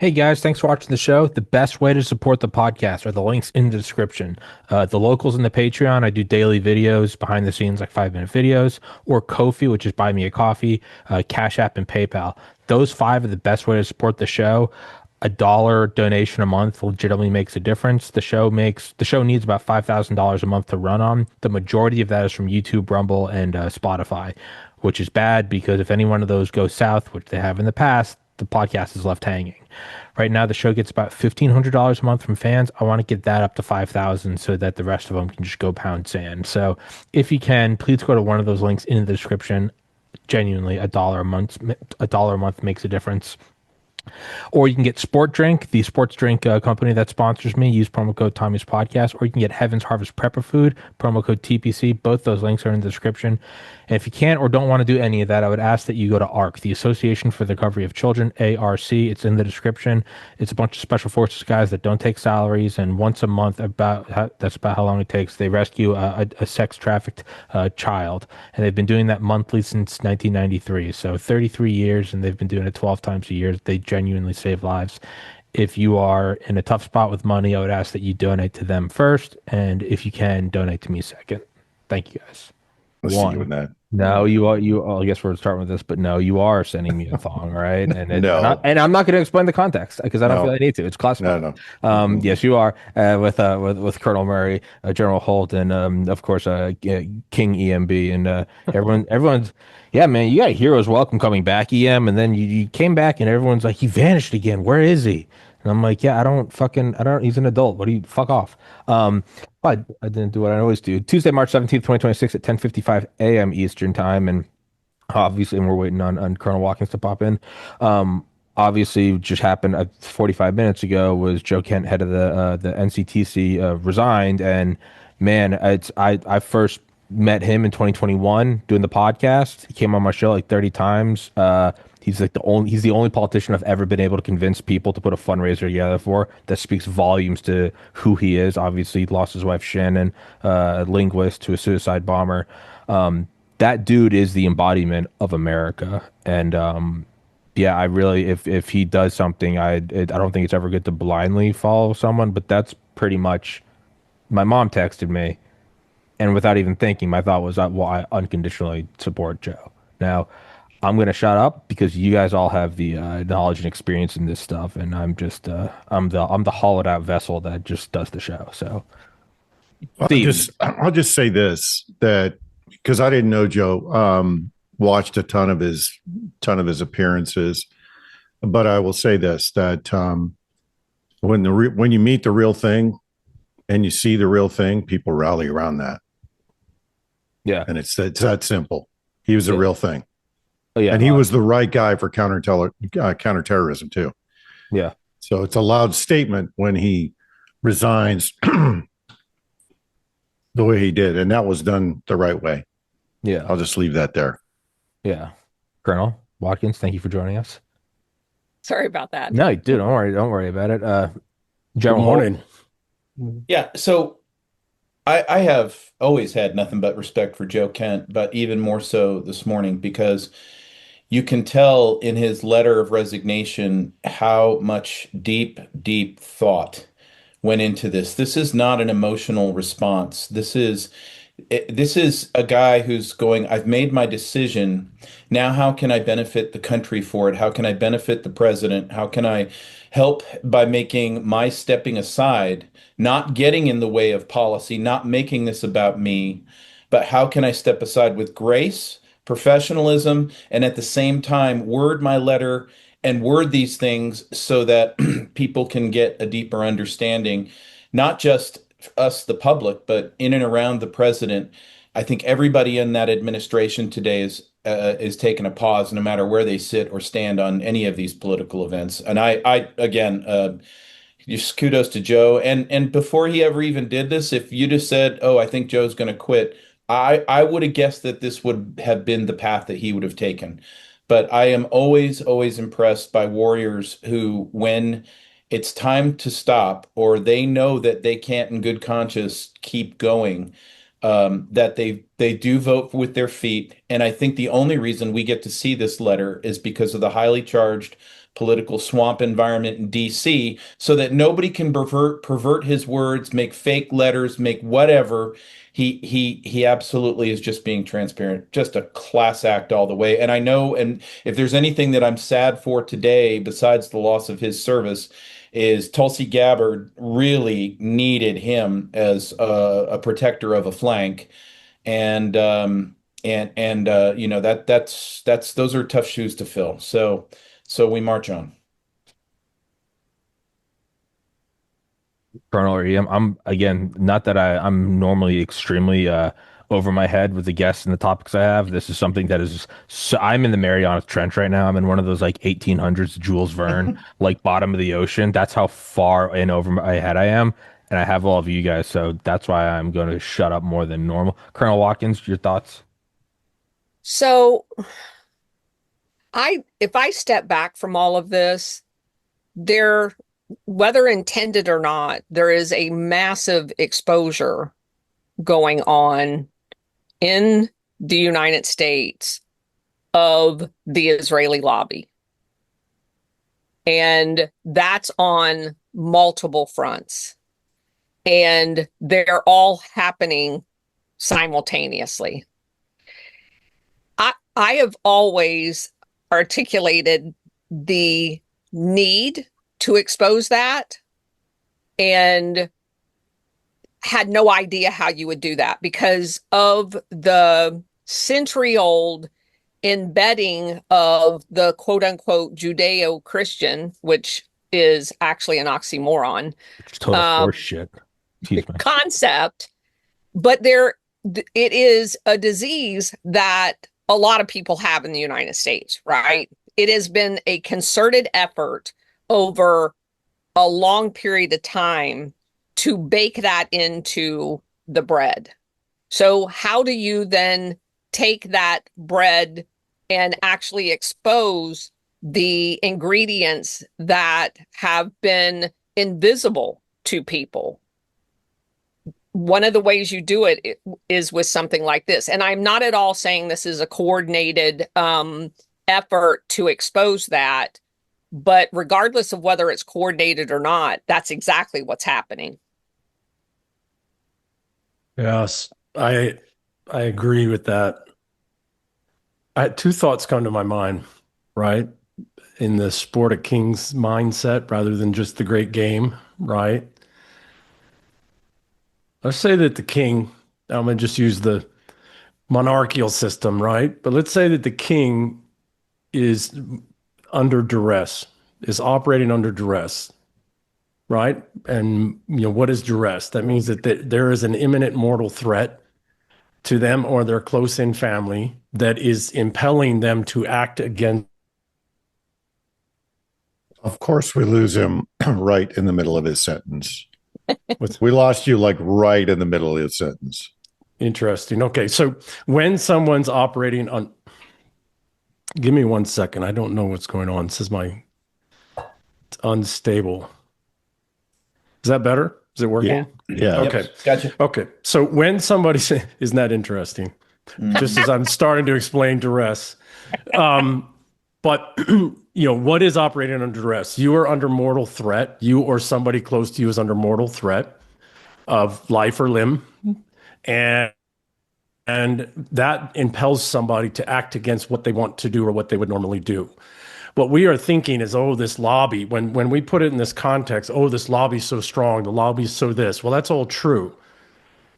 Hey guys, thanks for watching the show. The best way to support the podcast are the links in the description. The locals in the Patreon, I do daily videos, behind the scenes, like 5-minute videos, or Ko-fi, which is buy me a coffee, Cash App, and PayPal. Those five are the best way to support the show. $1 donation a month legitimately makes a difference. The show needs about $5,000 a month to run on. The majority of that is from YouTube, Rumble, and Spotify, which is bad because if any one of those goes south, which they have in the past, the podcast is left hanging. Right now, the show gets about $1,500 a month from fans. I want to get that up to 5,000 so that the rest of them can just go pound sand. So, if you can, please go to one of those links in the description. Genuinely, a dollar a month makes a difference. Or you can get Sport Drink, the sports drink company that sponsors me. Use promo code Tommy's Podcast. Or you can get Heaven's Harvest Prepper Food, promo code TPC. Both those links are in the description. And if you can't or don't want to do any of that, I would ask that you go to ARC, the Association for the Recovery of Children, ARC. It's in the description. It's a bunch of special forces guys that don't take salaries, and once a month, that's about how long it takes, they rescue a sex trafficked child, and they've been doing that monthly since 1993. So 33 years, and they've been doing it 12 times a year. They genuinely save lives. If you are in a tough spot with money, I would ask that you donate to them first, and if you can, donate to me second. Thank you guys. Let's see you in One. that. No, you are you. I guess we're starting with this, but no, you are sending me a thong, right? No, And I'm not going to explain the context because I don't feel I no, need to. It's no, classified. no. Mm-mm. Yes, you are with Colonel Murray, General Holt, and of course King EMB, and everyone's yeah, man. You got heroes welcome coming back, EM, and then you came back, and everyone's like, he vanished again. Where is he? And I'm like, yeah, I don't. He's an adult. What do you fuck off? I didn't do what I always do. Tuesday, March 17th, 2026 at 10:55 a.m. Eastern time. And obviously, and we're waiting on Colonel Watkins to pop in. Obviously, just happened 45 minutes ago was Joe Kent, head of the NCTC, resigned. And man, I first met him in 2021 doing the podcast. He came on my show like 30 times. He's the only politician I've ever been able to convince people to put a fundraiser together for. That speaks volumes to who he is. Obviously, he lost his wife Shannon, a linguist, to a suicide bomber. That dude is the embodiment of America. And yeah, I really, if he does something, I don't think it's ever good to blindly follow someone. But that's pretty much. My mom texted me, and without even thinking, my thought was, well, I unconditionally support Joe. Now, I'm gonna shut up because you guys all have the knowledge and experience in this stuff, and I'm the hollowed out vessel that just does the show. So, Steve, I'll just say this, that because I didn't know Joe, watched a ton of his appearances, but I will say this, that when you meet the real thing and you see the real thing, people rally around that, yeah, and it's that simple. He was a yeah, real thing, oh yeah, and he was the right guy for counterterrorism too. yeah, So it's a loud statement when he resigns the way he did, and that was done the right way. yeah, I'll just leave that there. yeah. Colonel Watkins, thank you for joining us. Sorry about that. No, dude, don't worry about it. Good General Holt, morning. Yeah, so I have always had nothing but respect for Joe Kent, but even more so this morning because you can tell in his letter of resignation how much deep, deep thought went into this. This is not an emotional response. This is a guy who's going, I've made my decision. Now, how can I benefit the country for it? How can I benefit the president? How can I help by making my stepping aside, not getting in the way of policy, not making this about me, but how can I step aside with grace, professionalism, and at the same time word my letter and word these things so that people can get a deeper understanding, not just us, the public, but in and around the president. I think everybody in that administration today is taking a pause, no matter where they sit or stand on any of these political events. And I again, just kudos to Joe. And before he ever even did this, if you just said, "Oh, I think Joe's going to quit," I would have guessed that this would have been the path that he would have taken. But I am always, always impressed by warriors who, when it's time to stop, or they know that they can't in good conscience keep going, that they do vote with their feet. And I think the only reason we get to see this letter is because of the highly charged political swamp environment in DC so that nobody can pervert his words, make fake letters, make whatever. He absolutely is just being transparent, just a class act all the way. And I know, and if there's anything that I'm sad for today, besides the loss of his service, is Tulsi Gabbard really needed him as a protector of a flank, and you know, that's those are tough shoes to fill. So we march on. Colonel, I'm again, not that I'm normally extremely over my head with the guests and the topics I have. This is something that is so I'm in the Mariana Trench right now. I'm in one of those like 1800s Jules Verne, like bottom of the ocean. That's how far in over my head I am. And I have all of you guys, so that's why I'm going to shut up more than normal. Colonel Watkins, your thoughts? So if I step back from all of this, there, whether intended or not, there is a massive exposure going on in the United States of the Israeli lobby. And that's on multiple fronts. And they're all happening simultaneously. I have always articulated the need to expose that and had no idea how you would do that because of the century-old embedding of the quote-unquote Judeo-Christian, which is actually an oxymoron. It's total horse shit. Excuse me. Concept, but it is a disease that a lot of people have in the United States, right? It has been a concerted effort over a long period of time to bake that into the bread. So how do you then take that bread and actually expose the ingredients that have been invisible to people? One of the ways you do it is with something like this. And I'm not at all saying this is a coordinated effort to expose that, but regardless of whether it's coordinated or not, that's exactly what's happening. Yes, I agree with that. Two thoughts come to my mind, right? In the sport of kings mindset rather than just the great game, right? Let's say that the king, I'm going to just use the monarchical system, right? But let's say that the king is under duress, is operating under duress, right? And what is duress? That means that there is an imminent mortal threat to them or their close-in family that is impelling them to act against. Of course, we lose him right in the middle of his sentence. We lost you like right in the middle of his sentence. Interesting. Okay, so when someone's operating on, give me 1 second. I don't know what's going on. This is it's unstable. Is that better? Is it working? Yeah. Okay. Yep, gotcha. Okay. So when somebody says, isn't that interesting? Just as I'm starting to explain duress. But what is operating under duress? You are under mortal threat. You or somebody close to you is under mortal threat of life or limb. And that impels somebody to act against what they want to do or what they would normally do. What we are thinking is, this lobby, when we put it in this context, this lobby's so strong, the lobby's so this. Well, that's all true.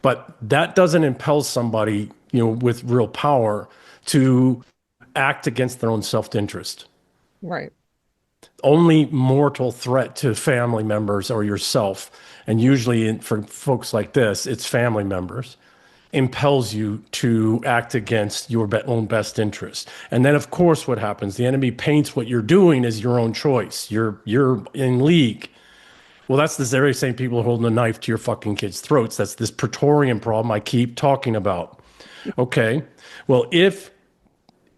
But that doesn't impel somebody, with real power to act against their own self-interest. Right. Only mortal threat to family members or yourself, and usually for folks like this, it's family members, impels you to act against your own best interest. And then, of course, what happens? The enemy paints what you're doing as your own choice. You're in league. Well, that's the very same people holding a knife to your fucking kids' throats. That's this Praetorian problem I keep talking about. Okay. Well, if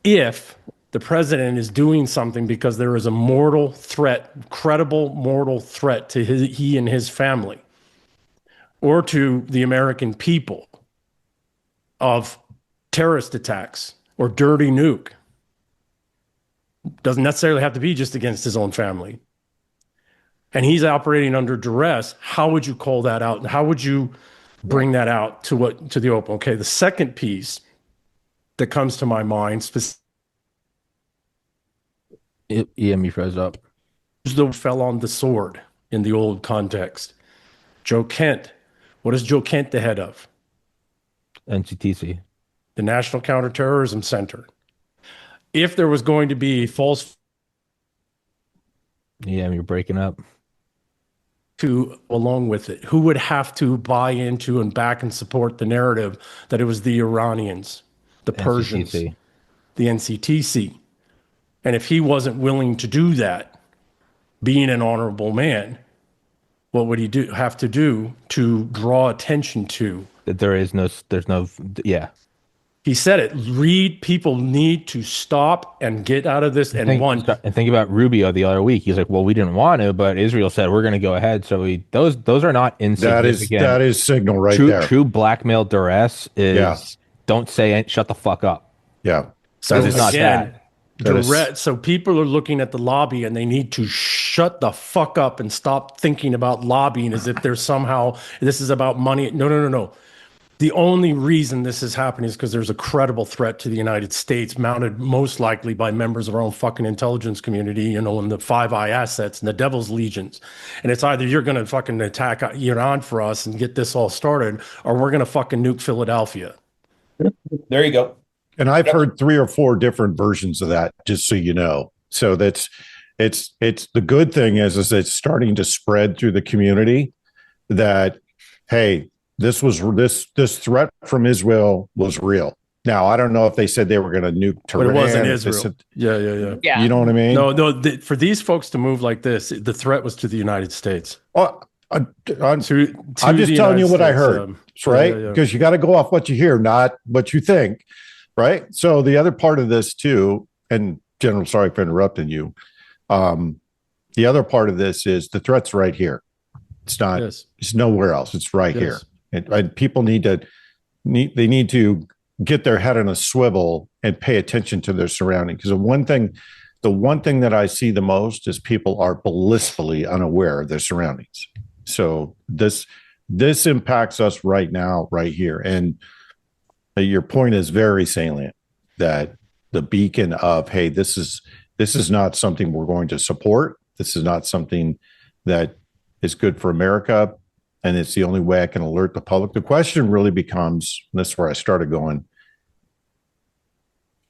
the president is doing something because there is a mortal threat, credible mortal threat to he and his family, or to the American people of terrorist attacks or dirty nuke, Doesn't necessarily have to be just against his own family. And he's operating under duress. How would you call that out? And how would you bring that out to the open? Okay, the second piece that comes to my mind EM, you froze up. fell on the sword in the old context. Joe Kent. What is Joe Kent the head of? NCTC. The National Counterterrorism Center. If there was going to be a false You're breaking up. to along with it, who would have to buy into and back and support the narrative that it was the Iranians, the Persians, NCTC. the NCTC? And if he wasn't willing to do that, being an honorable man, what would he have to do to draw attention to? That there's no, yeah. He said it. People need to stop and get out of this. And think about Rubio the other week. He's like, well, we didn't want to, but Israel said we're going to go ahead. So those are not insignificant. That is signal right true, there. True blackmail duress is don't say it, shut the fuck up. Yeah. So That is not that. So people are looking at the lobby and they need to shut the fuck up and stop thinking about lobbying as if there's somehow this is about money. No. The only reason this is happening is because there's a credible threat to the United States mounted most likely by members of our own fucking intelligence community, and the Five Eye assets and the Devil's Legions. And it's either you're going to fucking attack Iran for us and get this all started, or we're going to fucking nuke Philadelphia. There you go. And I've heard 3 or 4 different versions of that, just so you know. So it's the good thing is it's starting to spread through the community that, hey, this threat from Israel was real. Now, I don't know if they said they were going to nuke Tehran. But it wasn't Israel. Yeah. You know what I mean? No. For these folks to move like this, the threat was to the United States. I'm just telling you what I heard, right? Because you got to go off what you hear, not what you think, right? So the other part of this too, and General, sorry for interrupting you. The other part of this is the threat's right here. It's not. Yes. It's nowhere else. It's right here. And people need to get their head on a swivel and pay attention to their surroundings. Because the one thing that I see the most is people are blissfully unaware of their surroundings. So this impacts us right now, right here. And your point is very salient, that the beacon of, hey, this is not something we're going to support. This is not something that is good for America. And it's the only way I can alert the public. The question really becomes, and this is where I started going,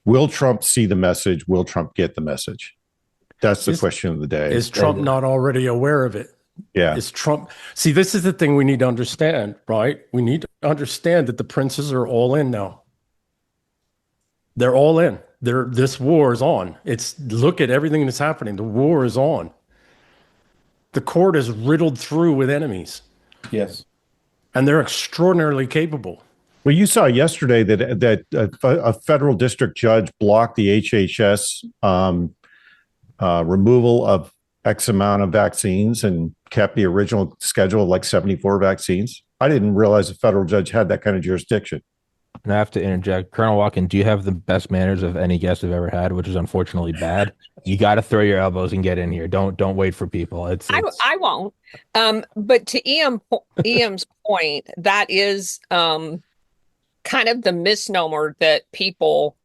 will Trump see the message? Will Trump get the message? That's the question of the day. Is Trump not already aware of it? Yeah. Is Trump? See, this is the thing we need to understand, right? We need to understand that the princes are all in now. They're all in. This war is on. Look at everything that's happening. The war is on. The court is riddled through with enemies. Yes. And they're extraordinarily capable. Well, you saw yesterday that a federal district judge blocked the HHS removal of X amount of vaccines and kept the original schedule of like 74 vaccines. I didn't realize a federal judge had that kind of jurisdiction. And I have to interject, Colonel Watkins, do you have the best manners of any guest I've ever had, which is unfortunately bad? You got to throw your elbows and get in here. Don't wait for people. I won't. But to EM's point, that is kind of the misnomer that people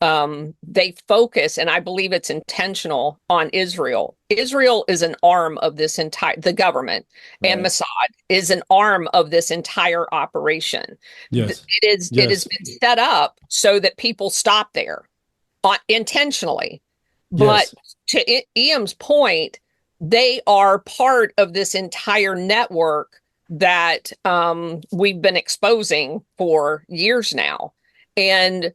they focus, and I believe it's intentional, on Israel. Israel is an arm of this the government, right. And Mossad is an arm of this entire operation. Yes. It has been set up so that people stop there intentionally. But to EM's point, they are part of this entire network that we've been exposing for years now. And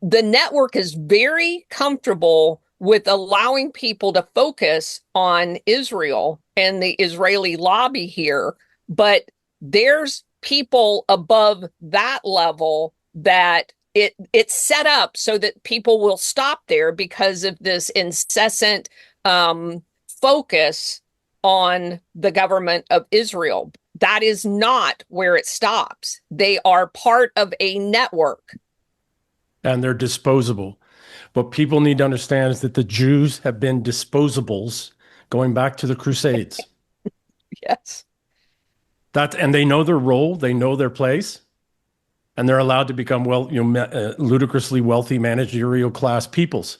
the network is very comfortable with allowing people to focus on Israel and the Israeli lobby here. But there's people above that level that it's set up so that people will stop there because of this incessant focus on the government of Israel. That is not where it stops. They are part of a network. And they're disposable. What people need to understand is that the Jews have been disposables going back to the Crusades. Yes. And they know their role, they know their place, and they're allowed to become ludicrously wealthy managerial class peoples.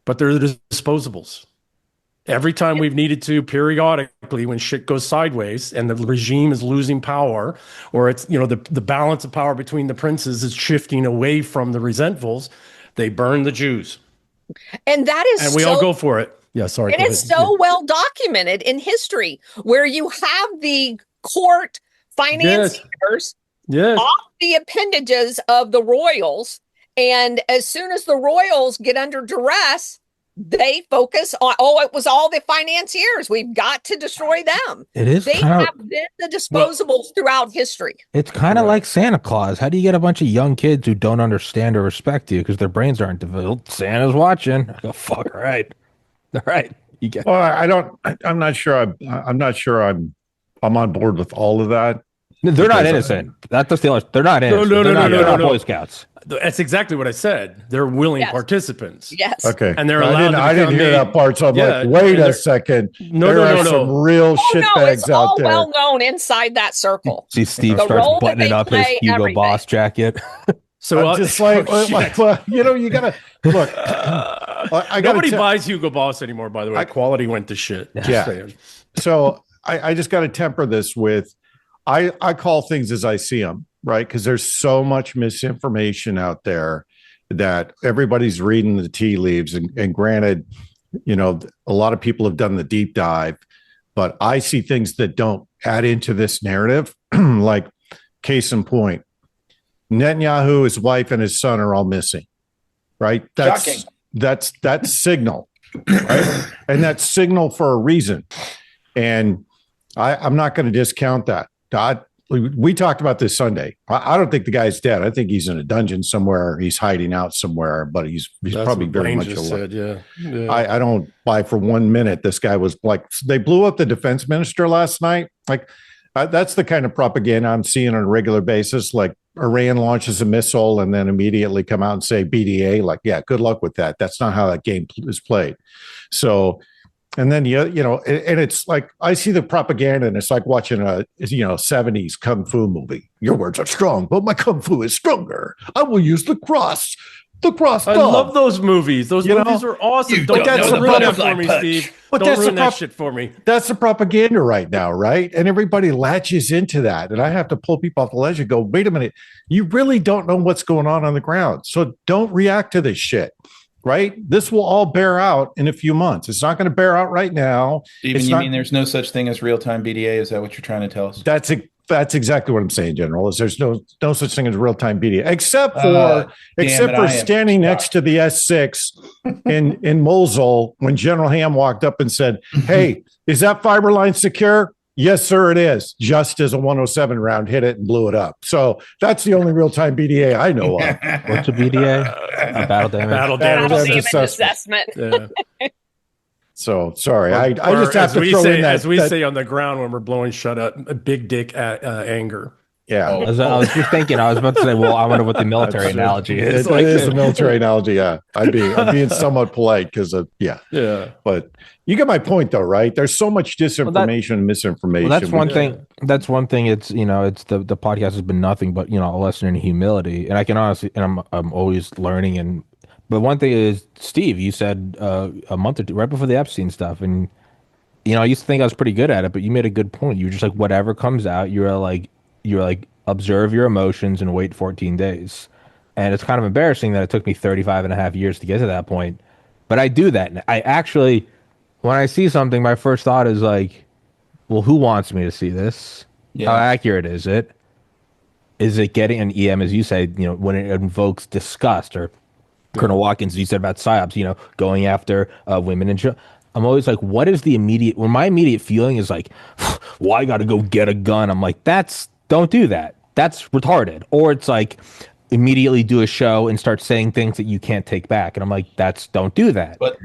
But they're the disposables. Every time we've needed to, periodically, when shit goes sideways and the regime is losing power, or it's, the balance of power between the princes is shifting away from the resentfuls, they burn the Jews. And that is And we all go for it. Yeah, sorry. And it's so well documented in history, where you have the court financiers off the appendages of the royals. And as soon as the royals get under duress, they focus on, it was all the financiers. We've got to destroy them. They have been the disposables throughout history. It's kind of like Santa Claus. How do you get a bunch of young kids who don't understand or respect you because their brains aren't developed? Santa's watching. I go, fuck, all right. All right. You get. Well, I'm not sure. I'm not sure I'm on board with all of that. They're not innocent. That's the Steelers. They're not innocent. They're not Boy Scouts. That's exactly what I said. They're willing participants. Yes. Okay. And they're allowed I didn't hear that part. So I'm like, wait a second. There are some real shitbags out there. It's all well known inside that circle. See, Steve starts buttoning up his Hugo Boss jacket. So I'm just like, you gotta look. Nobody buys Hugo Boss anymore. By the way, quality went to shit. Yeah. So I just got to temper this with, I call things as I see them, right? Because there's so much misinformation out there that everybody's reading the tea leaves. And granted, a lot of people have done the deep dive, but I see things that don't add into this narrative. Like, case in point, Netanyahu, his wife, and his son are all missing, right? That's signal, right? And that's signal for a reason. And I'm not going to discount that. We talked about this Sunday. I don't think the guy's dead. I think he's in a dungeon somewhere. He's hiding out somewhere, but he's probably very much alive. I don't buy for 1 minute this guy was like, they blew up the defense minister last night. Like, that's the kind of propaganda I'm seeing on a regular basis. Like, Iran launches a missile and then immediately come out and say BDA. Like, yeah, good luck with that. That's not how that game is played. So, and then, and it's like, I see the propaganda and it's like watching a, 70s Kung Fu movie. Your words are strong, but my Kung Fu is stronger. I will use the cross. I love those movies. Those movies are awesome. Don't ruin it for me, Steve. Don't ruin that shit for me. That's the propaganda right now, right? And everybody latches into that. And I have to pull people off the ledge and go, wait a minute. You really don't know what's going on the ground. So don't react to this shit. Right? This will all bear out in a few months. It's not going to bear out right now. You mean there's no such thing as real-time BDA? Is that what you're trying to tell us? That's exactly what I'm saying, General. Is there's no such thing as real-time BDA, except for standing next to the S6 in Mosul when General Ham walked up and said, "Hey, is that fiber line secure?" Yes, sir, it is. Just as a 107 round hit it and blew it up. So that's the only real-time BDA I know of. What's a BDA? Battle damage assessment. Yeah. So sorry, I just have to throw in that. As we say on the ground when we're blowing shut up, a big dick anger. Yeah. I was just thinking, I was about to say, well, I wonder what the military analogy is. It is a military analogy, yeah. I'm being somewhat polite because of, yeah. But you get my point, though, right? There's so much disinformation and misinformation. Well, that's one thing. That's one thing. It's, it's the podcast has been nothing but, a lesson in humility. And I can honestly, and I'm always learning. But one thing is, Steve, you said a month or two, right before the Epstein stuff. And, I used to think I was pretty good at it, but you made a good point. You were just like, whatever comes out, you're like, observe your emotions and wait 14 days. And it's kind of embarrassing that it took me 35 and a half years to get to that point. But I do that. And I actually, when I see something, my first thought is like, well, who wants me to see this? Yeah. How accurate is it? Is it getting an EM, as you say, when it invokes disgust, or Colonel Watkins, you said about PSYOPs, going after women and children. I'm always like, what is the immediate, when my immediate feeling is like, well, I got to go get a gun. I'm like, don't do that. That's retarded. Or it's like, immediately do a show and start saying things that you can't take back. And I'm like, don't do that. But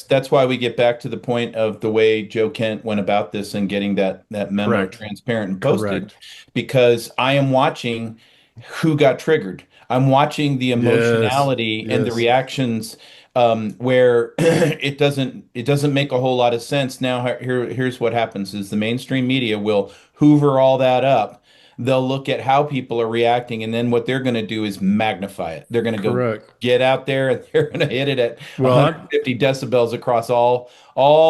that's why we get back to the point of the way Joe Kent went about this and getting that memo transparent and posted. Because I am watching who got triggered. I'm watching the emotionality and the yes. reactions where it doesn't make a whole lot of sense. Now here's what happens is the mainstream media will hoover all that up. They'll look at how people are reacting, and then what they're going to do is magnify it. They're going to go Correct. get out there and they're going to hit it at Well, 150 decibels across all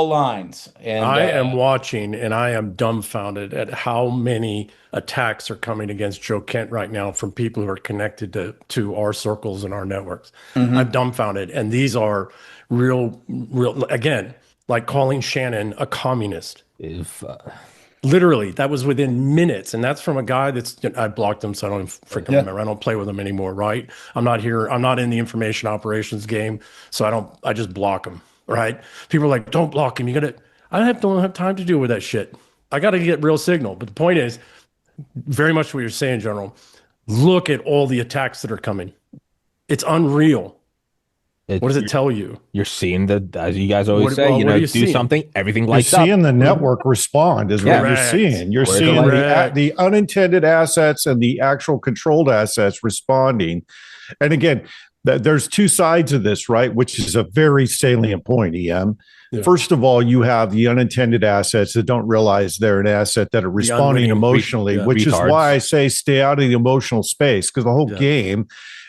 lines. And I am watching and I am dumbfounded at how many attacks are coming against Joe Kent right now from people who are connected to our circles and our networks. I'm dumbfounded. And these are real, again, like calling Shannon a communist. If Literally, that was within minutes. And that's from a guy I blocked him, so I don't even freaking remember. I don't play with him anymore, right? I'm not here. I'm not in the information operations game. So I just block him, right? People are like, don't block him. Don't have time to deal with that shit. I got to get real signal. But the point is, very much what you're saying, General. Look at all the attacks that are coming. It's unreal. What does it tell you? You're seeing as you guys always say, what are you do seeing? something, everything You're lights up. seeing the network respond is what you're Correct. seeing. You're Correct. seeing Correct. the unintended assets and the actual controlled assets responding. And again, there's two sides of this, right? Which is a very salient point, EM. Yeah. First of all, you have the unintended assets that don't realize they're an asset that are responding unwitting emotionally, which is retards. why I say stay out of the emotional space, because the whole game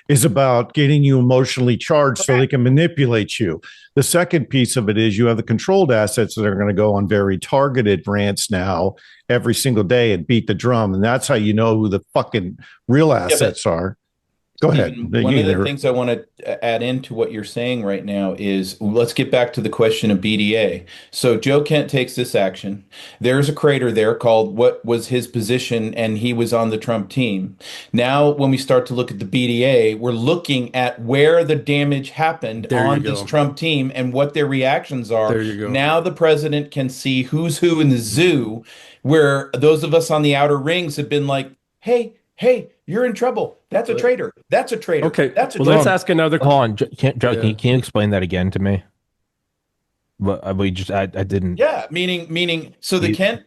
is about getting you emotionally charged so they can manipulate you. The second piece of it is you have the controlled assets that are going to go on very targeted rants now every single day and beat the drum. And that's how you know who the fucking real assets are. Go ahead. One of the things I want to add into what you're saying right now is let's get back to the question of BDA. So Joe Kent takes this action. There's a crater there called what was his position, and he was on the Trump team. Now, when we start to look at the BDA, we're looking at where the damage happened on this Trump team and what their reactions are. There you go. Now the president can see who's who in the zoo, where those of us on the outer rings have been like, hey, you're in trouble. That's a traitor. That's a traitor. Okay. That's a Well, traitor. let's ask another Hold on, Joe, Yeah. can you explain that again to me? But I didn't. Yeah, meaning. So the Kent.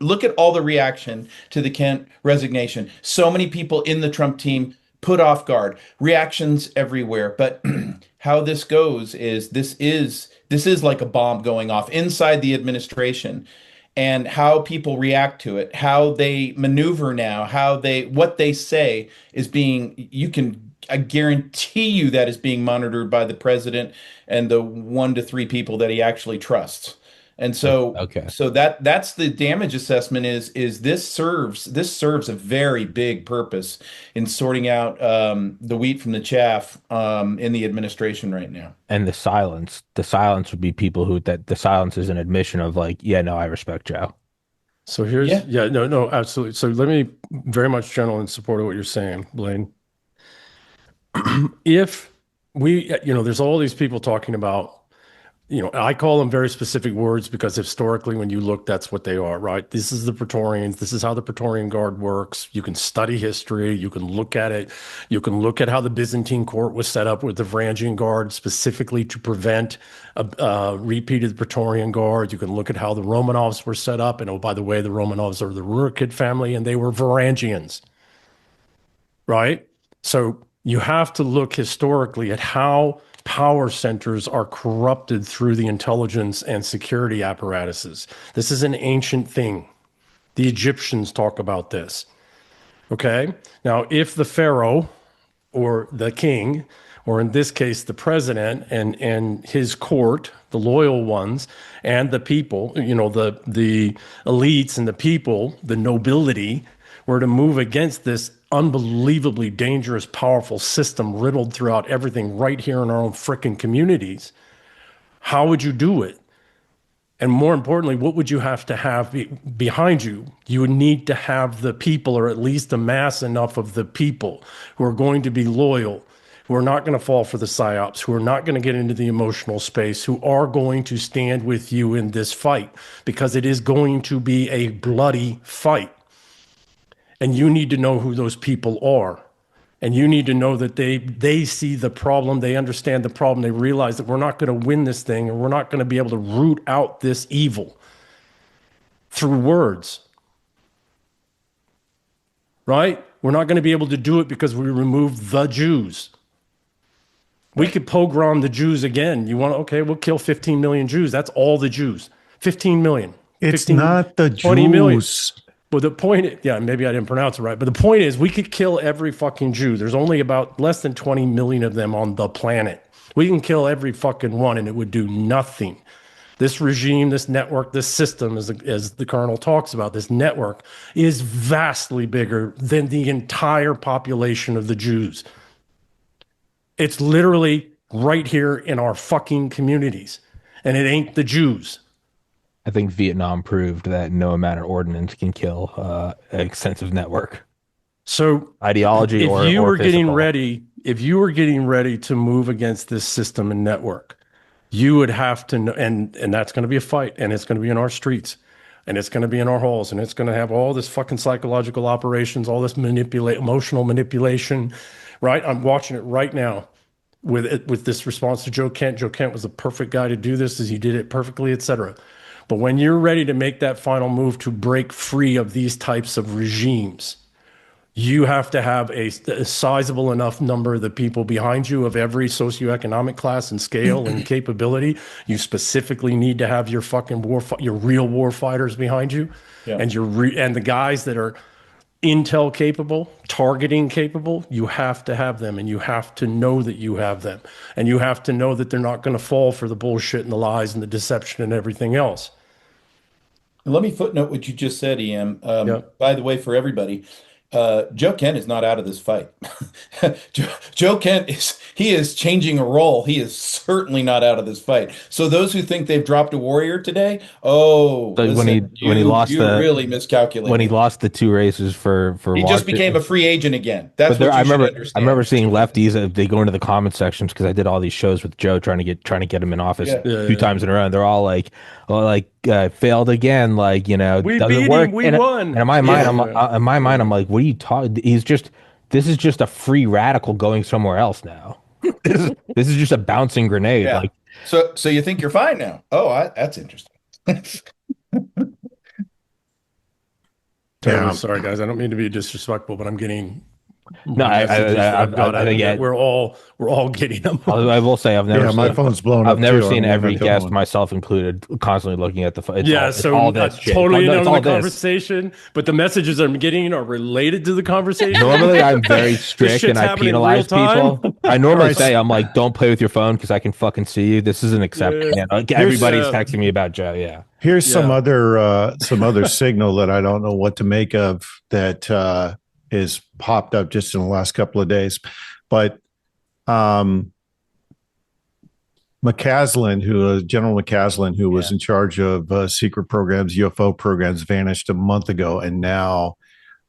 Look at all the reaction to the Kent resignation. So many people in the Trump team put off guard. Reactions everywhere. But how this goes is this is like a bomb going off inside the administration. And how people react to it, how they maneuver now, what they say is I guarantee you that is being monitored by the president and the 1 to 3 people that he actually trusts. And so, so that's the damage assessment is this serves a very big purpose in sorting out the wheat from the chaff in the administration right now. And the silence would be people the silence is an admission of like, yeah, no, I respect Joe. So here's no, absolutely. So let me very much general in support of what you're saying, Blaine. If we, there's all these people talking about, I call them very specific words because historically, when you look, that's what they are, right? This is the Praetorians. This is how the Praetorian Guard works. You can study history. You can look at it. You can look at how the Byzantine court was set up with the Varangian Guard specifically to prevent a repeat of the Praetorian Guard. You can look at how the Romanovs were set up. And oh, by the way, the Romanovs are the Rurikid family, and they were Varangians, right? So you have to look historically at how power centers are corrupted through the intelligence and security apparatuses. This is an ancient thing. The Egyptians talk about this. Okay? Now, if the pharaoh or the king, or in this case, the president and his court, the loyal ones, and the people, the elites and the people, the nobility, were to move against this unbelievably dangerous, powerful system riddled throughout everything right here in our own frickin' communities, how would you do it? And more importantly, what would you have to have behind you? You would need to have the people, or at least amass enough of the people who are going to be loyal, who are not going to fall for the psyops, who are not going to get into the emotional space, who are going to stand with you in this fight, because it is going to be a bloody fight. And you need to know who those people are. And you need to know that they see the problem, they understand the problem, they realize that we're not going to win this thing, and we're not going to be able to root out this evil through words. right? We're not going to be able to do it because we removed the Jews. We could pogrom the Jews again. You want, okay, we'll kill 15 million Jews. That's all the Jews. 15 million. It's 15, not the 20 million. Jews. Well, the point, yeah, maybe I didn't pronounce it right, but the point is we could kill every fucking Jew. There's only about less than 20 million of them on the planet. We can kill every fucking one and it would do nothing. This regime, this network, this system, as the Colonel talks about, this network is vastly bigger than the entire population of the Jews. It's literally right here in our fucking communities, and it ain't the Jews. I think Vietnam proved that no amount of ordnance can kill an extensive network. So Ideology if or you were getting physical. ready, if you were getting ready to move against this system and network, you would have to know, and that's going to be a fight, and it's going to be in our streets, and it's going to be in our halls, and it's going to have all this fucking psychological operations, all this emotional manipulation, right? I'm watching it right now with this response to Joe Kent. Joe Kent was the perfect guy to do this, as he did it perfectly, etc. But when you're ready to make that final move to break free of these types of regimes, you have to have a sizable enough number of the people behind you of every socioeconomic class and scale and capability. You specifically need to have your fucking your real war fighters behind you, and and the guys that are intel capable, targeting capable. You have to have them, and you have to know that you have them, and you have to know that they're not going to fall for the bullshit and the lies and the deception and everything else. Let me footnote what you just said, EM. By the way, for everybody, Joe Kent is not out of this fight. Joe Kent is changing a role. He is certainly not out of this fight. So those who think they've dropped a warrior today, So listen, when he lost you really miscalculated. when he lost the 2 races for He just became a free agent again. That's what you should understand. I remember seeing lefties, they go into the comment sections, because I did all these shows with Joe trying to get him in office 2 times in a row. And they're all like, failed again, we beat doesn't him, work. we and won. And in my mind, I'm like, what are you talking? This is just a free radical going somewhere else now. This is just a bouncing grenade. Yeah. So you think you're fine now? Oh, that's interesting. Sorry, guys. I don't mean to be disrespectful, but I'm getting No, I think we're all getting them. I will say I've never. my phone's blown up. I've never too. seen I'm every not the guest, only one. myself included, constantly looking at the phone. So all this shit. totally No, in it's on all the this. conversation, but the messages I'm getting are related to the conversation. Normally, I'm very strict shit's and I happening in penalize real time. people. I normally say, I'm like, don't play with your phone because I can fucking see you. This isn't acceptable. Everybody's texting me about Joe. Yeah. Here's some other signal that I don't know what to make of that is popped up just in the last couple of days. But General McCaslin, who was in charge of secret programs, UFO programs, vanished a month ago. And now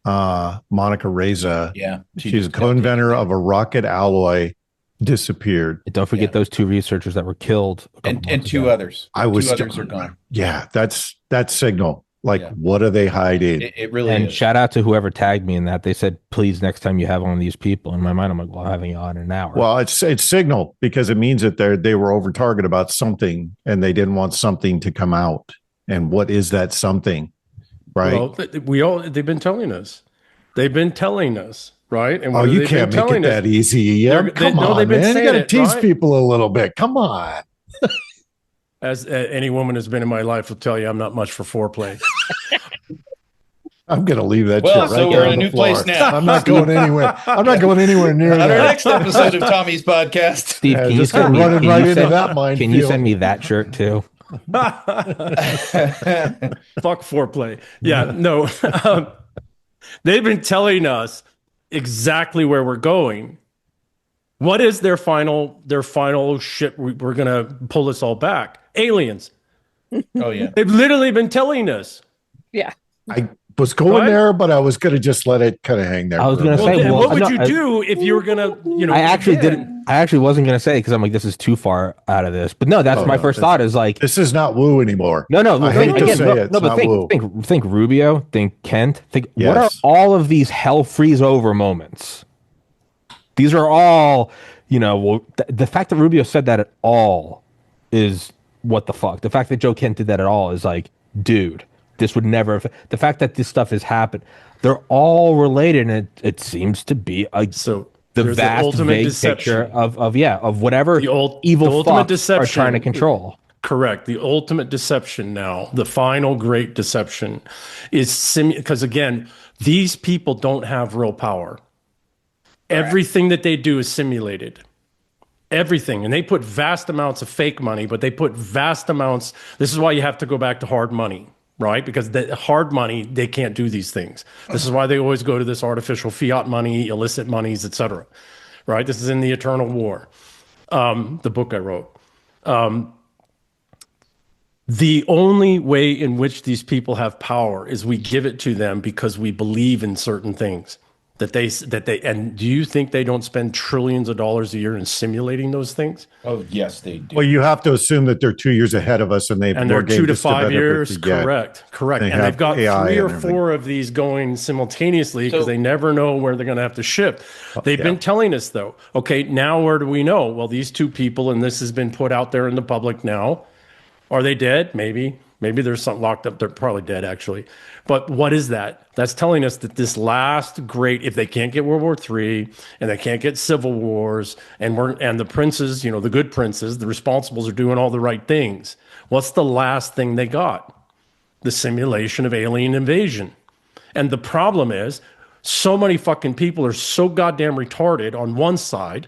Monica Reza, she's a co-inventor of a rocket alloy, disappeared. Don't forget those 2 researchers that were killed. And 2 others. Two others are gone. Yeah, that's signal. What are they hiding? It really and is. shout out to whoever tagged me in that. They said, please, next time you have one of these people. In my mind, I'm like, well, I'm having it on in an hour. Well, it's signal because it means that they were over target about something and they didn't want something to come out. And what is that something? Right. Well, they've been telling us. Right. And you can't make it that easy. Yeah. Come on, man. You got to tease people a little bit. Come on. As any woman who's been in my life will tell you, I'm not much for foreplay. I'm going to leave that shit Well, right so there we're in on a the new floor. place now. I'm not going anywhere. I'm not going anywhere near On our that. next episode of Tommy's podcast. Steve, Yeah, can you just send me? running Can right you into send, that can minefield. you send me that shirt too? Fuck foreplay. Yeah, no. They've been telling us exactly where we're going. What is their final shit? We're going to pull this all back. Aliens. Oh, yeah. They've literally been telling us. Yeah. I was going there, but I was going to just let it kind of hang there. I was going to say, What would you do if you were going to, I actually wasn't going to say, because I'm like, this is too far out of this. But no, that's my first thought is like, this is not woo anymore. No. I hate to say it. But think Rubio, think Kent, what are all of these hell freeze over moments? These are all, the fact that Rubio said that at all is what the fuck. The fact that Joe Kent did that at all is like, dude, this would never the fact that this stuff has happened, they're all related, and it seems to be the there's the vast ultimate vague deception. picture of whatever The evil ultimate fucks are trying to deception. control. Correct. The ultimate deception now, the final great deception is because again, these people don't have real power. Everything that they do is simulated. Everything. And they put vast amounts of fake money, but they put vast amounts. This is why you have to go back to hard money, right? Because the hard money, they can't do these things. This is why they always go to this artificial fiat money, illicit monies, etc. Right? This is in the Eternal War, the book I wrote. The only way in which these people have power is we give it to them because we believe in certain things that they and do you think they don't spend trillions of dollars a year in simulating those things? Oh, yes, they do. Well, you have to assume that they're 2 years ahead of us, and they're And they're 2 to 5 years. Correct. And they've got AI 3 or and everything. 4 of these going simultaneously because they never know where they're going to have to ship. They've been telling us though, okay, now where do we know? Well, these 2 people, and this has been put out there in the public now. Are they dead? Maybe there's something locked up. They're probably dead, actually. But what is that? That's telling us that this last great, if they can't get World War III and they can't get civil wars, and the princes, the good princes, the responsibles are doing all the right things. What's the last thing they got? The simulation of alien invasion. And the problem is, so many fucking people are so goddamn retarded on one side.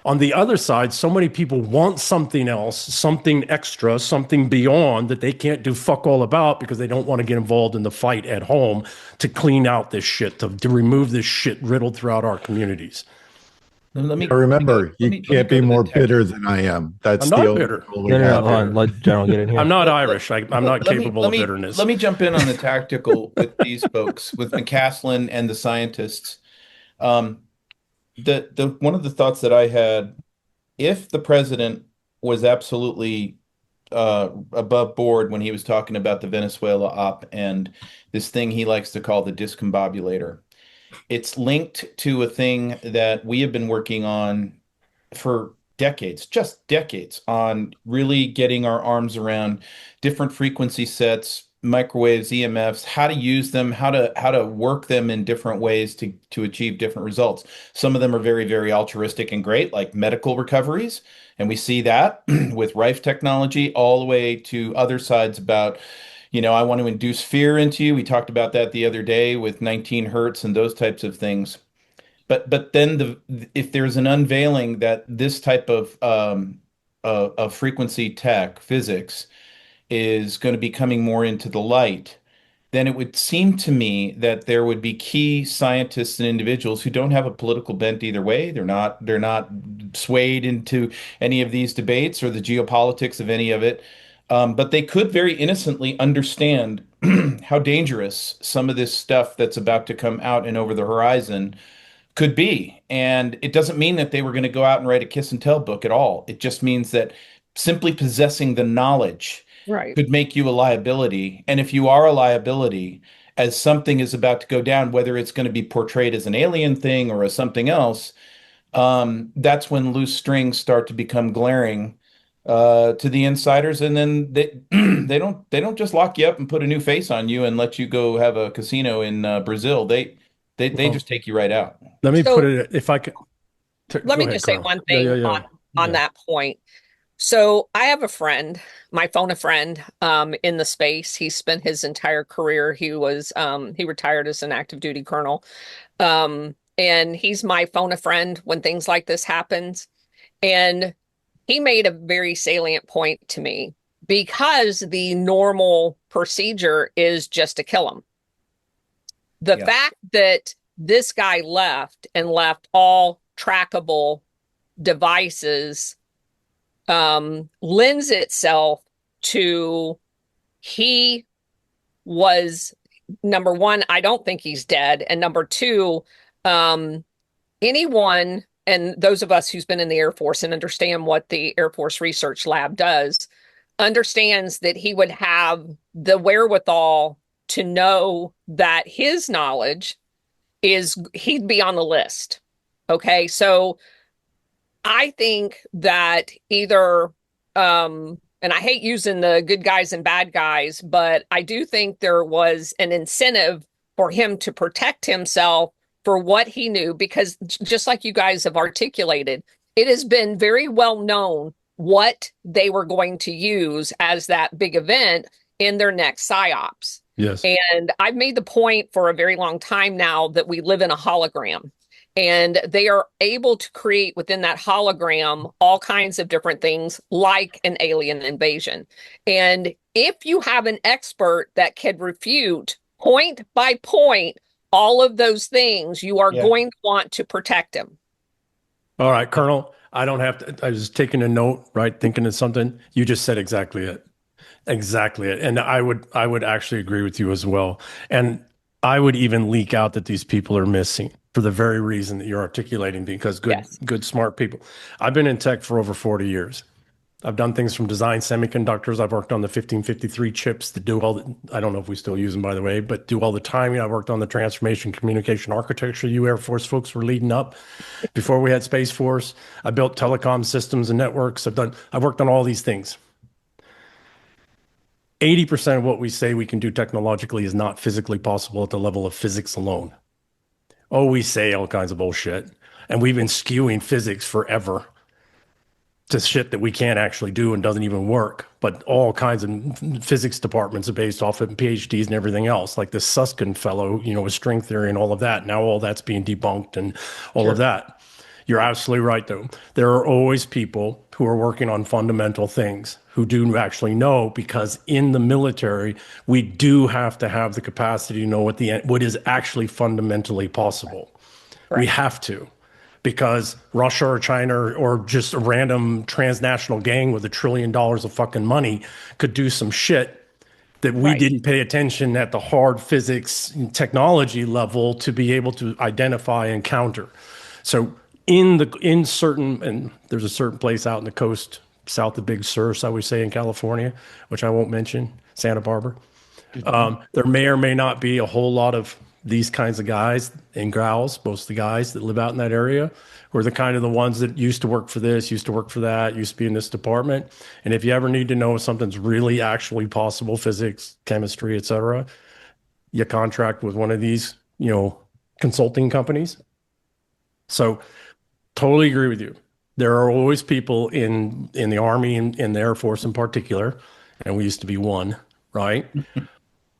On the other side, so many people want something else, something extra, something beyond that they can't do fuck all about because they don't want to get involved in the fight at home to clean out this shit, to remove this shit riddled throughout our communities. Remember, you can't be more bitter than I am. That's I'm the not only bitter. rule we have here. Let General get in here. I'm not Irish. I'm not capable of bitterness. Let me jump in on the tactical with these folks, with McCaslin and the scientists. The one of the thoughts that I had, if the president was absolutely above board when he was talking about the Venezuela op and this thing he likes to call the discombobulator, it's linked to a thing that we have been working on for decades, just decades, on really getting our arms around different frequency sets, microwaves, EMFs, how to use them, how to work them in different ways to achieve different results. Some of them are very, very altruistic and great, like medical recoveries. And we see that with Rife technology, all the way to other sides about, I want to induce fear into you. We talked about that the other day with 19 hertz and those types of things. But then if there's an unveiling that this type of frequency tech physics is going to be coming more into the light, then it would seem to me that there would be key scientists and individuals who don't have a political bent either way. They're not swayed into any of these debates or the geopolitics of any of it. But they could very innocently understand how dangerous some of this stuff that's about to come out and over the horizon could be. And it doesn't mean that they were going to go out and write a kiss and tell book at all. It just means that simply possessing the knowledge could make you a liability. And if you are a liability, as something is about to go down, whether it's going to be portrayed as an alien thing or as something else, that's when loose strings start to become glaring to the insiders. And then they don't just lock you up and put a new face on you and let you go have a casino in Brazil. They just take you right out. Let me put it, if I could. Let me just say one thing on that point. So I have a friend, my phone a friend, in the space. He spent his entire career. He retired as an active duty colonel. And he's my phone a friend when things like this happens. And he made a very salient point to me, because the normal procedure is just to kill him. The fact that this guy left all trackable devices lends itself to, he was, number one, I don't think he's dead. And number two, anyone, and those of us who's been in the Air Force and understand what the Air Force Research Lab does, understands that he would have the wherewithal to know that his knowledge he'd be on the list. Okay. So I think that either and I hate using the good guys and bad guys, but I do think there was an incentive for him to protect himself for what he knew, because just like you guys have articulated, it has been very well known what they were going to use as that big event in their next psyops. Yes. And I've made the point for a very long time now that we live in a hologram, and they are able to create within that hologram all kinds of different things like an alien invasion. And if you have an expert that can refute point by point all of those things, you are going to want to protect him. All right, Colonel, I don't have to, I was taking a note, right? Thinking of something. You just said exactly it. Exactly it. And I would actually agree with you as well. And I would even leak out that these people are missing for the very reason that you're articulating, because good, smart people. I've been in tech for over 40 years. I've done things from design semiconductors. I've worked on the 1553 chips that do all the, I don't know if we still use them, by the way, but do all the timing. I worked on the transformation communication architecture you Air Force folks were leading up before we had Space Force. I built telecom systems and networks. I've worked on all these things. 80% of what we say we can do technologically is not physically possible at the level of physics alone. Oh, we say all kinds of bullshit. And we've been skewing physics forever to shit that we can't actually do and doesn't even work. But all kinds of physics departments are based off of PhDs and everything else, like this Susskind fellow, with string theory and all of that. Now all that's being debunked and all of that. You're absolutely right, though. There are always people who are working on fundamental things who do actually know, because in the military, we do have to have the capacity to know what is actually fundamentally possible. Right. We have to. Because Russia or China or just a random transnational gang with $1 trillion of fucking money could do some shit that we didn't pay attention at the hard physics and technology level to be able to identify and counter. So in certain, and there's a certain place out in the coast, south of Big Sur, I would say, in California, which I won't mention, Santa Barbara. There may or may not be a whole lot of these kinds of guys and gals. Most of the guys that live out in that area were the kind of the ones that used to work for this, used to work for that, used to be in this department. And if you ever need to know if something's really actually possible, physics, chemistry, et cetera, you contract with one of these, consulting companies. So totally agree with you. There are always people in the Army and in the Air Force in particular, and we used to be one, right?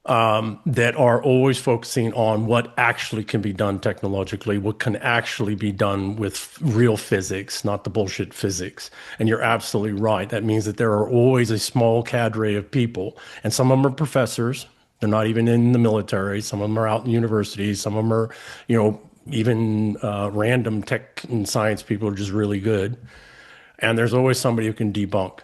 That are always focusing on what actually can be done technologically, what can actually be done with real physics, not the bullshit physics. And you're absolutely right. That means that there are always a small cadre of people, and some of them are professors. They're not even in the military. Some of them are out in universities. Some of them are, even random tech and science people are just really good. And there's always somebody who can debunk.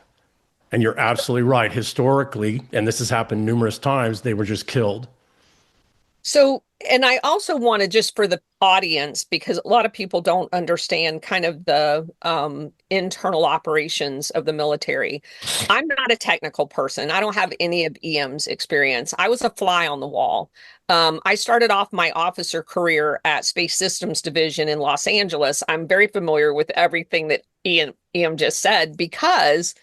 And you're absolutely right. Historically, and this has happened numerous times, they were just killed. So, and I also want to, just for the audience, because a lot of people don't understand kind of the internal operations of the military. I'm not a technical person. I don't have any of EM's experience. I was a fly on the wall. I started off my officer career at Space Systems Division in Los Angeles. I'm very familiar with everything that EM just said, because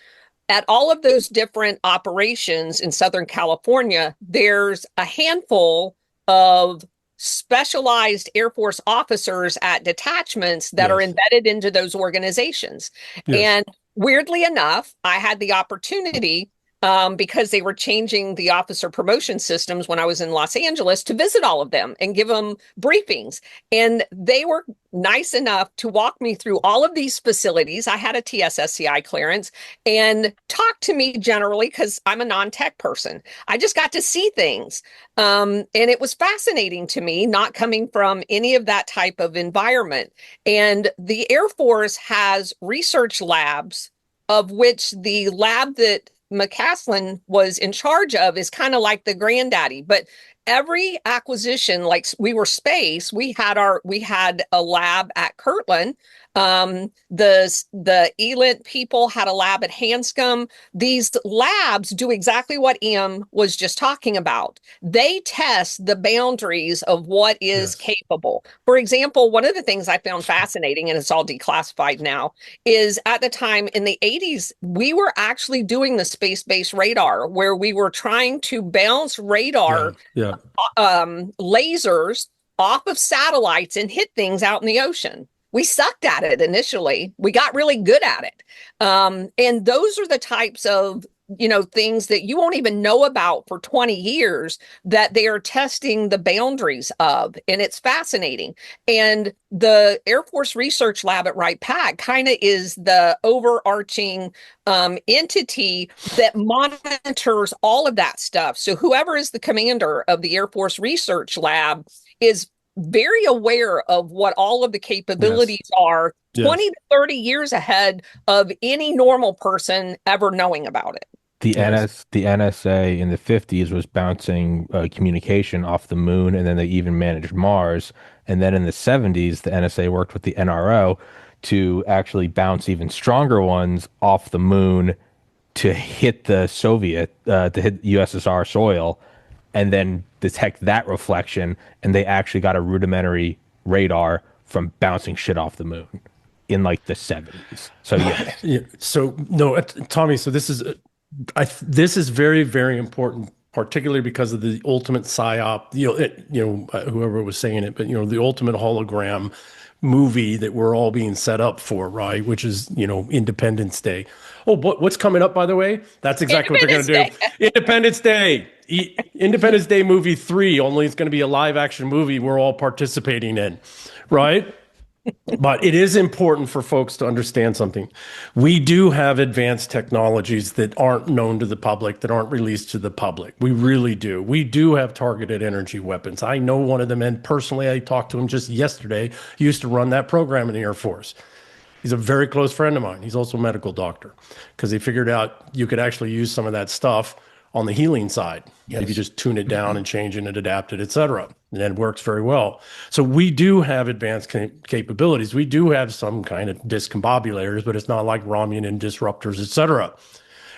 at all of those different operations in Southern California, there's a handful of specialized Air Force officers at detachments that are embedded into those organizations. And weirdly enough, I had the opportunity, because they were changing the officer promotion systems when I was in Los Angeles, to visit all of them and give them briefings. And they were nice enough to walk me through all of these facilities. I had a TSSCI clearance, and talk to me generally, because I'm a non-tech person. I just got to see things. And it was fascinating to me, not coming from any of that type of environment. And the Air Force has research labs, of which the lab that McCaslin was in charge of is kind of like the granddaddy. But every acquisition, like we were space, we had a lab at Kirtland. The ELINT people had a lab at Hanscom. These labs do exactly what Em was just talking about. They test the boundaries of what is capable. For example, one of the things I found fascinating, and it's all declassified now, is at the time in the 80s, we were actually doing the space-based radar, where we were trying to bounce radar lasers off of satellites and hit things out in the ocean. We sucked at it initially. We got really good at it. And those are the types of, things that you won't even know about for 20 years that they are testing the boundaries of. And it's fascinating. And the Air Force Research Lab at Wright-Patt kind of is the overarching entity that monitors all of that stuff. So whoever is the commander of the Air Force Research Lab is very aware of what all of the capabilities are 20 to 30 years ahead of any normal person ever knowing about it. The NSA in the 50s was bouncing communication off the moon, and then they even managed Mars. And then in the 70s, the NSA worked with the NRO to actually bounce even stronger ones off the moon to hit the to hit USSR soil, and then detect that reflection. And they actually got a rudimentary radar from bouncing shit off the moon in like the 70s. So So no, Tommy. So this is very, very important, particularly because of the ultimate psyop. Whoever was saying it, but the ultimate hologram movie that we're all being set up for, right? Which is Independence Day. Oh, what's coming up, by the way? That's exactly what they're going to do. Independence Day. Independence Day movie 3, only it's going to be a live action movie we're all participating in, right? But it is important for folks to understand something. We do have advanced technologies that aren't known to the public, that aren't released to the public. We really do. We do have targeted energy weapons. I know one of them, and personally, I talked to him just yesterday. He used to run that program in the Air Force. He's a very close friend of mine. He's also a medical doctor, because he figured out you could actually use some of that stuff on the healing side. If you just tune it down and change it and adapt it, et cetera. And it works very well. So we do have advanced capabilities. We do have some kind of discombobulators, but it's not like Romulan disruptors, et cetera,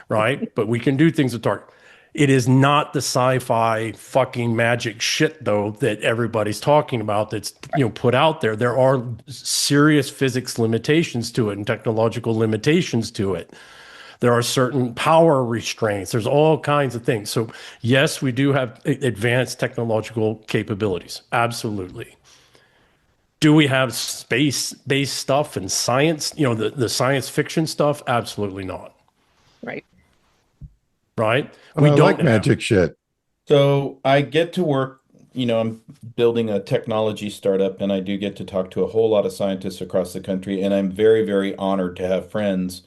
right? But we can do things with target. It is not the sci-fi fucking magic shit, though, that everybody's talking about that's put out there. There are serious physics limitations to it and technological limitations to it. There are certain power restraints. There's all kinds of things. So yes, we do have advanced technological capabilities. Absolutely. Do we have space-based stuff and science, the science fiction stuff? Absolutely not. Right. Right? We don't like magic shit. So I get to work, I'm building a technology startup, and I do get to talk to a whole lot of scientists across the country. And I'm very, very honored to have friends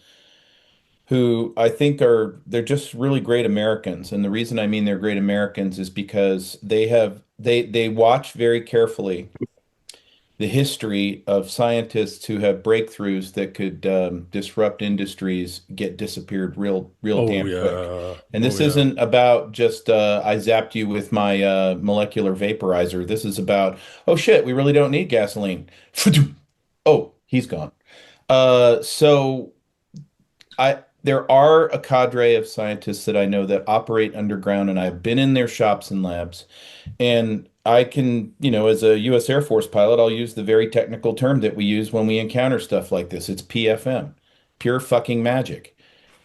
who I think they're just really great Americans. And the reason I mean they're great Americans is because they watch very carefully the history of scientists who have breakthroughs that could disrupt industries, get disappeared real damn quick. And this isn't about just I zapped you with my molecular vaporizer. This is about, oh shit, we really don't need gasoline. Oh, he's gone. There are a cadre of scientists that I know that operate underground, and I've been in their shops and labs. And I can, as a U.S. Air Force pilot, I'll use the very technical term that we use when we encounter stuff like this. It's PFM, pure fucking magic.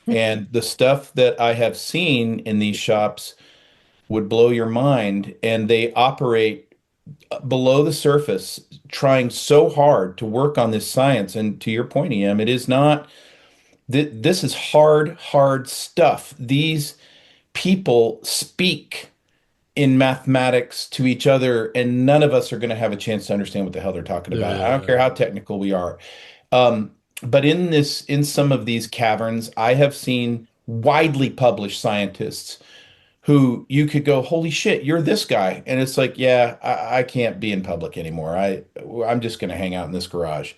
And the stuff that I have seen in these shops would blow your mind. And they operate below the surface, trying so hard to work on this science. And to your point, EM, it is not... This is hard stuff. These people speak in mathematics to each other, and none of us are going to have a chance to understand what the hell they're talking about. I don't care how technical we are. But in some of these caverns, I have seen widely published scientists who you could go, holy shit, you're this guy. And it's like, yeah, I can't be in public anymore. I'm just going to hang out in this garage.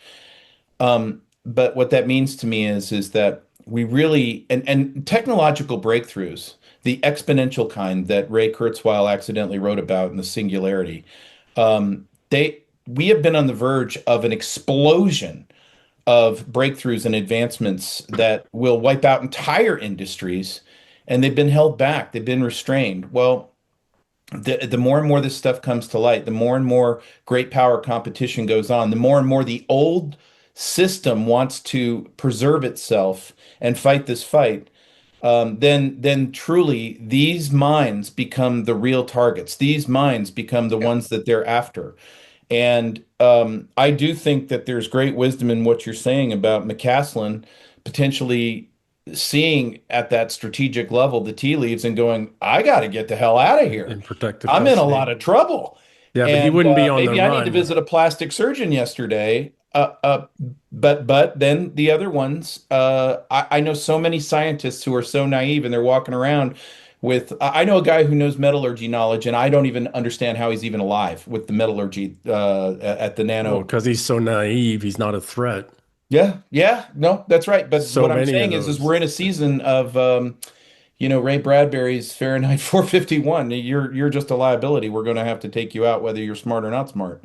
But what that means to me is that we really, and technological breakthroughs, the exponential kind that Ray Kurzweil accidentally wrote about in the Singularity. We have been on the verge of an explosion of breakthroughs and advancements that will wipe out entire industries, and they've been held back. They've been restrained. Well, the more and more this stuff comes to light, the more and more great power competition goes on, the more and more the old system wants to preserve itself and fight this fight. Then truly these minds become the real targets. These minds become the ones that they're after. And I do think that there's great wisdom in what you're saying about McCaslin potentially seeing at that strategic level the tea leaves and going, I got to get the hell out of here. In protective I'm in a custody. lot of trouble. Yeah, but he wouldn't be on the maybe I need to run. visit a plastic surgeon yesterday. But then the other ones, I know so many scientists who are so naive and they're walking around with, I know a guy who knows metallurgy knowledge, and I don't even understand how he's even alive with the metallurgy at the nano. Because he's so naive, he's not a threat. Yeah, no, that's right. But So what I'm many saying of is those. we're in a season of, Ray Bradbury's Fahrenheit 451. You're just a liability. We're going to have to take you out, whether you're smart or not smart.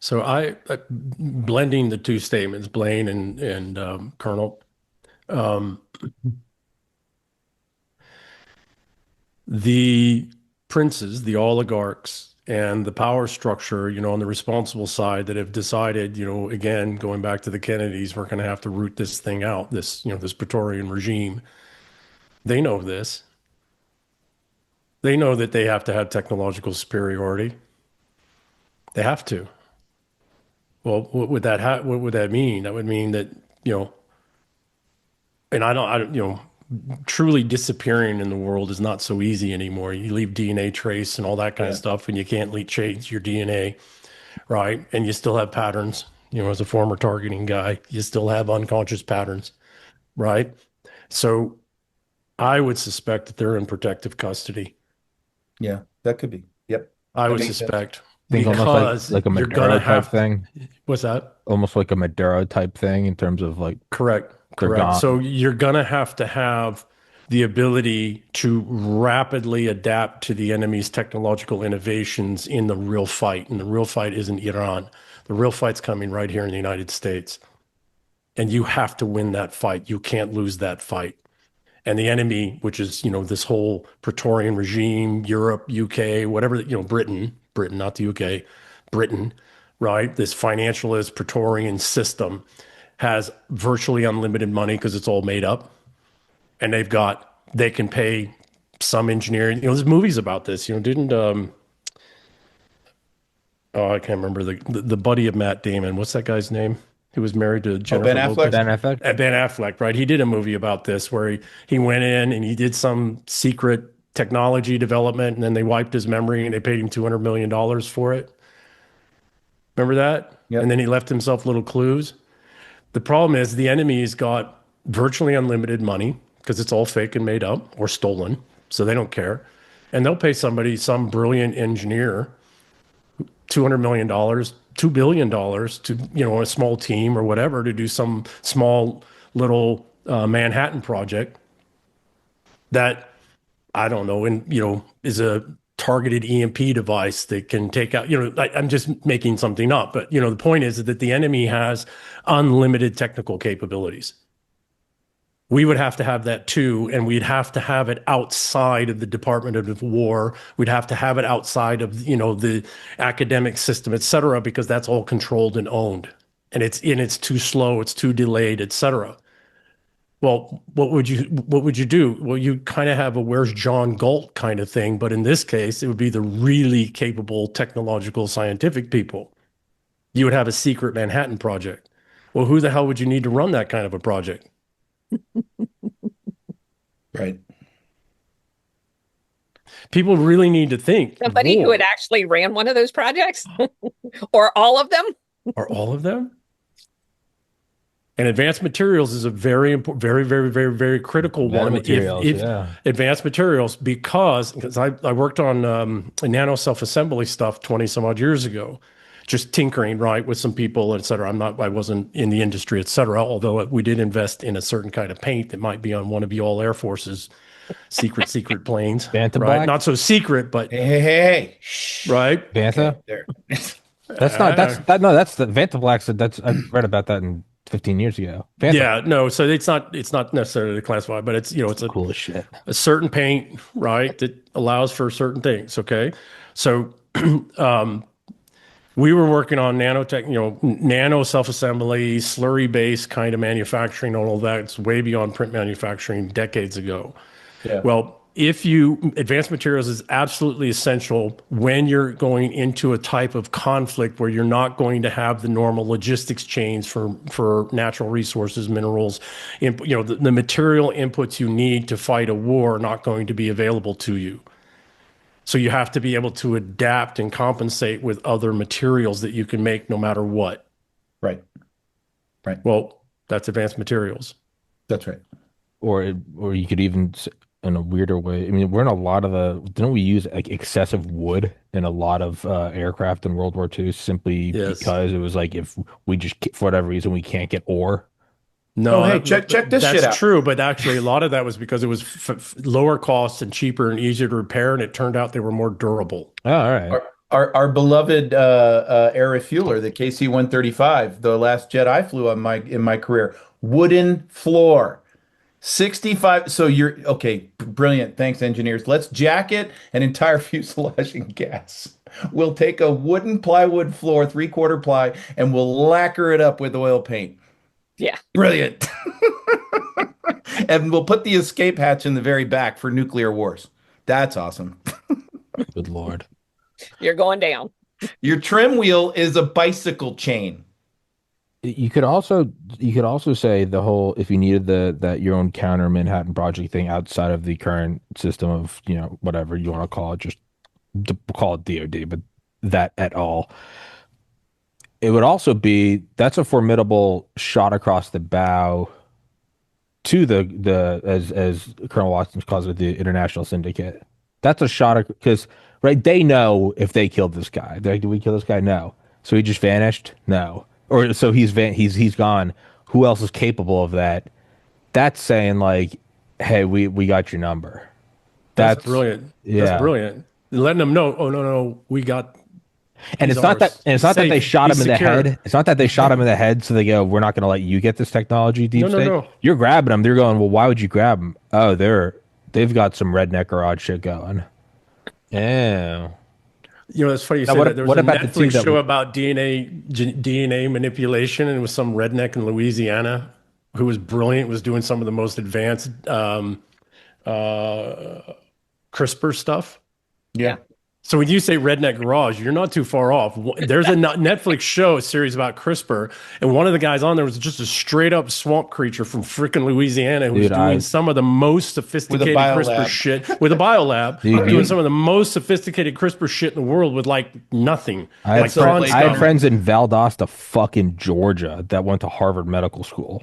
So I blending the two statements, Blaine and Colonel. The princes, the oligarchs, and the power structure, on the responsible side that have decided, again, going back to the Kennedys, we're going to have to root this thing out, this Praetorian regime. They know this. They know that they have to have technological superiority. They have to. Well, what would that mean? That would mean that, and I don't, truly disappearing in the world is not so easy anymore. You leave DNA trace and all that kind of stuff, and you can't change your DNA, right? And you still have patterns. As a former targeting guy, you still have unconscious patterns, right? So I would suspect that they're in protective custody. Yeah, that could be. Yep. I That would makes suspect. Think Because almost like a you're Maduro gonna type have thing. What's that? Almost like a Maduro type thing in terms of like Correct. they're gone. So you're going to have the ability to rapidly adapt to the enemy's technological innovations in the real fight. And the real fight isn't Iran. The real fight's coming right here in the United States. And you have to win that fight. You can't lose that fight. And the enemy, which is, this whole Praetorian regime, Europe, UK, whatever, Britain, not the UK, Britain, right? This financialist Praetorian system has virtually unlimited money because it's all made up. And they can pay some engineering, there's movies about this, didn't, I can't remember the buddy of Matt Damon. What's that guy's name? Who was married to Jennifer Ben Affleck? Lopez. Ben Affleck? Ben Affleck, right? He did a movie about this where he went in and he did some secret technology development, and then they wiped his memory and they paid him $200 million for it. Remember that? Yep. And then he left himself little clues. The problem is the enemy's got virtually unlimited money because it's all fake and made up or stolen, so they don't care. And they'll pay some brilliant engineer, $200 million, $2 billion to, a small team or whatever to do some small little Manhattan project that, I don't know, is a targeted EMP device that can take out, I'm just making something up, but, the point is that the enemy has unlimited technical capabilities. We would have to have that too, and we'd have to have it outside of the Department of War. We'd have to have it outside of, the academic system, et cetera, because that's all controlled and owned. And it's too slow, it's too delayed, et cetera. Well, what would you do? Well, you kind of have a where's John Galt kind of thing, but in this case, it would be the really capable technological scientific people. You would have a secret Manhattan project. Well, who the hell would you need to run that kind of a project? Right. People really need to think. Somebody who had actually ran one of those projects or all of them. Are all of them? And advanced materials is a very important, very, very, very, very critical one. Advanced materials, because I worked on nano self-assembly stuff 20 some odd years ago, just tinkering, right, with some people, et cetera. I wasn't in the industry, et cetera, although we did invest in a certain kind of paint that might be on one of you all Air Force's secret planes, Banta right? Black? Not so secret, but Hey. Shh. right. Bantha? Okay, there. That's not that's the Vanta Black. So that's I read about that in 15 years ago. Vanta, Yeah, no. So it's not necessarily classified, but it's it's cool as shit. a certain paint, right, that allows for certain things. Okay, so we were working on nanotech, nano self-assembly, slurry-based kind of manufacturing, and all that. It's way beyond print manufacturing decades ago. Yeah. Well, advanced materials is absolutely essential when you're going into a type of conflict where you're not going to have the normal logistics chains for natural resources, minerals, the material inputs you need to fight a war are not going to be available to you. So you have to be able to adapt and compensate with other materials that you can make no matter what. Right. Well, that's advanced materials. That's right. Or you could even in a weirder way. I mean, we're in a lot of didn't we use like excessive wood in a lot of aircraft in World War II simply because it was like if we just for whatever reason we can't get ore. No, hey, check this shit out. That's true, but actually a lot of that was because it was lower cost and cheaper and easier to repair, and it turned out they were more durable. Oh, all right. Our beloved air refueler, the KC-135, the last jet I flew on in my career, wooden floor. 65. So you're okay. Brilliant. Thanks, engineers. Let's jacket an entire fuselage in gas. We'll take a wooden plywood floor, 3/4 ply, and we'll lacquer it up with oil paint. Yeah. Brilliant. And we'll put the escape hatch in the very back for nuclear wars. That's awesome. Good Lord. You're going down. Your trim wheel is a bicycle chain. You could also say the whole if you needed that your own counter Manhattan Project thing outside of the current system of whatever you want to call it, just call it DoD, but that at all. It would also be that's a formidable shot across the bow to the as Colonel Watkins calls it, the international syndicate. That's a shot because right they know if they killed this guy. They're like, did we kill this guy? No. So he just vanished? No. Or so he's gone. Who else is capable of that? That's saying like, hey, we got your number. That's brilliant. Yeah. That's brilliant. Letting them know, oh no, we got. And it's not that they shot him in the head. It's not that they shot him in the head, so they go, we're not going to let you get this technology, deep state. No. You're grabbing them. They're going, well, why would you grab them? Oh, they've got some redneck garage shit going. Yeah. That's funny you say that. There was a Netflix show about DNA manipulation, and it was some redneck in Louisiana who was brilliant, was doing some of the most advanced CRISPR stuff. Yeah. So when you say redneck garage, you're not too far off. There's a Netflix show series about CRISPR, and one of the guys on there was just a straight up swamp creature from freaking Louisiana who was doing some of the most sophisticated CRISPR shit with a biolab, doing some of the most sophisticated CRISPR shit in the world with like nothing. I had friends in Valdosta, fucking Georgia, that went to Harvard Medical School.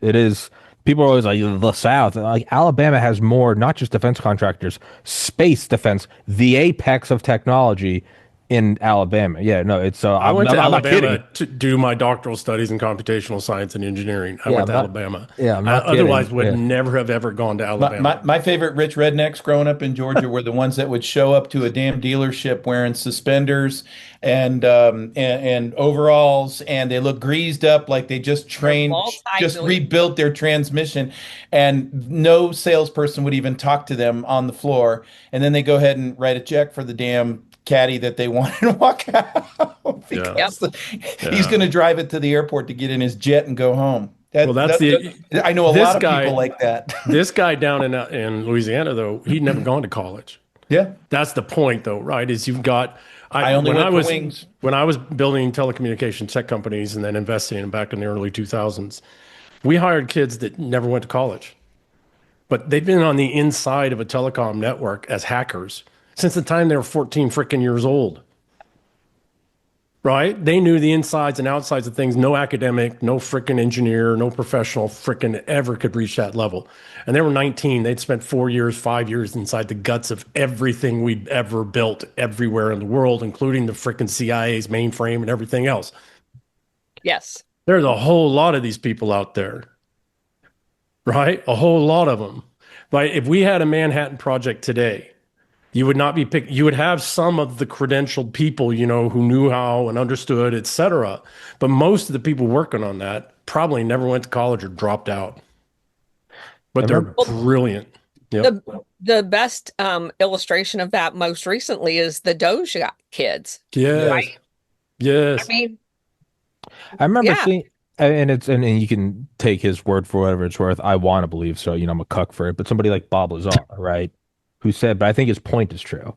It is. People are always like the South. Like Alabama has more, not just defense contractors, space defense, the apex of technology in Alabama. Yeah, no, it's. I went to Alabama to do my doctoral studies in computational science and engineering. I went to Alabama. Yeah, otherwise would never have ever gone to Alabama. My favorite rich rednecks growing up in Georgia were the ones that would show up to a damn dealership wearing suspenders and overalls, and they look greased up like they just rebuilt their transmission, and no salesperson would even talk to them on the floor, and then they go ahead and write a check for the damn caddy that they want and walk out because he's going to drive it to the airport to get in his jet and go home. I know a lot of people like that. This guy down in Louisiana, though, he'd never gone to college. Yeah, that's the point, though, right? Is you've got. When I was building telecommunications tech companies and then investing in them back in the early 2000s, we hired kids that never went to college, but they've been on the inside of a telecom network as hackers since the time they were 14 freaking years old. Right? They knew the insides and outsides of things. No academic, no freaking engineer, no professional freaking ever could reach that level. And they were 19. They'd spent 4 years, 5 years inside the guts of everything we'd ever built everywhere in the world, including the freaking CIA's mainframe and everything else. Yes. There's a whole lot of these people out there. Right? A whole lot of them Like if we had a Manhattan Project today, you would not be picked. You would have some of the credentialed people, who knew how and understood, et cetera. But most of the people working on that probably never went to college or dropped out. But they're brilliant. Yep. The best illustration of that most recently is the Doja kids. Yes. Right? Yes. I mean, I remember yeah. seeing, and you can take his word for whatever it's worth. I want to believe so. I'm a cuck for it. But somebody like Bob Lazar, right, who said, but I think his point is true.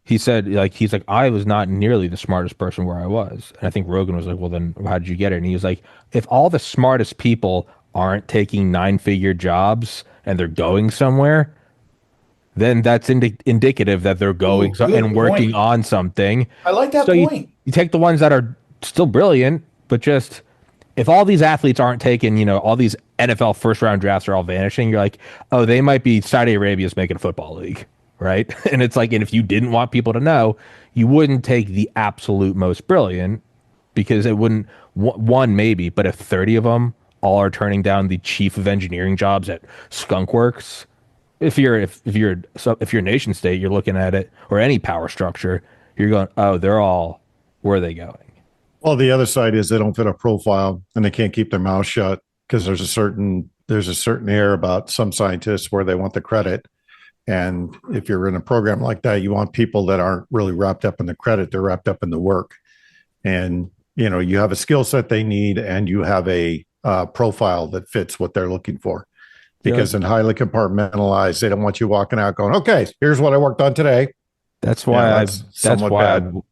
He said, like, he's like, I was not nearly the smartest person where I was. And I think Rogan was like, well, then how did you get it? And he was like, if all the smartest people aren't taking 9-figure jobs and they're going somewhere, then that's indicative that they're going and working on something. I like that so point. You take the ones that are still brilliant, but just if all these athletes aren't taken, all these NFL first round drafts are all vanishing, you're like, oh, they might be Saudi Arabia's making a football league, right? And it's like, and if you didn't want people to know, you wouldn't take the absolute most brilliant because it wouldn't, one maybe, but if 30 of them all are turning down the chief of engineering jobs at Skunkworks, if you're a nation state, you're looking at it, or any power structure, you're going, oh, they're all, where are they going? Well, the other side is they don't fit a profile and they can't keep their mouth shut because there's a certain air about some scientists where they want the credit. And if you're in a program like that, you want people that aren't really wrapped up in the credit, they're wrapped up in the work. And you have a skill set they need and you have a profile that fits what they're looking for. Because in highly compartmentalized, they don't want you walking out going, okay, here's what I worked on today. That's why I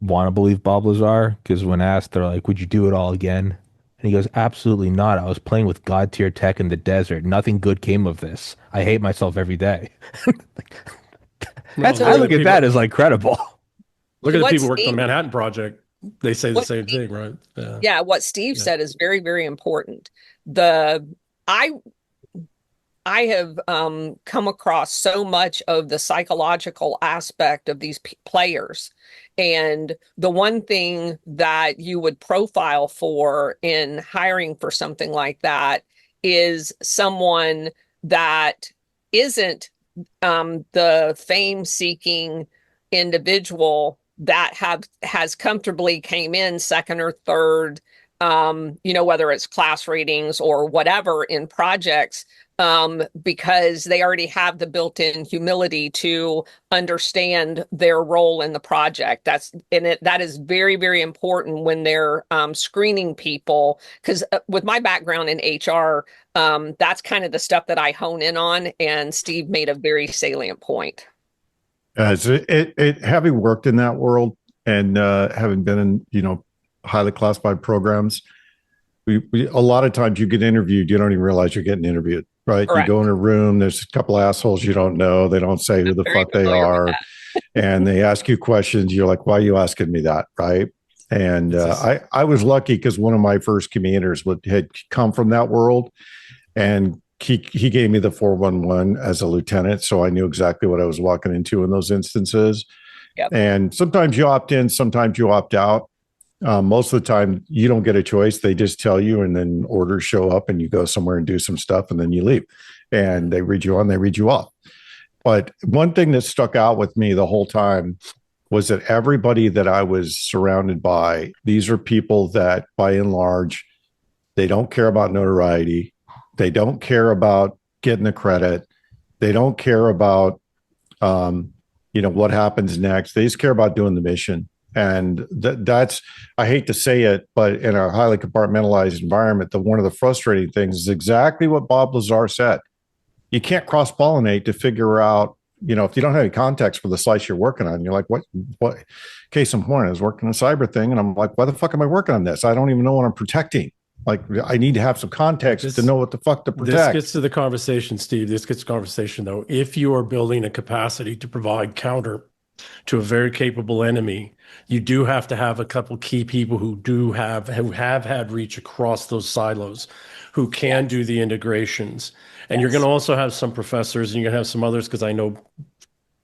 want to believe Bob Lazar, because when asked, they're like, would you do it all again? And he goes, absolutely not. I was playing with God tier tech in the desert. Nothing good came of this. I hate myself every day. I look at that as like credible. Look at the people working on the Manhattan Project. They say the same thing, right? Yeah, what Steve said is very, very important. I have come across so much of the psychological aspect of these players. And the one thing that you would profile for in hiring for something like that is someone that isn't the fame-seeking individual that has comfortably came in second or third, whether it's class ratings or whatever in projects, because they already have the built-in humility to understand their role in the project. That is very, very important when they're screening people. Because with my background in HR, that's kind of the stuff that I hone in on. And Steve made a very salient point. Having worked in that world and having been in highly classified programs, we a lot of times you get interviewed, you don't even realize you're getting interviewed. Right. Correct. You go in a room, there's a couple assholes you don't know. They don't say who the fuck they are. And they ask you questions. You're like, why are you asking me that? Right. And I was lucky because one of my first commanders had come from that world. And he gave me the 411 as a lieutenant. So I knew exactly what I was walking into in those instances. Yep. And sometimes you opt in, sometimes you opt out. Most of the time you don't get a choice. They just tell you and then orders show up and you go somewhere and do some stuff and then you leave and they read you on, they read you off. But one thing that stuck out with me the whole time was that everybody that I was surrounded by, these are people that by and large, they don't care about notoriety. They don't care about getting the credit. They don't care about, what happens next. They just care about doing the mission. And that's, I hate to say it, but in our highly compartmentalized environment, one of the frustrating things is exactly what Bob Lazar said. You can't cross-pollinate to figure out, if you don't have any context for the slice you're working on, you're like, what, case in point, I was working on a cyber thing. And I'm like, why the fuck am I working on this? I don't even know what I'm protecting. Like, I need to have some context to know what the fuck to protect. This gets to the conversation, Steve. This gets to conversation, though. If you are building a capacity to provide counter to a very capable enemy, you do have to have a couple key people who have had reach across those silos, who can do the integrations. And you're going to also have some professors and you're going to have some others, because I know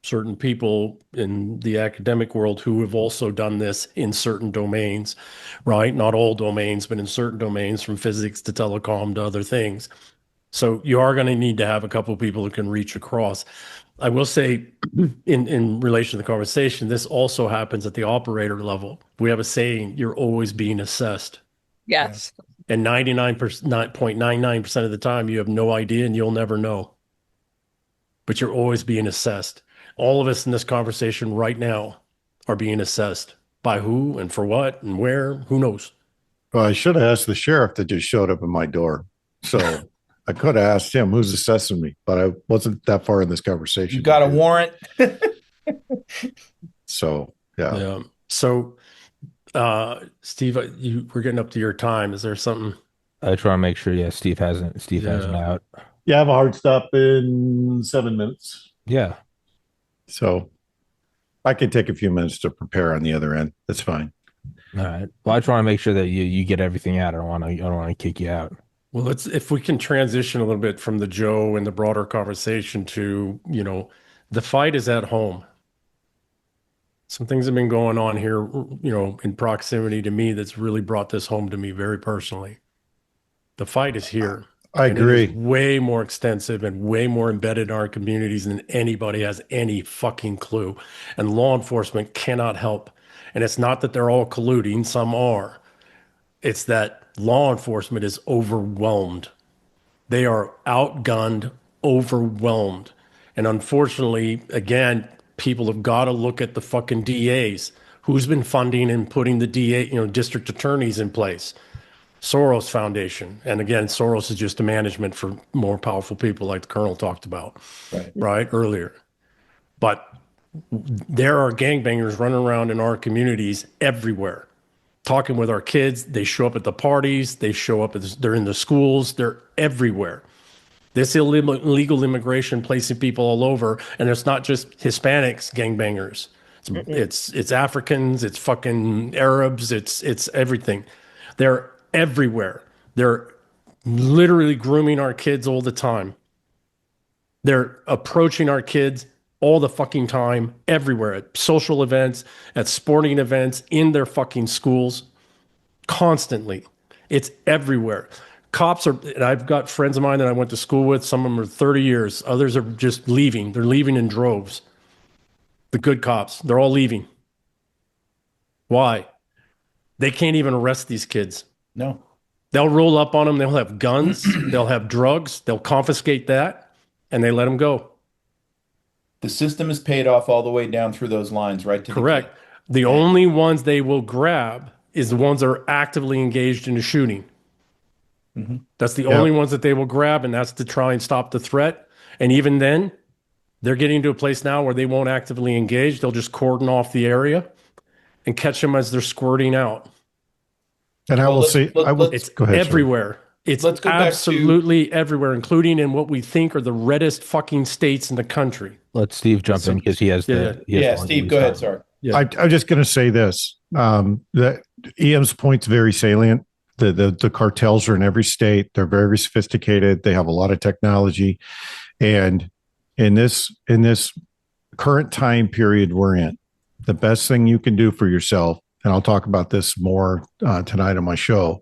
certain people in the academic world who have also done this in certain domains, right? Not all domains, but in certain domains, from physics to telecom to other things. So you are going to need to have a couple of people who can reach across. I will say, in relation to the conversation, this also happens at the operator level. We have a saying: "You're always being assessed." Yes. And 99.99% of the time, you have no idea and you'll never know. But you're always being assessed. All of us in this conversation right now are being assessed by who and for what and where, who knows. Well, I should have asked the sheriff that just showed up at my door. So I could have asked him who's assessing me, but I wasn't that far in this conversation. You got a warrant? So, yeah. So, Steve, we're getting up to your time. Is there something? I just want to make sure, Steve hasn't out. Yeah, I have a hard stop in 7 minutes. Yeah. So I can take a few minutes to prepare on the other end. That's fine. All right. Well, I just want to make sure that you get everything out. I don't want to kick you out. Well, if we can transition a little bit from the Joe and the broader conversation to, the fight is at home. Some things have been going on here, in proximity to me that's really brought this home to me very personally. The fight is here. I agree. It is way more extensive and way more embedded in our communities than anybody has any fucking clue. And law enforcement cannot help. And it's not that they're all colluding, some are. It's that law enforcement is overwhelmed. They are outgunned, overwhelmed. And unfortunately, again, people have got to look at the fucking DAs. Who's been funding and putting the DA, district attorneys in place? Soros Foundation. And again, Soros is just a management for more powerful people like the Colonel talked about, right earlier. But there are gangbangers running around in our communities everywhere, talking with our kids. They show up at the parties. They show up, they're in the schools. They're everywhere. This illegal immigration placing people all over. And it's not just Hispanics gangbangers. It's Africans, it's fucking Arabs, it's everything. They're everywhere. They're literally grooming our kids all the time. They're approaching our kids all the fucking time, everywhere, at social events, at sporting events, in their fucking schools, constantly. It's everywhere. Cops are, and I've got friends of mine that I went to school with, some of them are 30 years, others are just leaving. They're leaving in droves. The good cops, they're all leaving. Why? They can't even arrest these kids. No. They'll roll up on them. They'll have guns. They'll have drugs. They'll confiscate that, and they let them go. The system is paid off all the way down through those lines, right? To Correct. The only ones they will grab is the ones that are actively engaged in a shooting. Mm-hmm. That's the only ones that they will grab, and that's to try and stop the threat. And even then, they're getting to a place now where they won't actively engage. They'll just cordon off the area and catch them as they're squirting out. And I will say, it's go ahead, everywhere. It's absolutely everywhere, including in what we think are the reddest fucking states in the country. Let Steve jump in because he has Steve, go ahead. Sorry. Yeah. I'm just going to say this. That EM's point's very salient. The cartels are in every state. They're very sophisticated. They have a lot of technology. And in this current time period we're in, the best thing you can do for yourself, and I'll talk about this more tonight on my show,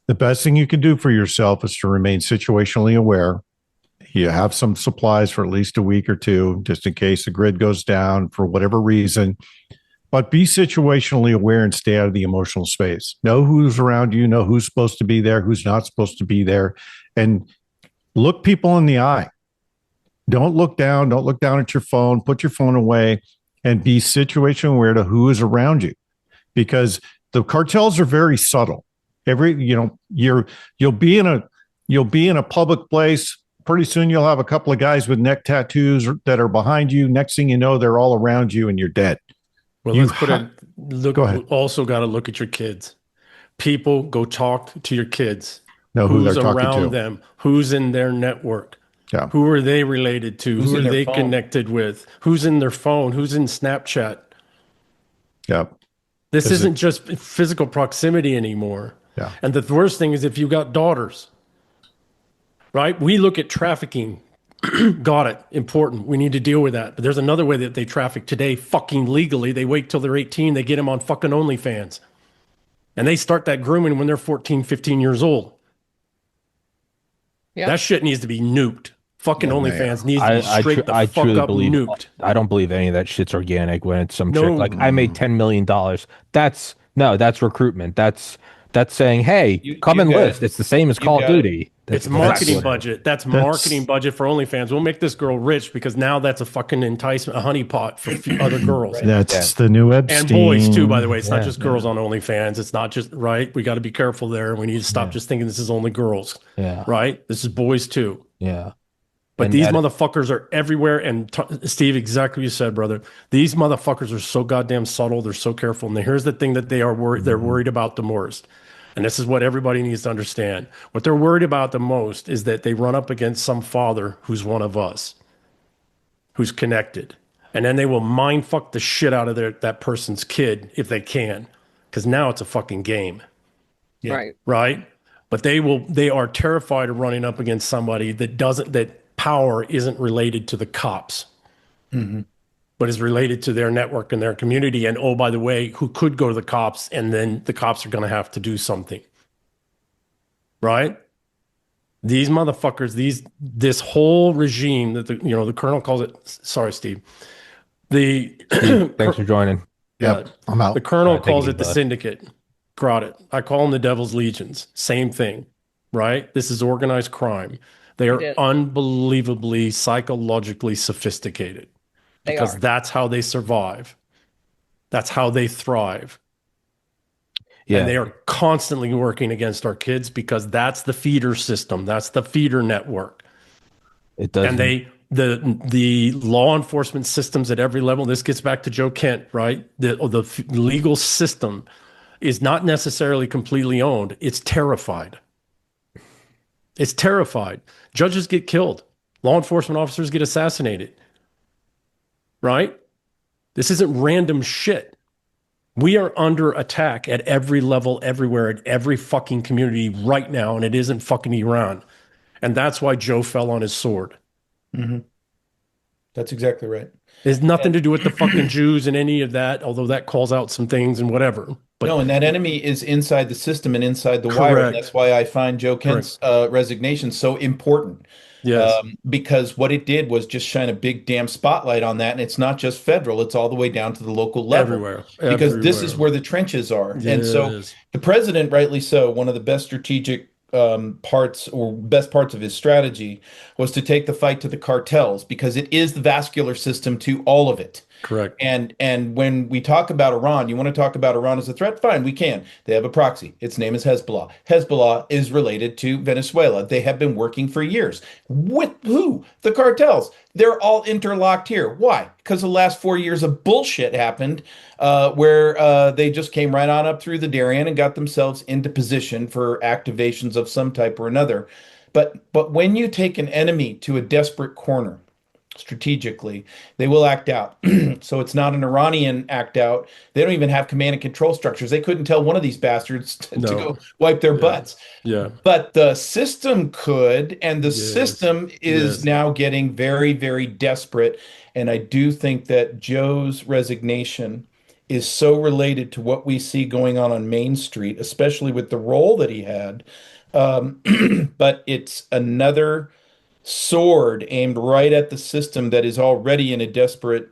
the best thing you can do for yourself is to remain situationally aware. You have some supplies for at least a week or two, just in case the grid goes down for whatever reason. But be situationally aware and stay out of the emotional space. Know who's around you, know who's supposed to be there, who's not supposed to be there, and look people in the eye. Don't look down. Don't look down at your phone. Put your phone away and be situationally aware to who is around you, because the cartels are very subtle. You'll be in a public place. Pretty soon you'll have a couple of guys with neck tattoos that are behind you. Next thing you know, they're all around you and you're dead. Well, go ahead. Also got to look at your kids. People, go talk to your kids. Know who they're talking to. Who's around them? Who's in their network? Yeah. Who are they related to? Who are they connected with? Who's in their phone? Who's in Snapchat? Yeah. This isn't just physical proximity anymore. Yeah. And the worst thing is if you've got daughters, right? We look at trafficking. Got it. Important. We need to deal with that. But there's another way that they traffic today, fucking legally. They wait till they're 18. They get them on fucking OnlyFans. And they start that grooming when they're 14, 15 years old. Yeah. That shit needs to be nuked. Fucking Oh, man. OnlyFans needs to be straight the I fuck truly up believe. nuked. I don't believe any of that shit's organic when it's some chick No. like I made $10 million. That's recruitment. That's saying, hey, come You got enlist. it. It's the same as You Call of got it. Duty. It's That's marketing what it is. budget. That's marketing budget for OnlyFans. We'll make this girl rich because now that's a fucking enticement, a honeypot for other girls. Right. That's the new Epstein. And boys too, by the way. It's not Yeah. just girls on OnlyFans. It's not just right. We got to be careful there. We need to stop just thinking this is only girls. Yeah. Right. This is boys too. Yeah. But And these that- motherfuckers are everywhere. And Steve, exactly what you said, brother. These motherfuckers are so goddamn subtle. They're so careful. And here's the thing that they are worried. They're worried about the most. And this is what everybody needs to understand. What they're worried about the most is that they run up against some father who's one of us, who's connected. And then they will mind fuck the shit out of that person's kid if they can. Because now it's a fucking game. Yeah. Right. Right? But they are terrified of running up against somebody that power isn't related to the cops, but is related to their network and their community. And oh, by the way, who could go to the cops, and then the cops are going to have to do something. Right? These motherfuckers, this whole regime that the colonel calls it. Sorry, Steve. Thanks for joining. Yep, I'm out. The colonel Thank calls you, it the bud. syndicate. Got it. I call them the devil's legions. Same thing, right? This is organized crime. They are is. unbelievably psychologically sophisticated They because are. that's how they survive. That's how they thrive. Yeah. And they are constantly working against our kids because that's the feeder system. That's the feeder network. It does. And the law enforcement systems at every level, this gets back to Joe Kent, right? The legal system is not necessarily completely owned. It's terrified. It's terrified. Judges get killed. Law enforcement officers get assassinated. Right? This isn't random shit. We are under attack at every level, everywhere, at every fucking community right now, and it isn't fucking Iran. And that's why Joe fell on his sword. That's exactly right. It has nothing to do with the fucking Jews and any of that, although that calls out some things and whatever. But No, and that enemy is inside the system and inside the wire. Correct. And that's why I find Joe Kent's resignation so important. yes, Because what it did was just shine a big damn spotlight on that. And it's not just federal, it's all the way down to the local level. everywhere. Because this is everywhere. where the trenches are. And so Yes. the president, rightly so, one of the best strategic parts or best parts of his strategy was to take the fight to the cartels because it is the vascular system to all of it. Correct. And when we talk about Iran, you want to talk about Iran as a threat? Fine, we can. They have a proxy. Its name is Hezbollah. Hezbollah is related to Venezuela. They have been working for years. With who? The cartels. They're all interlocked here. Why? Because the last 4 years of bullshit happened where they just came right on up through the Darien and got themselves into position for activations of some type or another. But when you take an enemy to a desperate corner, strategically, they will act out. So it's not an Iranian act out. They don't even have command and control structures. They couldn't tell one of these bastards to No. go wipe their butts. Yeah. But the system could, and the Yes. system is Yes. now getting very, very desperate. And I do think that Joe's resignation is so related to what we see going on Main Street, especially with the role that he had. But it's another sword aimed right at the system that is already in a desperate,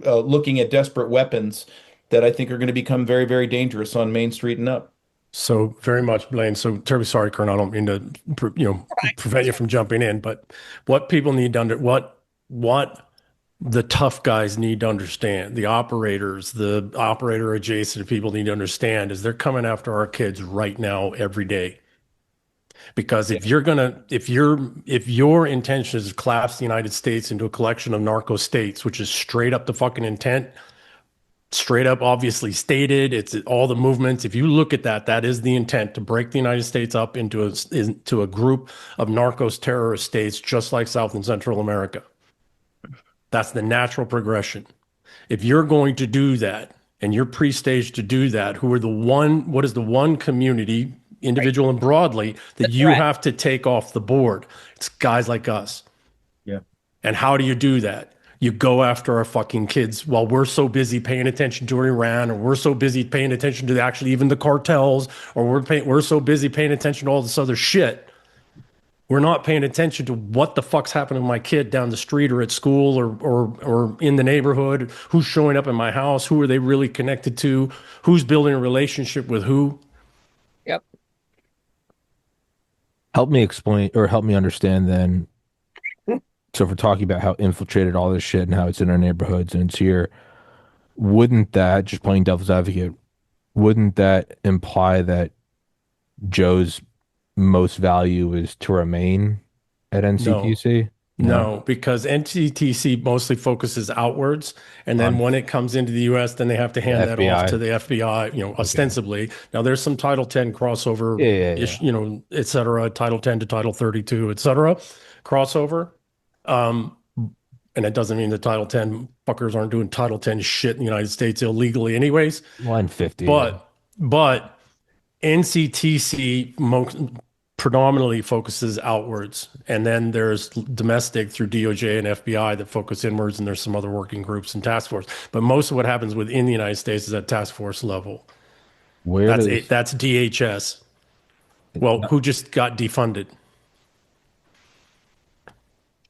looking at desperate weapons that I think are going to become very, very dangerous on Main Street and up. So very much, Blaine. So terribly sorry, Colonel. I don't mean to, prevent you from jumping in, but what people need to what the tough guys need to understand, the operators, the operator adjacent people need to understand is they're coming after our kids right now, every day. Because if your intention is to collapse the United States into a collection of narco states, which is straight up the fucking intent, straight up obviously stated, it's all the movements. If you look at that, that is the intent, to break the United States up into a group of narcos terrorist states, just like South and Central America. That's the natural progression. If you're going to do that and you're pre-staged to do that, what is the one community, individual and broadly, that you have to take off the board? It's guys like us. Yeah. And how do you do that? You go after our fucking kids while we're so busy paying attention to Iran, or we're so busy paying attention to actually even the cartels, or we're so busy paying attention to all this other shit. We're not paying attention to what the fuck's happening to my kid down the street or at school or in the neighborhood, who's showing up in my house, who are they really connected to, who's building a relationship with who. Yep. Help me explain or help me understand then. So if we're talking about how infiltrated all this shit and how it's in our neighborhoods and it's here, wouldn't that, just playing devil's advocate, wouldn't that imply that Joe's most value is to remain at NCTC? No, because NCTC mostly focuses outwards, and then when it comes into the U.S., then they have to hand that off to the FBI, ostensibly. Now, there's some Title 10 crossover, et cetera, Title 10 to Title 32, et cetera, crossover. And it doesn't mean the Title 10 fuckers aren't doing Title 10 shit in the United States illegally anyways. 150. But NCTC predominantly focuses outwards, and then there's domestic through DOJ and FBI that focus inwards, and there's some other working groups and task force. But most of what happens within the United States is at task force level. That's DHS. Well, who just got defunded?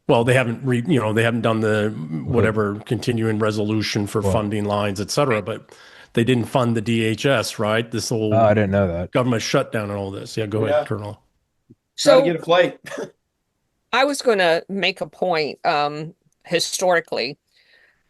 Well, they haven't they haven't done the whatever continuing resolution for funding lines, et cetera, but they didn't fund the DHS, right? This whole I didn't know that. Government shutdown and all this. Yeah, go ahead, Colonel. So to get a flight. I was going to make a point historically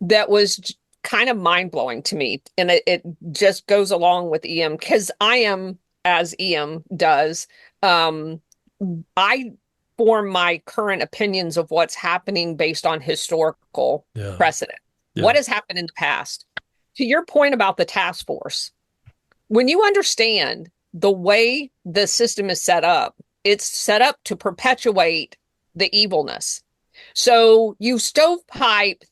that was kind of mind-blowing to me. And it just goes along with EM because I am, as EM does, I form my current opinions of what's happening based on historical precedent. Yeah. What has happened in the past? To your point about the task force, when you understand the way the system is set up, it's set up to perpetuate the evilness. So you stovepipe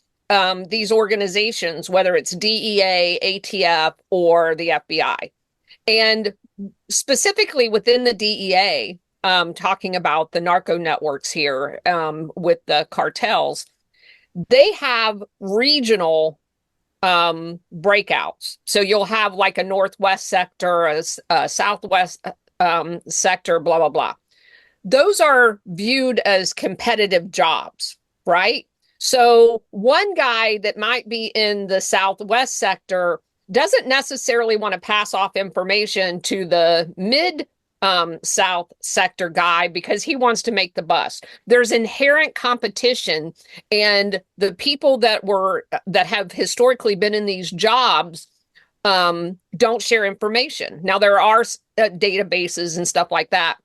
these organizations, whether it's DEA, ATF, or the FBI. And specifically within the DEA, talking about the narco networks here with the cartels, they have regional breakouts. So you'll have like a Northwest sector, a Southwest sector, blah, blah, blah. Those are viewed as competitive jobs, right? So one guy that might be in the Southwest sector doesn't necessarily want to pass off information to the mid South sector guy because he wants to make the bus. There's inherent competition, and the people that have historically been in these jobs don't share information. Now there are databases and stuff like that,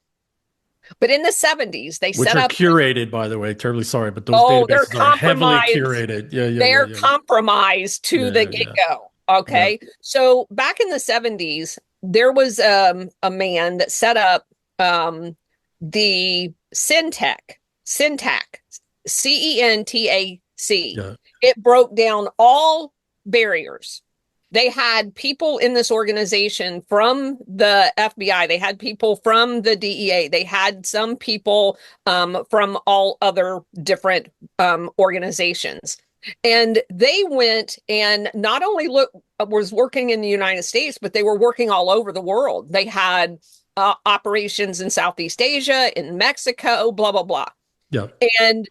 but in the 70s they set up, curated, by the way. Terribly sorry, but those databases are heavily curated. They're compromised to the get-go. Okay, so back in the 70s. There was a man that set up the Syntac, CENTAC. Yeah. It broke down all barriers. They had people in this organization from the FBI. They had people from the DEA. They had some people from all other different organizations. And they went and not only was working in the United States, but they were working all over the world. They had operations in Southeast Asia, in Mexico, blah, blah, blah. Yeah. And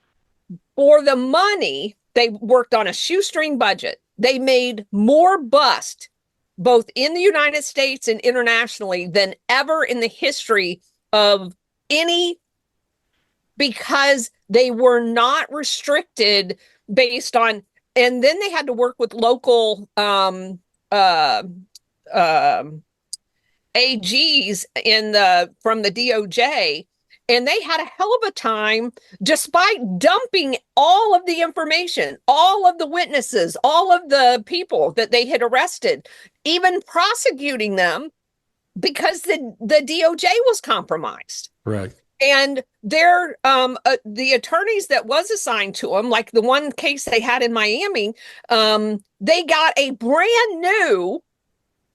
for the money, they worked on a shoestring budget. They made more bust, both in the United States and internationally, than ever in the history of any, because they were not restricted based on, and then they had to work with local AGs from the DOJ, and they had a hell of a time despite dumping all of the information, all of the witnesses, all of the people that they had arrested, even prosecuting them because the DOJ was compromised. Right. And their the attorneys that was assigned to them, like the one case they had in Miami, they got a brand new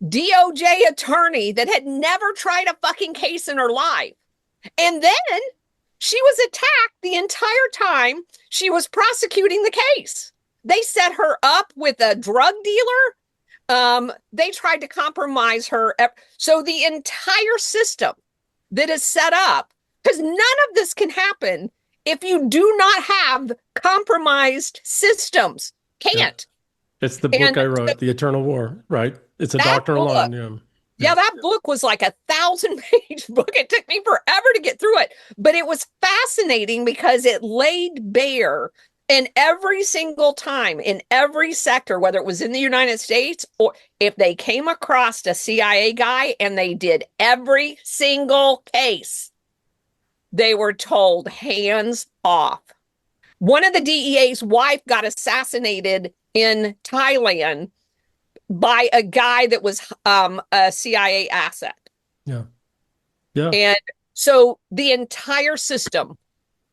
DOJ attorney that had never tried a fucking case in her life. And then she was attacked the entire time she was prosecuting the case. They set her up with a drug dealer. They tried to compromise her. So the entire system that is set up Because none of this can happen if you do not have compromised systems. Can't. It's the book I wrote, The Eternal War, right? It's a doctrinal line. Yeah, that book was like a 1,000-page book. It took me forever to get through it, but it was fascinating because it laid bare in every single time, in every sector, whether it was in the United States or if they came across a CIA guy and they did every single case, they were told hands off. One of the DEA's wife got assassinated in Thailand by a guy that was a CIA asset. Yeah. And so the entire system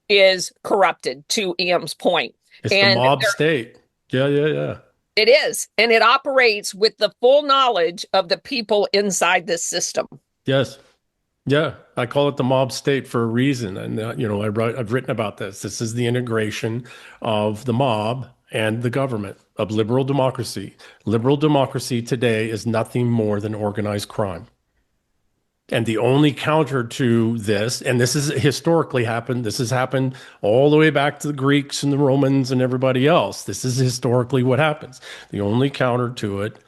is corrupted, to Ian's point. It's and the mob state. Yeah. It is. And it operates with the full knowledge of the people inside this system. Yes. Yeah. I call it the mob state for a reason. And, I've written about this. This is the integration of the mob and the government of liberal democracy. Liberal democracy today is nothing more than organized crime. And the only counter to this, and this has historically happened, this has happened all the way back to the Greeks and the Romans and everybody else. This is historically what happens. The only counter to it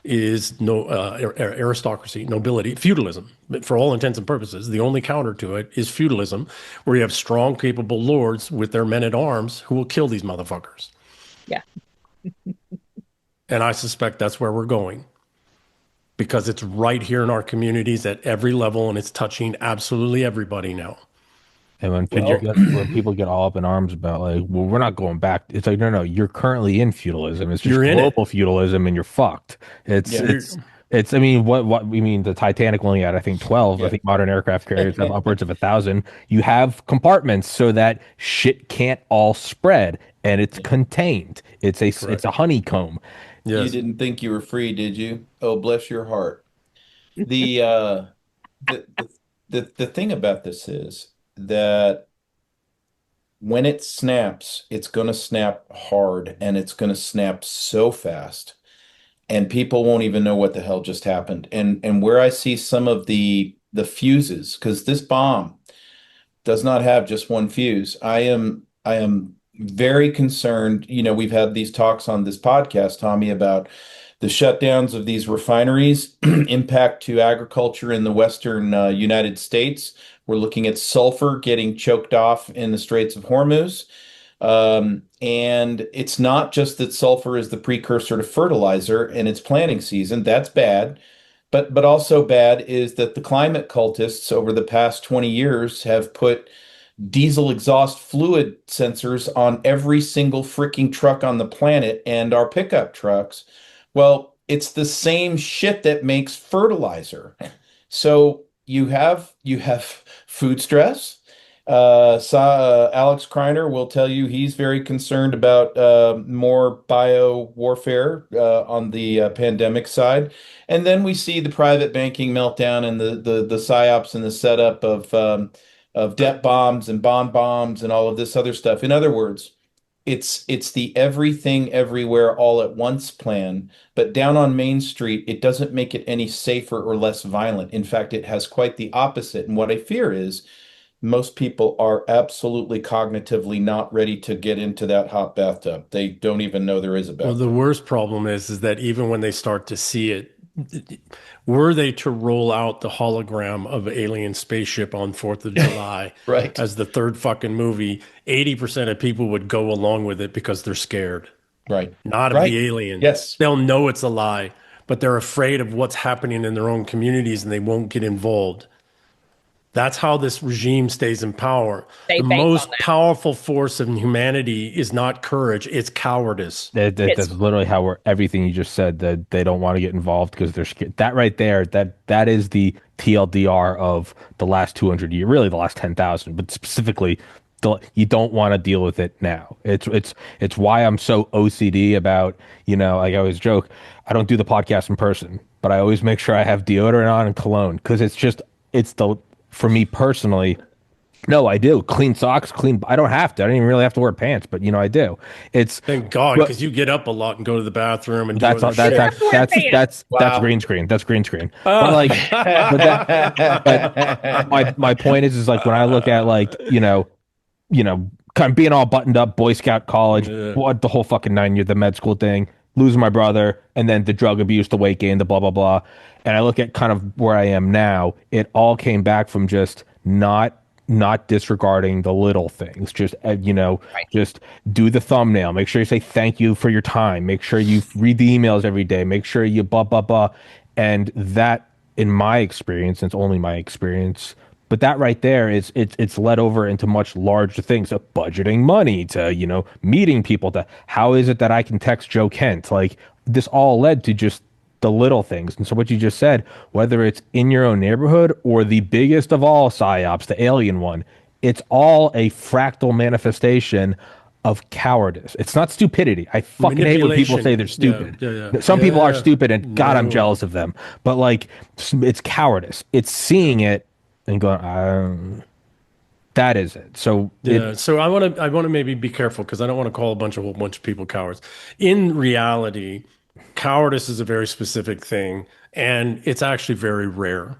is aristocracy, nobility, feudalism. But for all intents and purposes, the only counter to it is feudalism, where you have strong, capable lords with their men at arms who will kill these motherfuckers. Yeah. And I suspect that's where we're going, because it's right here in our communities at every level, and it's touching absolutely everybody now. And when people get all up in arms about like, well, we're not going back. It's like, no, you're currently in feudalism. It's just global feudalism, and you're fucked. It's. I mean, what we mean, the Titanic only had, I think, 12. Yeah. I think modern aircraft carriers have upwards of 1,000. You have compartments so that shit can't all spread, and it's contained. It's a honeycomb. Yes. You didn't think you were free, did you? Oh, bless your heart. The thing about this is that when it snaps, it's going to snap hard, and it's going to snap so fast, and people won't even know what the hell just happened. And where I see some of the fuses, because this bomb does not have just one fuse. I am very concerned. We've had these talks on this podcast, Tommy, about the shutdowns of these refineries, impact to agriculture in the Western United States. We're looking at sulfur getting choked off in the Straits of Hormuz. And it's not just that sulfur is the precursor to fertilizer and it's planting season. That's bad. But also bad is that the climate cultists over the past 20 years have put diesel exhaust fluid sensors on every single freaking truck on the planet and our pickup trucks. Well, it's the same shit that makes fertilizer. So you have food stress. Alex Kreiner will tell you he's very concerned about more bio warfare on the pandemic side. And then we see the private banking meltdown and the psyops and the setup of debt bombs and bond bombs and all of this other stuff. In other words, it's the everything everywhere all at once plan, but down on Main Street, it doesn't make it any safer or less violent. In fact, it has quite the opposite. And what I fear is most people are absolutely cognitively not ready to get into that hot bathtub. They don't even know there is a bathtub. Well, the worst problem is that even when they start to see it, were they to roll out the hologram of an alien spaceship on 4th of July right. as the third fucking movie, 80% of people would go along with it because they're scared. Right. Not of the alien. Yes. They'll know it's a lie, but they're afraid of what's happening in their own communities and they won't get involved. That's how this regime stays in power. The most powerful force in humanity is not courage, it's cowardice. That's literally how everything you just said, that they don't want to get involved because they're scared. That right there, that is the TLDR of the last 200 years, really the last 10,000, but specifically, you don't want to deal with it now. It's why I'm so OCD about, like I always joke, I don't do the podcast in person, but I always make sure I have deodorant on and cologne, because for me personally, No, I do. Clean socks, clean. I don't have to. I don't even really have to wear pants, but I do. It's Thank God, but because you get up a lot and go to the bathroom and do that's other all. You That's don't shit. have act- to wear pants. that's Wow. green screen. That's green screen. But Uh, like, but that, but my point is like when I look at like kind of being all buttoned up, Boy Scout college, yeah. what the whole fucking 9 year, the med school thing, losing my brother, and then the drug abuse, the weight gain, the blah blah blah, and I look at kind of where I am now. It all came back from just not disregarding the little things. Just Right. just do the thumbnail. Make sure you say thank you for your time. Make sure you read the emails every day. Make sure you blah blah blah, and that, in my experience, and it's only my experience, but that right there is it's led over into much larger things of budgeting money to meeting people, to how is it that I can text Joe Kent, like this all led to just the little things. And so what you just said, whether it's in your own neighborhood or the biggest of all psyops, the alien one, it's all a fractal manifestation of cowardice. It's not stupidity. I fucking hate when people say they're stupid. Yeah. Some people are Yeah. stupid, and God, I'm No. jealous of them. But like, it's cowardice. It's seeing it and going, that is it. So Yeah, so I want to maybe be careful because I don't want to call a whole bunch of people cowards. In reality, cowardice is a very specific thing, and it's actually very rare.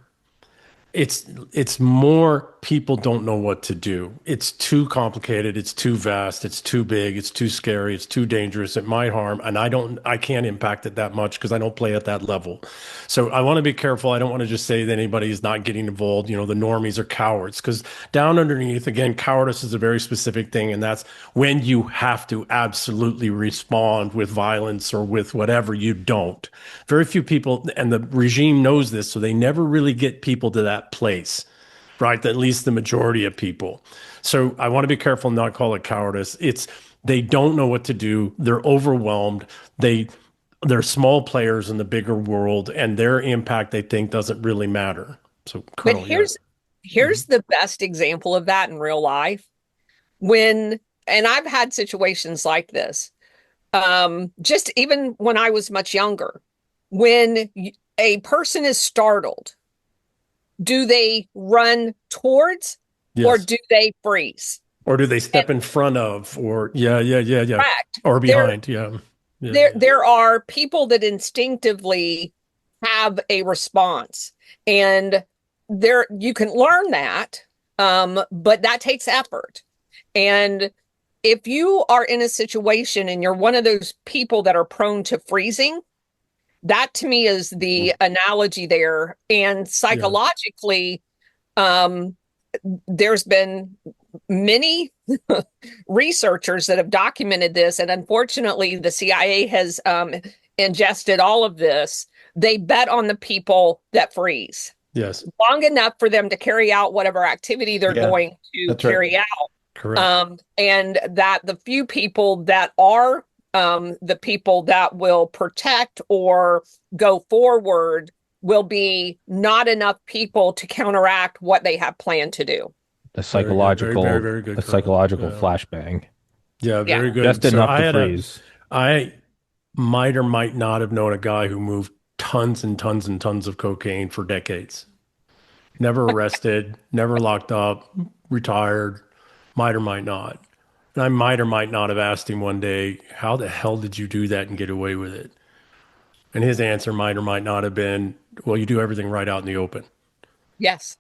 It's more people don't know what to do. It's too complicated, it's too vast, it's too big, it's too scary, it's too dangerous, it might harm, and I can't impact it that much because I don't play at that level. So I want to be careful. I don't want to just say that anybody is not getting involved, the normies are cowards, because down underneath, again, cowardice is a very specific thing, and that's when you have to absolutely respond with violence or with whatever. You don't. Very few people, and the regime knows this, so they never really get people to that place, right? At least the majority of people. So I want to be careful and not call it cowardice. It's they don't know what to do. They're overwhelmed. They're small players in the bigger world, and their impact they think doesn't really matter. So But Colonel, here's the best example of that in real life. And I've had situations like this. Just even when I was much younger, when a person is startled, do they run towards or yes. do they freeze? Or do they step in front of, or yeah, Correct. or behind, yeah. There are people that instinctively have a response, and you can learn that, but that takes effort. And if you are in a situation and you're one of those people that are prone to freezing, that to me is the analogy there. And psychologically, there's been many researchers that have documented this, and unfortunately, the CIA has ingested all of this. They bet on the people that freeze Yes, long enough for them to carry out whatever activity they're going to that's right. carry out. correct. And that the few people that are the people that will protect or go forward will be not enough people to counteract what they have planned to do. a Very good. psychological Very good, a Colonel. psychological Yeah. flashbang, Yeah, very good. just So enough I to had freeze. I might or might not have known a guy who moved tons and tons and tons of cocaine for decades. Never arrested, never locked up, retired, might or might not. And I might or might not have asked him one day, how the hell did you do that and get away with it? And his answer might or might not have been, well, you do everything right out in the open. Yes.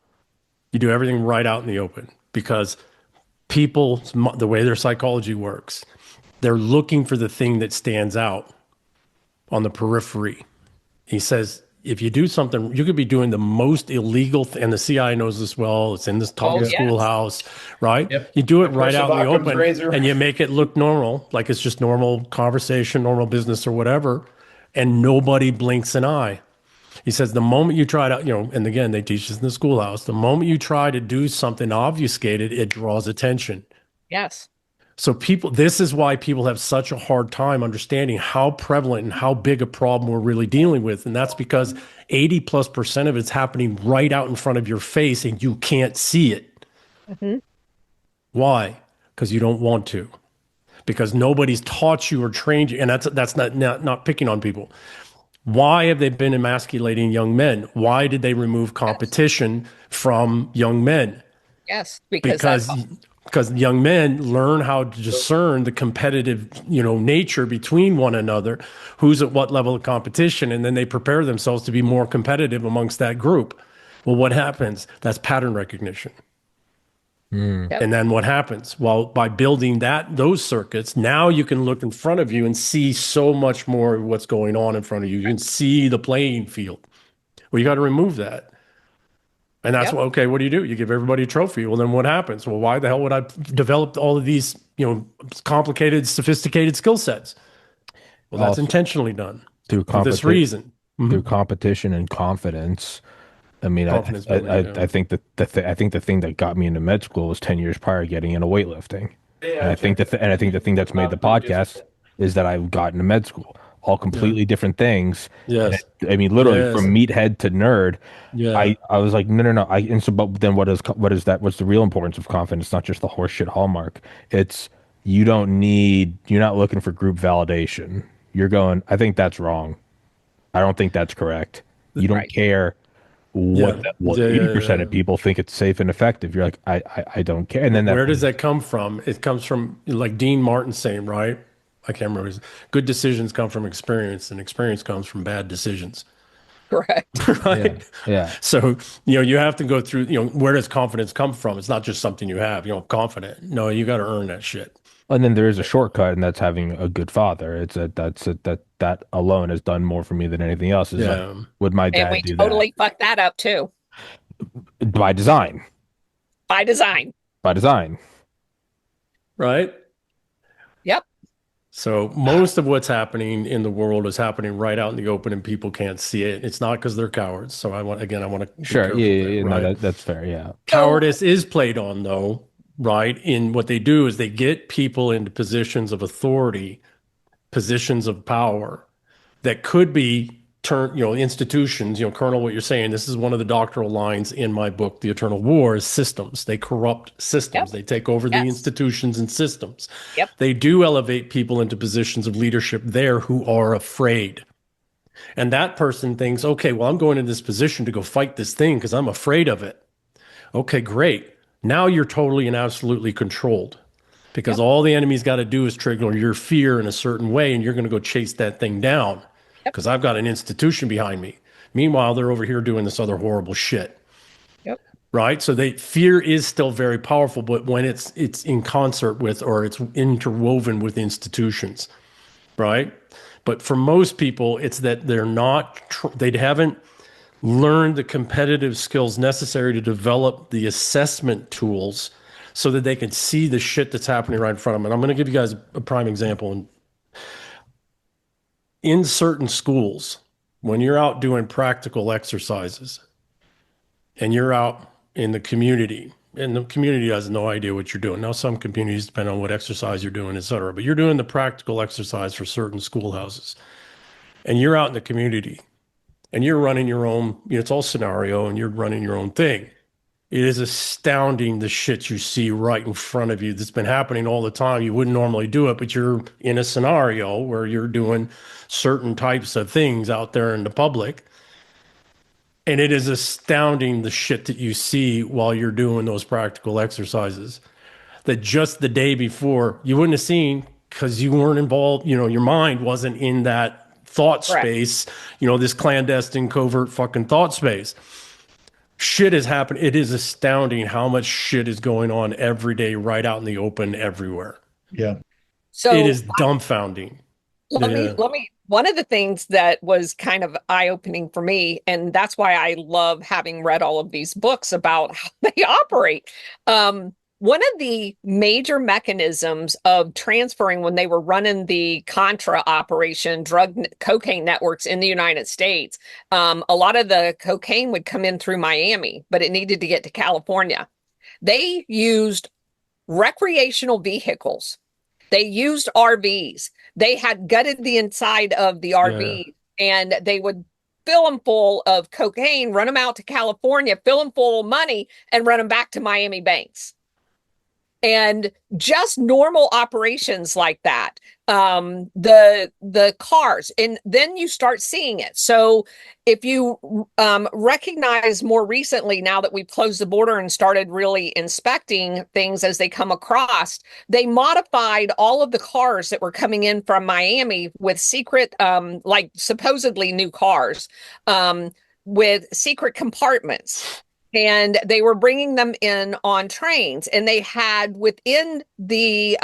You do everything right out in the open because people, the way their psychology works, they're looking for the thing that stands out on the periphery. He says, if you do something, you could be doing the most illegal and the CIA knows this well. It's in this top yes. schoolhouse, right? Yep. You do it I right push out in the Occam's open razor. and you make it look normal, like it's just normal conversation, normal business or whatever, and nobody blinks an eye. He says the moment you try to, and again, they teach this in the schoolhouse, the moment you try to do something obfuscated, it draws attention. Yes. So this is why people have such a hard time understanding how prevalent and how big a problem we're really dealing with. And that's because 80+% of it's happening right out in front of your face and you can't see it. Mm-hmm. Why? Because you don't want to. Because nobody's taught you or trained you. And that's not picking on people. Why have they been emasculating young men? Why did they remove competition from young men? Yes, because that's because young men learn how to discern the competitive, nature between one another, who's at what level of competition, and then they prepare themselves to be more competitive amongst that group. Well, what happens? That's pattern recognition. Yep. And then what happens? Well, by building those circuits, now you can look in front of you and see so much more of what's going on in front of you. You can see the playing field. Well, you got to remove that. And that's Yep. what do? You give everybody a trophy. Well, then what happens? Well, why the hell would I develop all of these, complicated, sophisticated skill sets? Well, that's Also, intentionally done through for this reason. through competition and confidence. I mean, Confidence building, yeah. I think that I think the thing that got me into med school was 10 years prior getting into weightlifting. And I think the thing that's made the podcast is that I've gotten to med school, all completely different things. Yes. And I mean, literally Yes. from meathead to nerd. Yeah. I was like, no. But then what is that? What's the real importance of confidence? It's not just the horseshit hallmark. It's you're not looking for group validation. You're going, I think that's wrong. I don't think that's correct. You don't care what 80% of people think it's safe and effective. You're like, I don't care. And then Where does that come from? It comes from, like Dean Martin saying, right? I can't remember. Good decisions come from experience, and experience comes from bad decisions. correct. Right? Yeah. So, you have to go through, where does confidence come from? It's not just something you have, confident. No, you got to earn that shit. And then there is a shortcut, and that's having a good father. That alone has done more for me than anything else. Is like, would my dad And we do totally fucked that up too. that? By design. By design. By design. Right? Yep. So most of what's happening in the world is happening right out in the open, and people can't see it. It's not because they're cowards. So I want to be Sure. careful Yeah. there, No, right? that's fair. Yeah. Cowardice is played on, though, right? In what they do is they get people into positions of authority, positions of power that could be institutions, Colonel, what you're saying, this is one of the doctoral lines in my book, The Eternal War, is systems. They corrupt systems. Yep. They take over the institutions and systems. Yep. They do elevate people into positions of leadership there who are afraid. And that person thinks, okay, well, I'm going in this position to go fight this thing because I'm afraid of it. Okay, great. Now you're totally and absolutely controlled because all the enemy's got to do is trigger your fear in a certain way, and you're going to go chase that thing down because I've got an institution behind me. Meanwhile, they're over here doing this other horrible shit. Yep. Right? So fear is still very powerful, but when it's in concert with, or it's interwoven with institutions, right? But for most people, it's that they haven't learned the competitive skills necessary to develop the assessment tools so that they can see the shit that's happening right in front of them. And I'm going to give you guys a prime example. In certain schools, when you're out doing practical exercises and you're out in the community, and the community has no idea what you're doing. Now, some communities depend on what exercise you're doing, et cetera, but you're doing the practical exercise for certain schoolhouses. And you're out in the community and you're running your own, it's all scenario, and you're running your own thing. It is astounding the shit you see right in front of you that's been happening all the time. You wouldn't normally do it, but you're in a scenario where you're doing certain types of things out there in the public. And it is astounding the shit that you see while you're doing those practical exercises that just the day before you wouldn't have seen because you weren't involved. Your mind wasn't in that thought space, this clandestine, covert fucking thought space. Shit is happening. It is astounding how much shit is going on every day, right out in the open, everywhere. Yeah. So it is dumbfounding. Let me. One of the things that was kind of eye-opening for me, and that's why I love having read all of these books about how they operate. One of the major mechanisms of transferring when they were running the Contra operation, cocaine networks in the United States, a lot of the cocaine would come in through Miami, but it needed to get to California. They used recreational vehicles. They used RVs. They had gutted the inside of the RV and they would fill them full of cocaine, run them out to California, fill them full of money, and run them back to Miami banks. And just normal operations like that, the cars, and then you start seeing it. So if you recognize more recently, now that we've closed the border and started really inspecting things as they come across, they modified all of the cars that were coming in from Miami with secret, like supposedly new cars, with secret compartments. And they were bringing them in on trains, and they had within the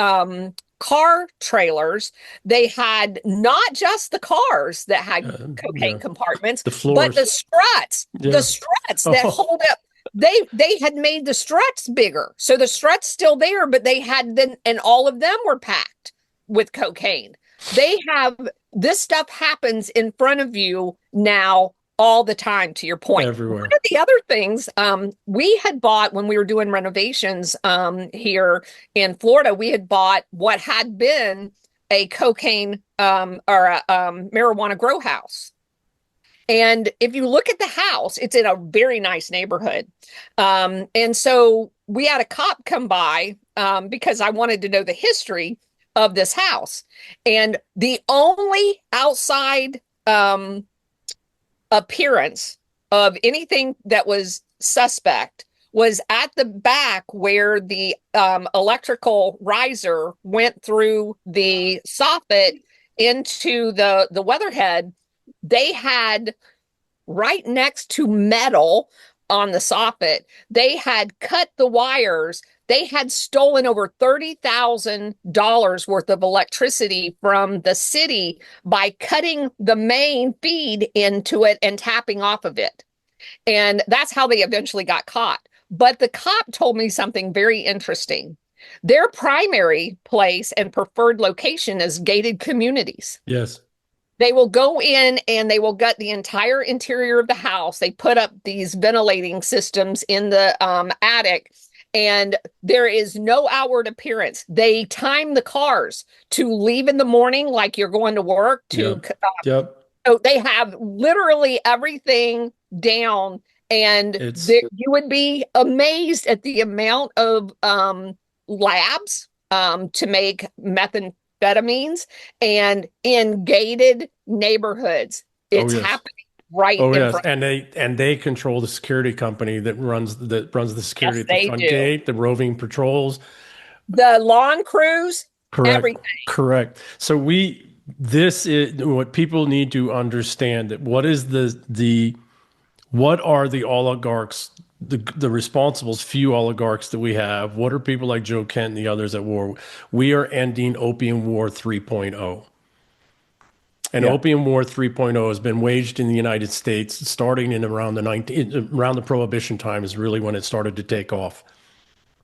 car trailers, they had not just the cars that had cocaine compartments, the floors, but the struts, that hold up. They had made the struts bigger, so the struts still there, but they had them, and all of them were packed with cocaine. They have this stuff happens in front of you now all the time, to your point. Everywhere. One of the other things we had bought when we were doing renovations here in Florida, we had bought what had been a cocaine or a marijuana grow house. And if you look at the house, it's in a very nice neighborhood. And so we had a cop come by because I wanted to know the history of this house. And the only outside appearance of anything that was suspect was at the back where the electrical riser went through the soffit into the weatherhead. They had right next to metal on the soffit, they had cut the wires. They had stolen over $30,000 worth of electricity from the city by cutting the main feed into it and tapping off of it. And that's how they eventually got caught. But the cop told me something very interesting. Their primary place and preferred location is gated communities. Yes. They will go in and they will gut the entire interior of the house. They put up these ventilating systems in the attic, and there is no outward appearance. They time the cars to leave in the morning like you're going to work. So they have literally everything down, and you would be amazed at the amount of labs to make methamphetamines, and in gated neighborhoods. It's happening right in front. And they control the security company that runs the security at the front gate, the roving patrols, the lawn crews, everything. Correct. So this is what people need to understand, that what are the oligarchs, the responsibles, few oligarchs that we have? What are people like Joe Kent and the others at war? We are ending Opium War 3.0. And Opium War 3.0 has been waged in the United States starting in around the Prohibition time is really when it started to take off.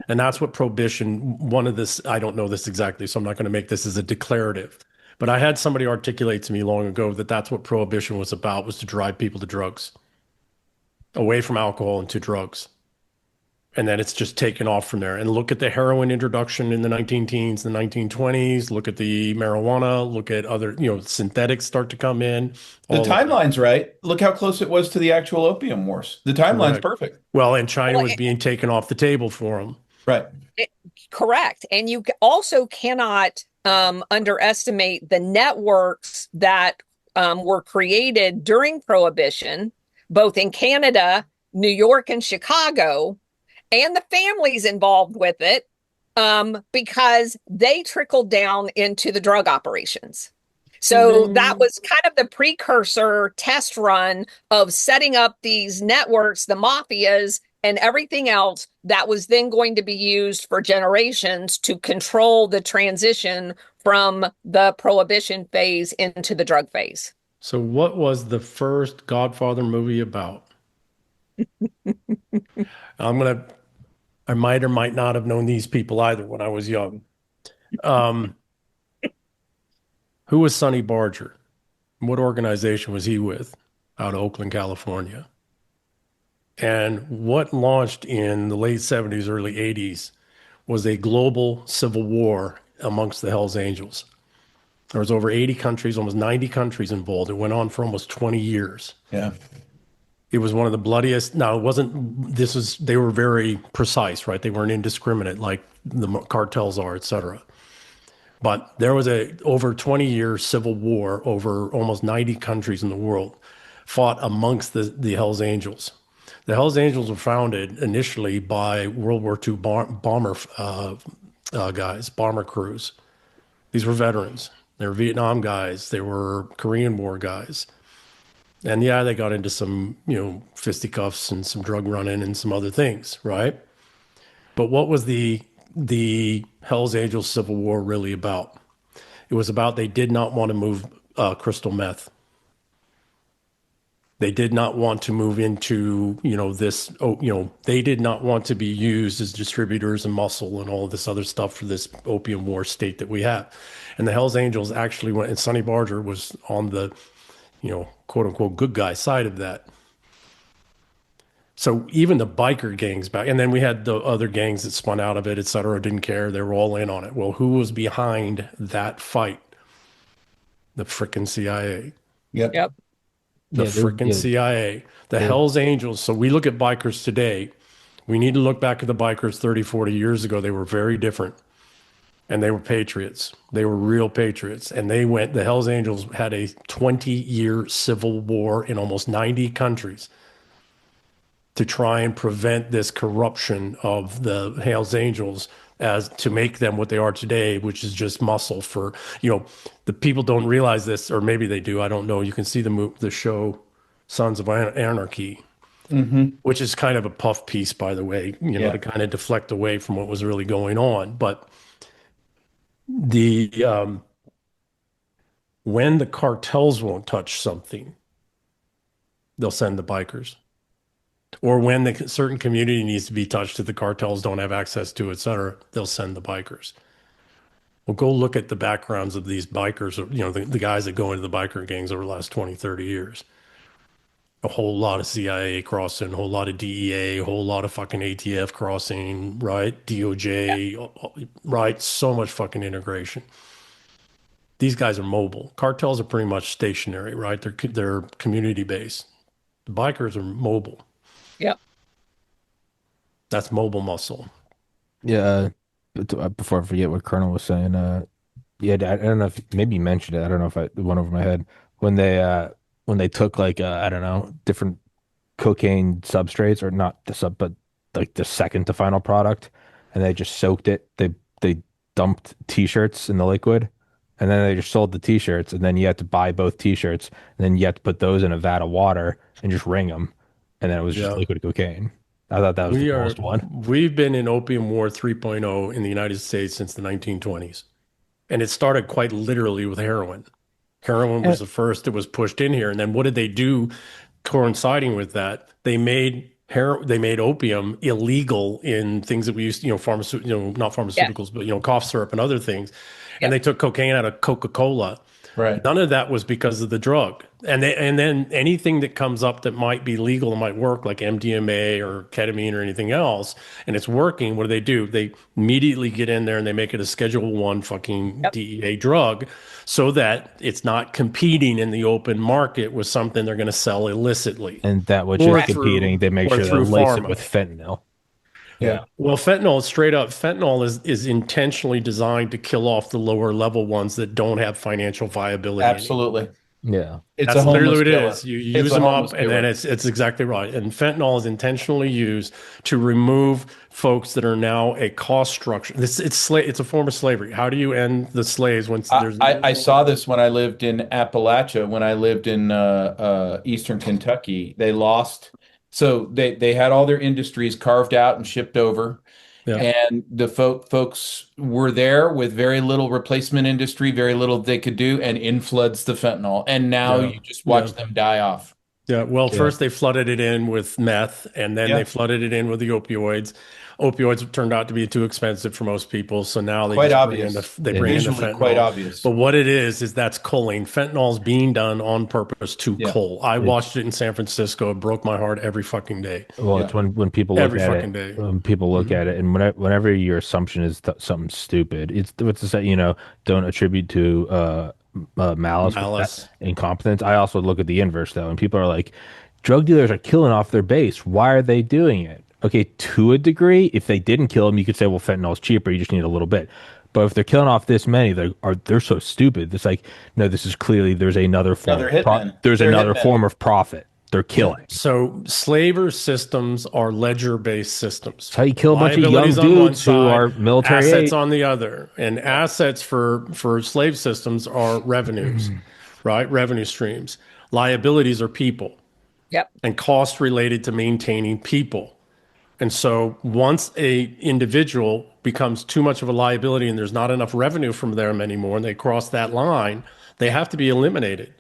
And that's what Prohibition, I don't know this exactly, so I'm not going to make this as a declarative. But I had somebody articulate to me long ago that that's what Prohibition was about, was to drive people to drugs, away from alcohol and to drugs. And then it's just taken off from there. And look at the heroin introduction in the 19-teens, the 1920s. Look at the marijuana. Look at other, synthetics start to come in. The timeline's right. Look how close it was to the actual opium wars. The timeline's perfect. Well, and China was being taken off the table for them. Right. Correct. And you also cannot underestimate the networks that were created during Prohibition, both in Canada, New York, and Chicago, and the families involved with it, because they trickled down into the drug operations. So that was kind of the precursor test run of setting up these networks, the mafias, and everything else that was then going to be used for generations to control the transition from the Prohibition phase into the drug phase. So what was the first Godfather movie about? I might or might not have known these people either when I was young. Who was Sonny Barger? What organization was he with out of Oakland, California? And what launched in the late 70s, early 80s was a global civil war amongst the Hells Angels. There was over 80 countries, almost 90 countries involved. It went on for almost 20 years. Yeah. It was one of the bloodiest. Now, it wasn't, they were very precise, right? They weren't indiscriminate like the cartels are, et cetera. But there was a over 20-year civil war over almost 90 countries in the world fought amongst the Hells Angels. The Hells Angels were founded initially by World War II bomber guys, bomber crews. These were veterans. They were Vietnam guys. They were Korean War guys. And yeah, they got into some, fisticuffs and some drug running and some other things, right? But what was the Hells Angels Civil War really about? It was about they did not want to move crystal meth. They did not want to move into, they did not want to be used as distributors and muscle and all of this other stuff for this opium war state that we have. And the Hells Angels actually went, and Sonny Barger was on the, quote unquote, good guy side of that. So even the biker gangs back, and then we had the other gangs that spun out of it, et cetera, didn't care. They were all in on it. Well, who was behind that fight? The frickin' CIA. Yep. The frickin' CIA. The Hells Angels. So we look at bikers today. We need to look back at the bikers 30, 40 years ago. They were very different. And they were patriots. They were real patriots. And the Hells Angels had a 20-year civil war in almost 90 countries to try and prevent this corruption of the Hells Angels as to make them what they are today, which is just muscle for, the people don't realize this, or maybe they do, I don't know. You can see the show Sons of Anarchy, which is kind of a puff piece, by the way, to kind of deflect away from what was really going on. But when the cartels won't touch something, they'll send the bikers. Or when the certain community needs to be touched that the cartels don't have access to, et cetera, they'll send the bikers. Well, go look at the backgrounds of these bikers, the guys that go into the biker gangs over the last 20, 30 years. A whole lot of CIA crossing, a whole lot of DEA, a whole lot of fucking ATF crossing, right? DOJ, right? So much fucking integration. These guys are mobile. Cartels are pretty much stationary, right? They're community-based. The bikers are mobile. Yep. That's mobile muscle. Yeah. Before I forget what Colonel was saying, I don't know if maybe you mentioned it. I don't know if it went over my head when they took like I don't know, different cocaine substrates, or not the sub, but like the second to final product, and they just soaked it. They dumped t-shirts in the liquid, and then they just sold the t-shirts, and then you had to buy both t-shirts, and then you had to put those in a vat of water and just wring them, and then it was just liquid cocaine. I thought that was the coolest one. We've been in Opium War 3.0 in the United States since the 1920s. And it started quite literally with heroin. Heroin was the first that was pushed in here. And then what did they do coinciding with that? They made opium illegal in things that we used, not pharmaceuticals, but cough syrup and other things. And they took cocaine out of Coca-Cola. Right. None of that was because of the drug. And then anything that comes up that might be legal and might work, like MDMA or ketamine or anything else, and it's working, what do? They immediately get in there and they make it a Schedule I fucking DEA drug so that it's not competing in the open market with something they're going to sell illicitly. And that which is competing, they make sure they lace it with fentanyl. Yeah. Well, fentanyl is intentionally designed to kill off the lower level ones that don't have financial viability. Absolutely. Yeah. That's literally what it is. You use them up, and then it's exactly right. And fentanyl is intentionally used to remove folks that are now a cost structure. It's a form of slavery. How do you end the slaves when there's? I saw this when I lived in Appalachia. When I lived in Eastern Kentucky, they lost. So they had all their industries carved out and shipped over. Yeah. And the folks were there with very little replacement industry, very little they could do, and in floods the fentanyl. And now you just watch them die off. Yeah. Well, first they flooded it in with meth, and then they flooded it in with the opioids. Opioids turned out to be too expensive for most people, so now they bring in the fentanyl. Quite obvious. But what it is that's culling. Fentanyl is being done on purpose to cull. I watched it in San Francisco. It broke my heart every fucking day. Well, it's when people look at it. When people look at it, and whenever your assumption is something stupid, it's to say, don't attribute to malice, incompetence. I also look at the inverse though, and people are like, drug dealers are killing off their base. Why are they doing it? Okay, to a degree, if they didn't kill them, you could say, well, fentanyl is cheaper. You just need a little bit. But if they're killing off this many, they're so stupid. It's like, no, this is clearly there's another form. Another hitman. There's They're another hitmen. form of profit. They're killing. So slaver systems are ledger-based systems. That's how you kill a bunch of young Liabilities on one dudes who side, are military assets age. on the other. And assets for slave systems are revenues, right? Revenue streams. Liabilities are people. Yep. And cost related to maintaining people. And so once a individual becomes too much of a liability and there's not enough revenue from them anymore and they cross that line, they have to be eliminated.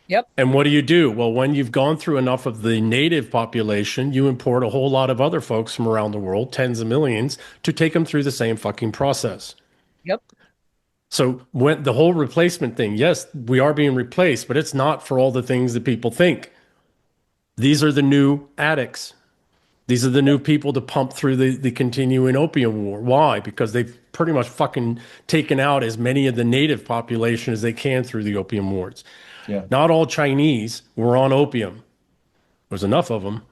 Yep. And what do? Well, when you've gone through enough of the native population, you import a whole lot of other folks from around the world, tens of millions, to take them through the same fucking process. Yep. So when the whole replacement thing, yes, we are being replaced, but it's not for all the things that people think. These are the new addicts. These are the new people to pump through the continuing opium war. Why? Because they've pretty much fucking taken out as many of the native population as they can through the opium wars. Yeah. Not all Chinese were on opium. There's enough of them,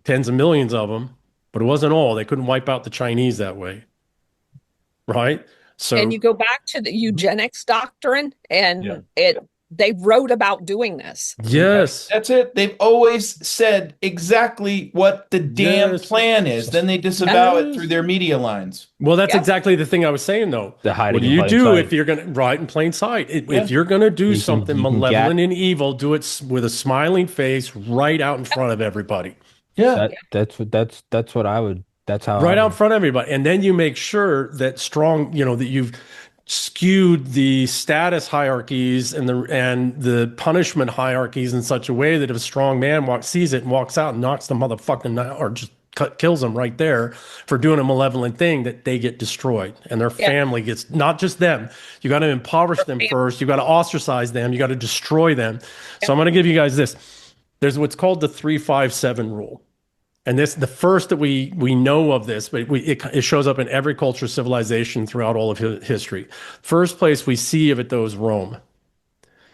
tens of millions of them, but it wasn't all. They couldn't wipe out the Chinese that way. Right? So, And you go back to the eugenics doctrine, and they wrote about doing this. yes. That's it. They've always said exactly what the damn plan is. Then they disavow it through their media lines. Well, that's exactly the thing I was saying, though. The hiding What do in you plain do sight. if you're going to write in plain sight? If you're going to do something you can malevolent and evil, do it with a smiling face right out in front of everybody. Yeah. That's what I would. That's how. Right out in front of everybody. And then you make sure that that you've skewed the status hierarchies and the punishment hierarchies in such a way that if a strong man sees it and walks out and knocks the motherfucking out or just kills them right there for doing a malevolent thing, that they get destroyed and their family gets, not just them. You got to impoverish them first. You got to ostracise them. You got to destroy them. So I'm going to give you guys this. There's what's called the 3-5-7 rule. And this, the first that we know of this, but it shows up in every culture, civilization throughout all of history. First place we see of it, though, is Rome.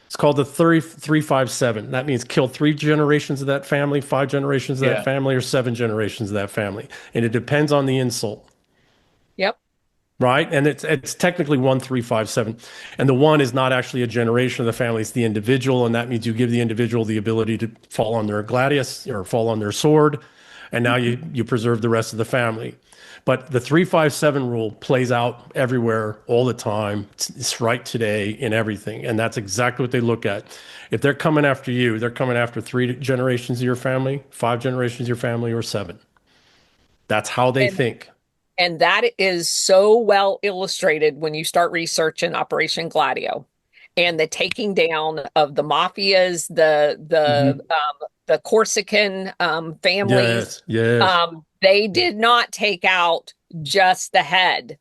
It's called the 3-5-7. That means kill 3 generations of that family, 5 generations of that family, or 7 generations of that family. And it depends on the insult. Yep. Right? And it's technically 1-3-5-7. And the 1 is not actually a generation of the family, it's the individual. And that means you give the individual the ability to fall on their gladius or fall on their sword. And now you preserve the rest of the family. But the 3-5-7 rule plays out everywhere all the time. It's right today in everything. And that's exactly what they look at. If they're coming after you, they're coming after 3 generations of your family, 5 generations of your family, or 7. That's how they think. And that is so well illustrated when you start researching Operation Gladio and the taking down of the mafias, the Corsican families. Yes. They did not take out just the head.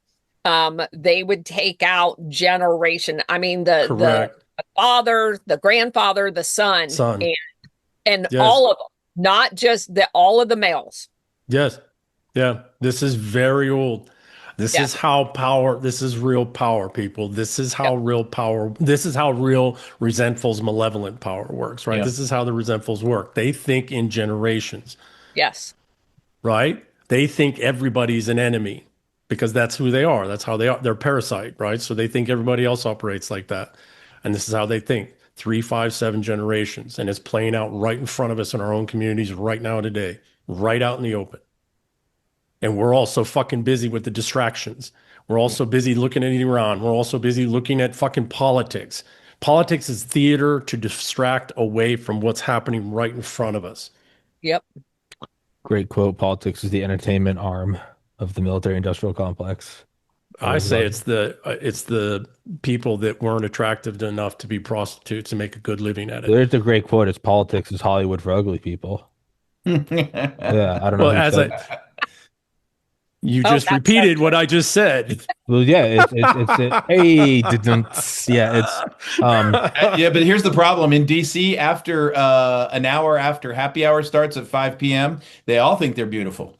They would take out generation. I mean, the father, the grandfather, the son. And all of them, not just all of the males. Yes. Yeah. This is very old. This is how power, this is real power, people. This is how real power, this is how real resentful's malevolent power works, right? This is how the resentfuls work. They think in generations. Yes. Right? They think everybody's an enemy because that's who they are. That's how they are. They're parasite, right? So they think everybody else operates like that. And this is how they think. 3, 5, 7 generations. And it's playing out right in front of us in our own communities right now today, right out in the open. And we're all so fucking busy with the distractions. We're also busy looking at Iran. We're also busy looking at fucking politics. Politics is theater to distract away from what's happening right in front of us. Yep. Great quote. Politics is the entertainment arm of the military-industrial complex. I say it's the people that weren't attractive enough to be prostitutes and make a good living at it. There's a great quote. It's politics is Hollywood for ugly people. I don't know. Well, you just repeated what I just said. Well, yeah, hey, yeah, but here's the problem in DC. After an hour after happy hour starts at 5 p.m., they all think they're beautiful.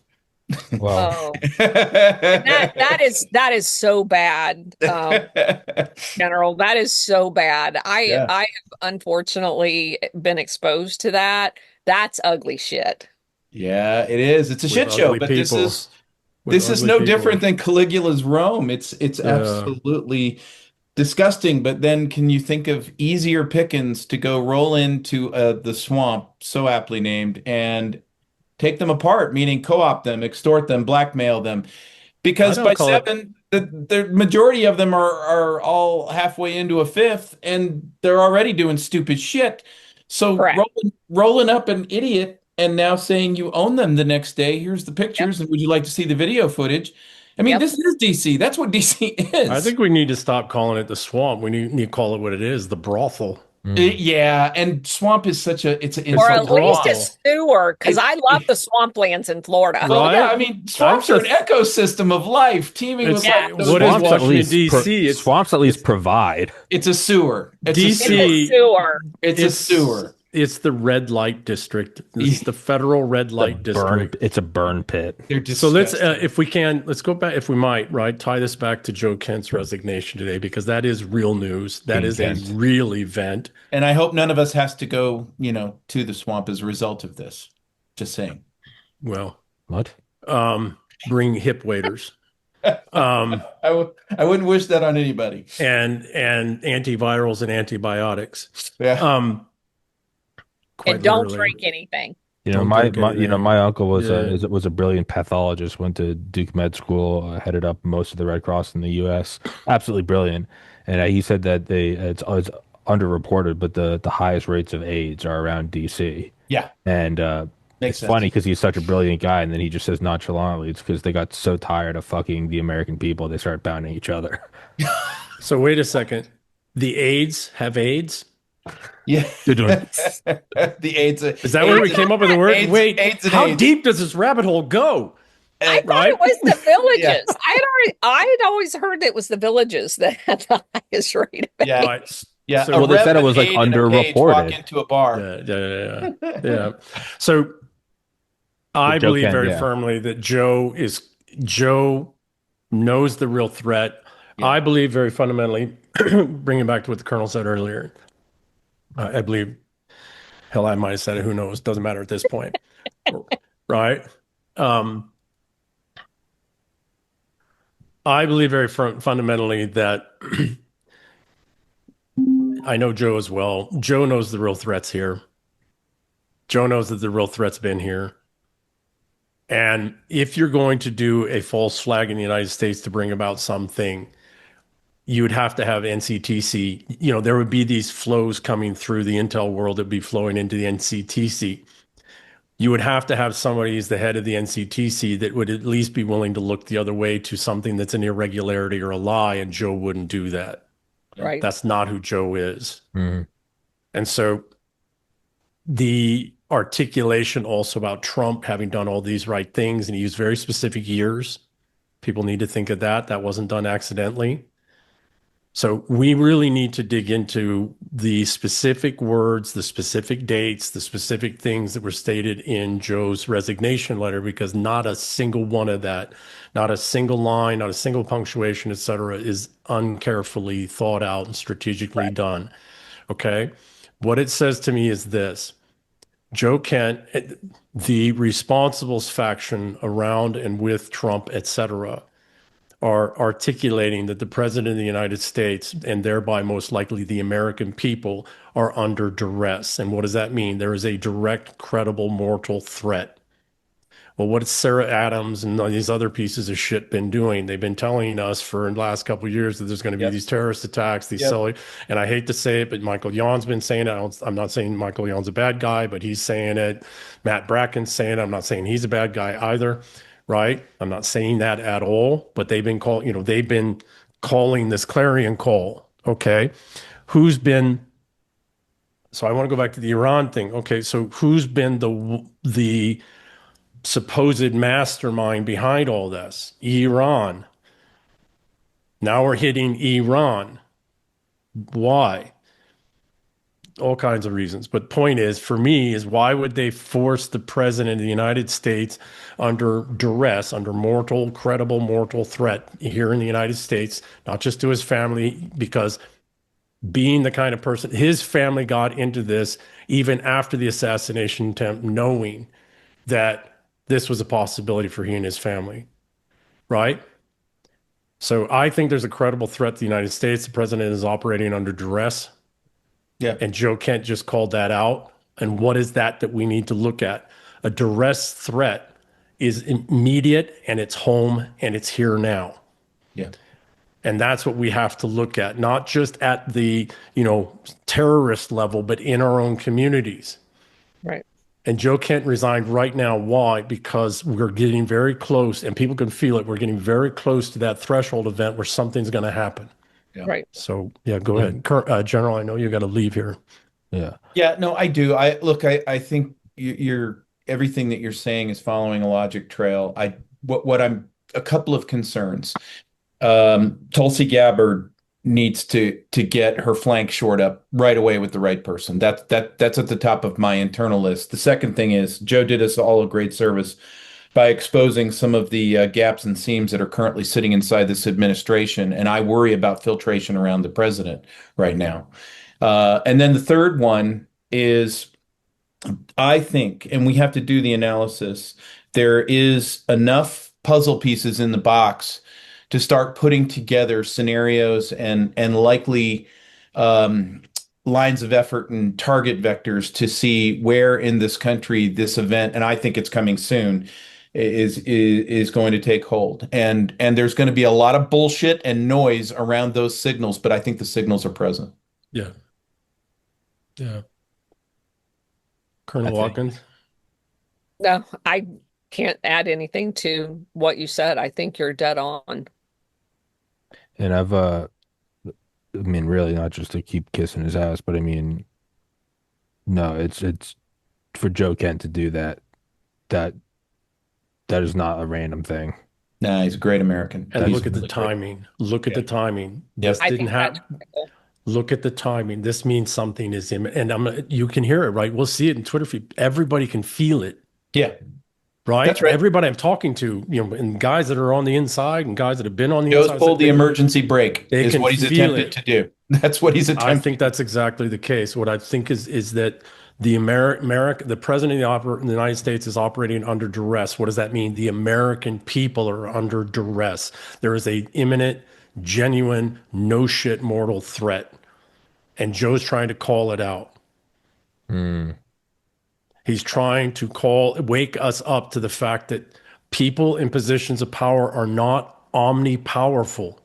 Wow. Oh. that is so bad, General. That is so bad. I have unfortunately been exposed to that. That's ugly shit. Yeah, it is. It's a With shit show, ugly but people. With this is ugly no people. different than Caligula's Rome. It's Yeah. absolutely disgusting. But then can you think of easier pickings to go roll into the swamp, so aptly named, and take them apart, meaning co-opt them, extort them, blackmail them? Because I by don't call it. seven, the majority of them are all halfway into a fifth, and they're already doing stupid shit. So Correct. rolling up an idiot and now saying you own them the next day. Here's the pictures, and would you like to see the video footage? I mean, Yep. this is DC. That's what DC is. I think we need to stop calling it the swamp. We need to call it what it is, the brothel. Yeah, and swamp is such a it's an Or insult at least to a sewer, because It- I love the swamplands in Florida. Right. Well, yeah, I mean, swamps are an ecosystem of life, teeming with It's Yeah. like what is Swamps at Washington least D.C.? It's swamps at least provide. it's a sewer. It's a It's DC. sewer. a sewer. It's a sewer. It's the red light district. It's the federal red light district. It's a burn pit. They're So let's, disgusting. if we can, let's go back, if we might, right, tie this back to Joe Kent's resignation today, because that is real news. That King is Kent. a real event. And I hope none of us has to go, to the swamp as a result of this. Just saying. Well, What? bring hip waders. I wouldn't wish that on anybody. And antivirals and antibiotics. Yeah. Quite And don't literally. drink anything. Don't My drink anything. my uncle was Yeah. was a brilliant pathologist. Went to Duke Med School, headed up most of the Red Cross in the U.S. Absolutely brilliant. And he said that it's underreported, but the highest rates of AIDS are around D.C. Yeah. And Makes it's sense. funny because he's such a brilliant guy, and then he just says nonchalantly, it's because they got so tired of fucking the American people, they started pounding each other. So wait a second. The AIDS have AIDS? Yeah. They're doing The AIDS. Is that where we came up with the word? AIDS- Wait, AIDS and how AIDS. deep does this rabbit hole go? I thought right? it was the villages. Yeah. I had always heard it was the villages that had the highest rate of Yeah. Right. Yeah. So- a Well, they said rev it was, and like, aid in a cage underreported. Walk into a bar. Yeah. So I Joe believe Kent, very yeah. firmly that Joe knows the real threat. Yeah. I believe very fundamentally, bringing back to what the Colonel said earlier, I believe, hell, I might have said it, who knows, doesn't matter at this point. Right? I believe very fundamentally that I know Joe as well. Joe knows the real threats here. Joe knows that the real threat's been here. And if you're going to do a false flag in the United States to bring about something, you would have to have NCTC. There would be these flows coming through the intel world that would be flowing into the NCTC. You would have to have somebody as the head of the NCTC that would at least be willing to look the other way to something that's an irregularity or a lie, and Joe wouldn't do that. right. That's not who Joe is. Mhm. And so the articulation also about Trump having done all these right things, and he used very specific years. People need to think of that. That wasn't done accidentally. So we really need to dig into the specific words, the specific dates, the specific things that were stated in Joe's resignation letter, because not a single one of that, not a single line, not a single punctuation, et cetera, is uncarefully thought out and strategically done. Okay. What it says to me is this: Joe Kent, the responsibles faction around and with Trump, et cetera, are articulating that the president of the United States, and thereby most likely the American people, are under duress. And what does that mean? There is a direct, credible, mortal threat. Well, what has Sarah Adams and these other pieces of shit been doing? They've been telling us for the last couple of years that there's going to be Yep. these terrorist attacks, these Yep. silly, and I hate to say it, but Michael Yon's been saying it. I'm not saying Michael Yon's a bad guy, but he's saying it. Matt Bracken's saying it. I'm not saying he's a bad guy either, right? I'm not saying that at all, but they've been calling this clarion call. Okay. So I want to go back to the Iran thing. Okay. So who's been the supposed mastermind behind all this? Iran. Now we're hitting Iran. Why? All kinds of reasons. But point is, for me, is why would they force the president of the United States under duress, under credible mortal threat here in the United States, not just to his family, because being the kind of person, his family got into this even after the assassination attempt, knowing that this was a possibility for he and his family, right? So I think there's a credible threat to the United States. The president is operating under duress. Yeah. And Joe Kent just called that out. And what is that we need to look at? A duress threat is immediate, and it's home, and it's here now. Yeah. And that's what we have to look at, not just at the, terrorist level, but in our own communities. Right. And Joe Kent resigned right now. Why? Because we're getting very close, and people can feel it. We're getting very close to that threshold event where something's going to happen. Yeah. Right. So, yeah, go ahead. General, I know you got to leave here. Yeah. Yeah, no, I do. I think you're everything that you're saying is following a logic trail. What I'm a couple of concerns. Tulsi Gabbard needs to get her flank shored up right away with the right person. That's at the top of my internal list. The second thing is Joe did us all a great service by exposing some of the gaps and seams that are currently sitting inside this administration, and I worry about filtration around the president right now. And then the third one is, I think, and we have to do the analysis, there is enough puzzle pieces in the box to start putting together scenarios and likely lines of effort and target vectors to see where in this country this event, and I think it's coming soon, is going to take hold. And there's going to be a lot of bullshit and noise around those signals, but I think the signals are present. Yeah. Yeah. Colonel Watkins? No, I can't add anything to what you said. I think you're dead on. And I mean, really not just to keep kissing his ass, but I mean, no, it's for Joe Kent to do that. That is not a random thing. Nah, he's a great American. And He's look at the really great. timing. Look at the timing. This I didn't think that's happen. critical. Look at the timing. This means something is imminent. And you can hear it, right? We'll see it in Twitter feed. Everybody can feel it, Yeah, right? that's right. Everybody I'm talking to, and guys that are on the inside and guys that have been on the Joe's inside. pulled the emergency brake They is can what he's feel attempted it. to do. That's what he's I attempted. think that's exactly the case. What I think is that the the president of the United States is operating under duress. What does that mean? The American people are under duress. There is a imminent, genuine, no shit mortal threat. And Joe's trying to call it out. He's trying to wake us up to the fact that people in positions of power are not omnipowerful.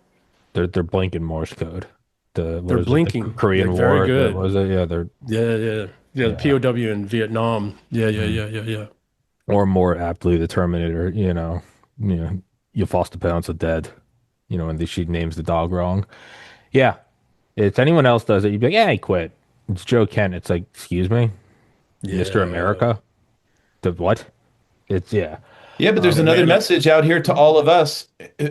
They're blinking Morse code. They're blinking. The Korean They're very War. good. Was it? Yeah, they're The POW in Vietnam. Yeah. or more aptly the Terminator. You false the pounds of dead. And she names the dog wrong. Yeah, if anyone else does it, you'd be like, yeah, he quit. It's Joe Kent. It's like, excuse me, Mr. America. The what? It's Yeah, but there's another message out here to all of us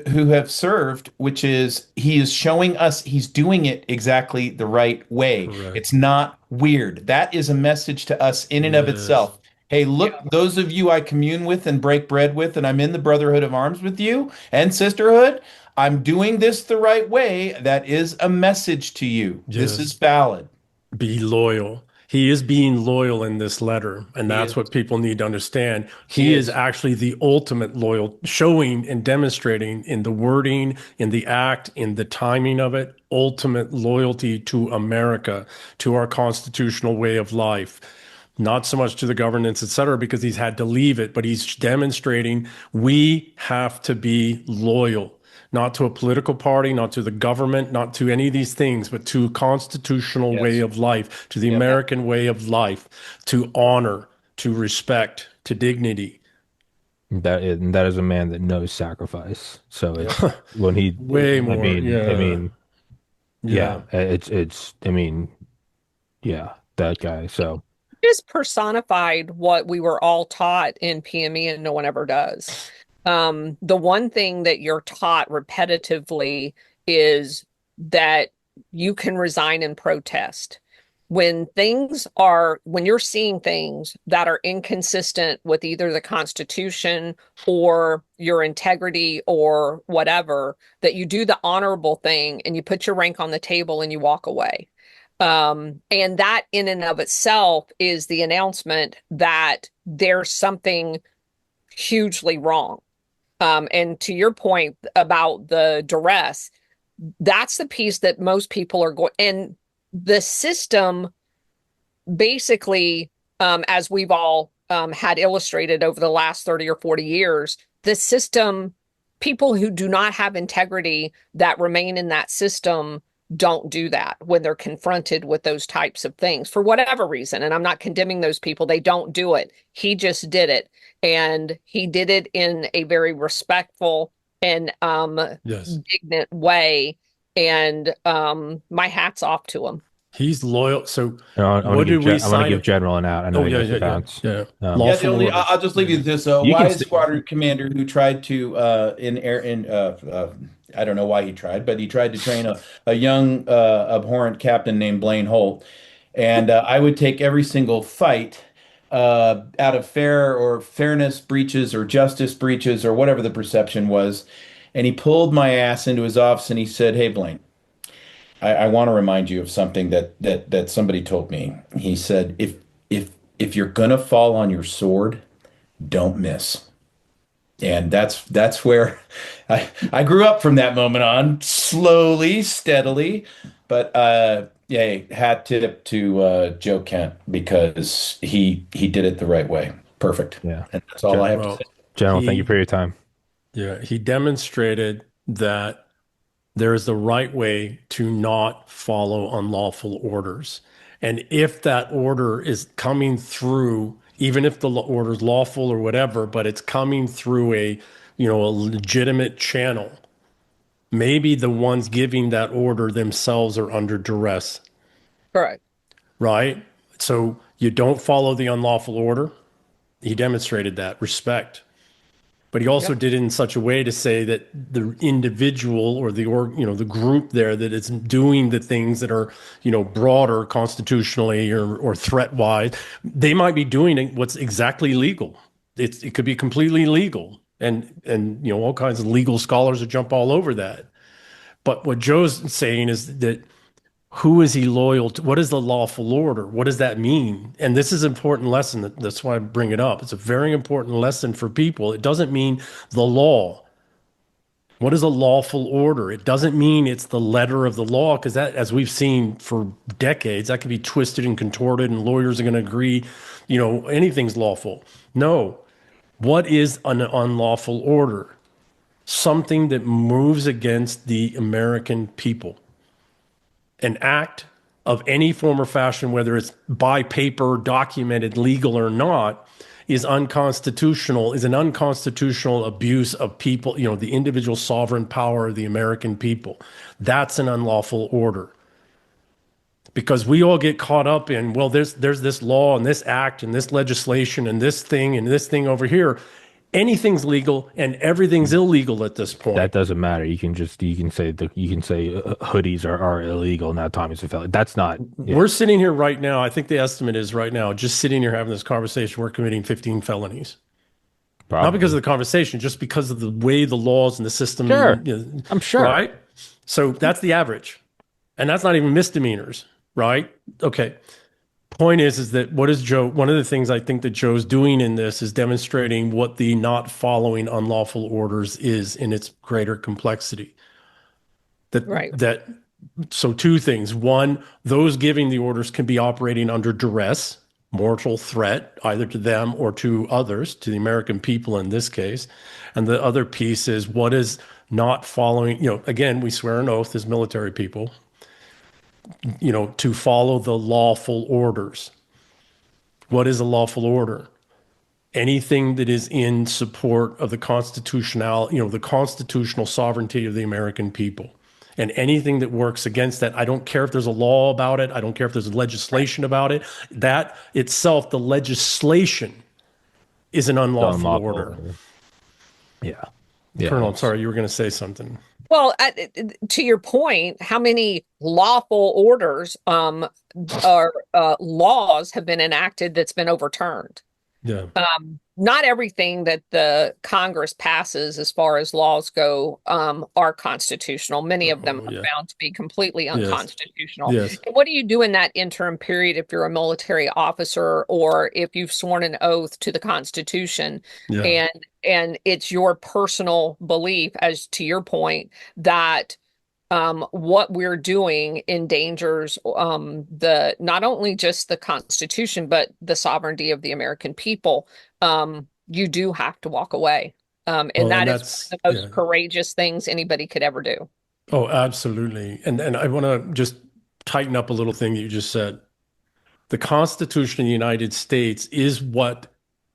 who have served, which is he is showing us he's doing it exactly the right way. Correct. It's not weird. That is a message to us in and of itself. Hey, look, those of you I commune with and break bread with, and I'm in the brotherhood of arms with you and sisterhood, I'm doing this the right way. That is a message to you. Yes. This is valid. Be loyal. He is being loyal in this letter, and that's what people need to understand. He is actually the ultimate loyal, showing and demonstrating in the wording, in the act, in the timing of it, ultimate loyalty to America, to our constitutional way of life. Not so much to the governance, et cetera, because he's had to leave it, but he's demonstrating we have to be loyal. Not to a political party, not to the government, not to any of these things, but to a constitutional way of life, to the American way of life, to honor, to respect, to dignity. that is a man that knows sacrifice. So it's when he Way more. That guy. So Just personified what we were all taught in PME and no one ever does. The one thing that you're taught repetitively is that you can resign and protest. When you're seeing things that are inconsistent with either the Constitution or your integrity or whatever, that you do the honorable thing and you put your rank on the table and you walk away. And that in and of itself is the announcement that there's something hugely wrong. And to your point about the duress, that's the piece that most people are going, and the system basically, as we've all had illustrated over the last 30 or 40 years, the system, people who do not have integrity that remain in that system don't do that when they're confronted with those types of things for whatever reason. And I'm not condemning those people. They don't do it. He just did it. And he did it in a very respectful and Yes. indignant way. And my hat's off to him. He's loyal. So I what did we want to sign? give General an out. I know Oh, he yeah, goes to yeah, bounce. yeah. Yeah, Lawful orders. I'll just leave you with this. You can Wise st- squadron commander who tried to I don't know why he tried, but he tried to train a young abhorrent captain named Blaine Holt, and I would take every single fight out of fairness breaches or justice breaches or whatever the perception was, and he pulled my ass into his office and he said, "Hey, Blaine, I want to remind you of something that somebody told me." He said, if you're gonna fall on your sword, don't miss." And that's where I grew up from that moment on, slowly, steadily. But yeah, hat tip to Joe Kent because he did it the right way. Perfect. Yeah. And that's all I have to Well, say. General, thank you for your time. yeah, he demonstrated that there is the right way to not follow unlawful orders. And if that order is coming through, even if the order is lawful or whatever, but it's coming through a legitimate channel, maybe the ones giving that order themselves are under duress, Correct. right? So you don't follow the unlawful order. He demonstrated that respect. But he also did it in such a way to say that the individual or the group there that is doing the things that are, broader constitutionally or threat wise, they might be doing what's exactly legal. It could be completely legal, and all kinds of legal scholars would jump all over that. But what Joe's saying is that who is he loyal to? What is the lawful order? What does that mean? And this is an important lesson. That's why I bring it up. It's a very important lesson for people. It doesn't mean the law. What is a lawful order? It doesn't mean it's the letter of the law, because that, as we've seen for decades, that can be twisted and contorted, and lawyers are going to agree, anything's lawful. No. What is an unlawful order? Something that moves against the American people. An act of any form or fashion, whether it's by paper, documented, legal or not, is unconstitutional, is an unconstitutional abuse of people, the individual sovereign power of the American people. That's an unlawful order. Because we all get caught up in, well, there's this law and this act and this legislation and this thing over here. Anything's legal and everything's illegal at this point. That doesn't matter. You can say hoodies are illegal now. Tommy's a felon. That's not. Yeah. We're sitting here right now. I think the estimate is right now, just sitting here having this conversation, we're committing 15 felonies. Probably. Not because of the conversation, just because of the way the laws and the system. Sure. I'm sure. Right? So that's the average. And that's not even misdemeanors, right? Okay. Point is that one of the things I think that Joe's doing in this is demonstrating what the not following unlawful orders is in its greater complexity. So two things. One, those giving the orders can be operating under duress, mortal threat, either to them or to others, to the American people in this case. And the other piece is what is not following, again, we swear an oath as military people, to follow the lawful orders. What is a lawful order? Anything that is in support of the the constitutional sovereignty of the American people. And anything that works against that, I don't care if there's a law about it, I don't care if there's legislation about it, that itself, the legislation, is an unlawful order. Yeah. Colonel, I'm sorry, you were going to say something. Well, to your point, how many lawful orders or laws have been enacted that's been overturned? Yeah. Not everything that the Congress passes as far as laws go are constitutional. Many of them Oh, are yeah. found to be completely Yes. unconstitutional. Yes. And what do you do in that interim period if you're a military officer or if you've sworn an oath to the Constitution Yeah. and it's your personal belief, as to your point, that what we're doing endangers the not only just the Constitution, but the sovereignty of the American people, you do have to walk away. And Well, and that is one that's, of the yeah. most courageous things anybody could ever do. Oh, absolutely. And I want to just tighten up a little thing that you just said. The Constitution of the United States is what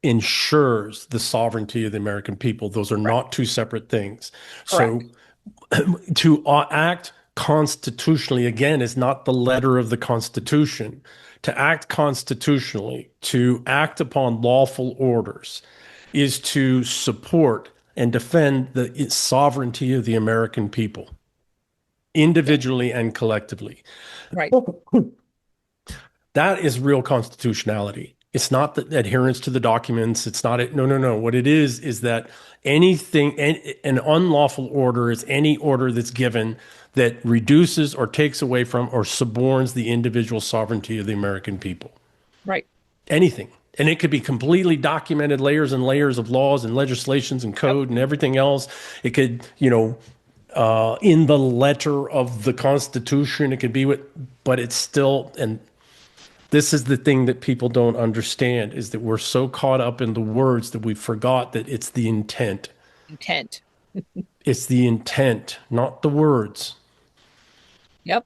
ensures the sovereignty of the American people. Those are Correct. not two separate things. Correct. So to act constitutionally, again, is not the letter of the Constitution. To act constitutionally, to act upon lawful orders, is to support and defend the sovereignty of the American people, individually and collectively. Right. That is real constitutionality. It's not the adherence to the documents. It's not it. No, no, no. What it is that anything, an unlawful order is any order that's given that reduces or takes away from or suborns the individual sovereignty of the American people. Right. Anything. And it could be completely documented, layers and layers of laws and legislations and code and everything else. It could, in the letter of the Constitution, it could be but it's still, and this is the thing that people don't understand, is that we're so caught up in the words that we forgot that it's the intent. Intent. It's the intent, not the words. Yep.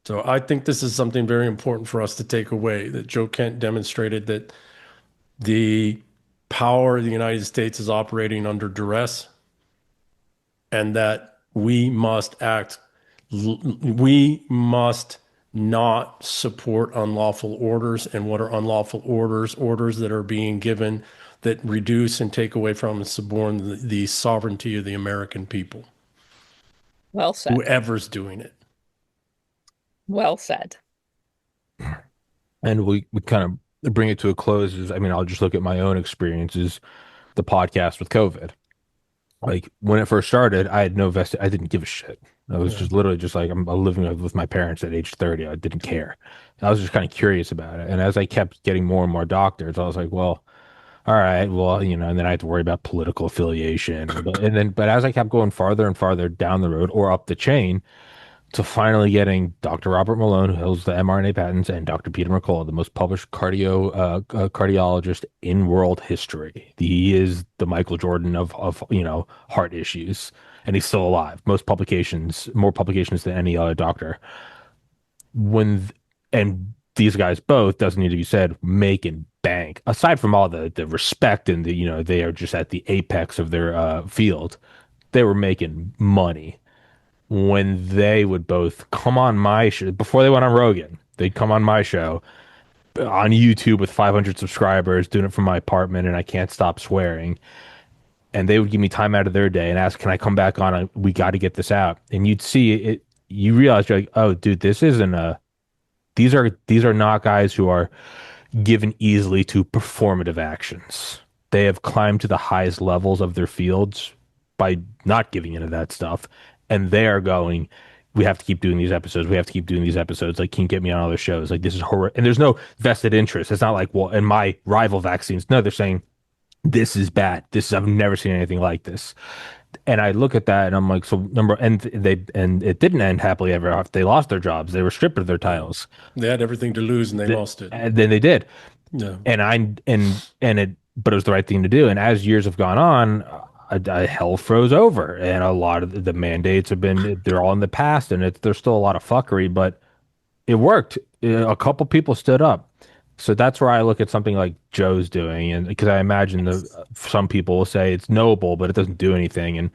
So I think this is something very important for us to take away, that Joe Kent demonstrated that the power of the United States is operating under duress and that we must not support unlawful orders. And what are unlawful orders? Orders that are being given that reduce and take away from and suborn the sovereignty of the American people. Well said. Whoever's doing it. Well said. And we kind of bring it to a close. I'll just look at my own experiences, the podcast with COVID. Like when it first started, I had no vested, I didn't give a shit. I was just literally just like, I'm living with my parents at age 30. I didn't care. I was just kind of curious about it. And as I kept getting more and more doctors, I was like, well, all right, well, and then I had to worry about political affiliation. But as I kept going farther and farther down the road or up the chain, to finally getting Dr. Robert Malone, who holds the mRNA patents, and Dr. Peter McCullough, the most published cardiologist in world history. He is the Michael Jordan of heart issues, and he's still alive. More publications than any other doctor. And these guys both, doesn't need to be said, making bank. Aside from all the respect and they are just at the apex of their field, they were making money. When they would both come on my show, before they went on Rogan, they'd come on my show on YouTube with 500 subscribers, doing it from my apartment, and I can't stop swearing. And they would give me time out of their day and ask, can I come back on? We got to get this out. And you'd see it, you realize you're like, oh, dude, these are not guys who are given easily to performative actions. They have climbed to the highest levels of their fields by not giving into that stuff. And they are going, we have to keep doing these episodes. We have to keep doing these episodes. Like, can you get me on other shows? Like, this is horrible. And there's no vested interest. It's not like, well, in my rival vaccines. No, they're saying, this is bad. I've never seen anything like this. And I look at that and I'm like, and it didn't end happily ever after. They lost their jobs. They were stripped of their titles. They had everything to lose and they lost it. And then they did. Yeah. But it was the right thing to do. And as years have gone on, hell froze over, and a lot of the mandates they're all in the past, and there's still a lot of fuckery, but it worked. A couple people stood up. So that's where I look at something like Joe's doing, and because I imagine some people will say it's noble, but it doesn't do anything. And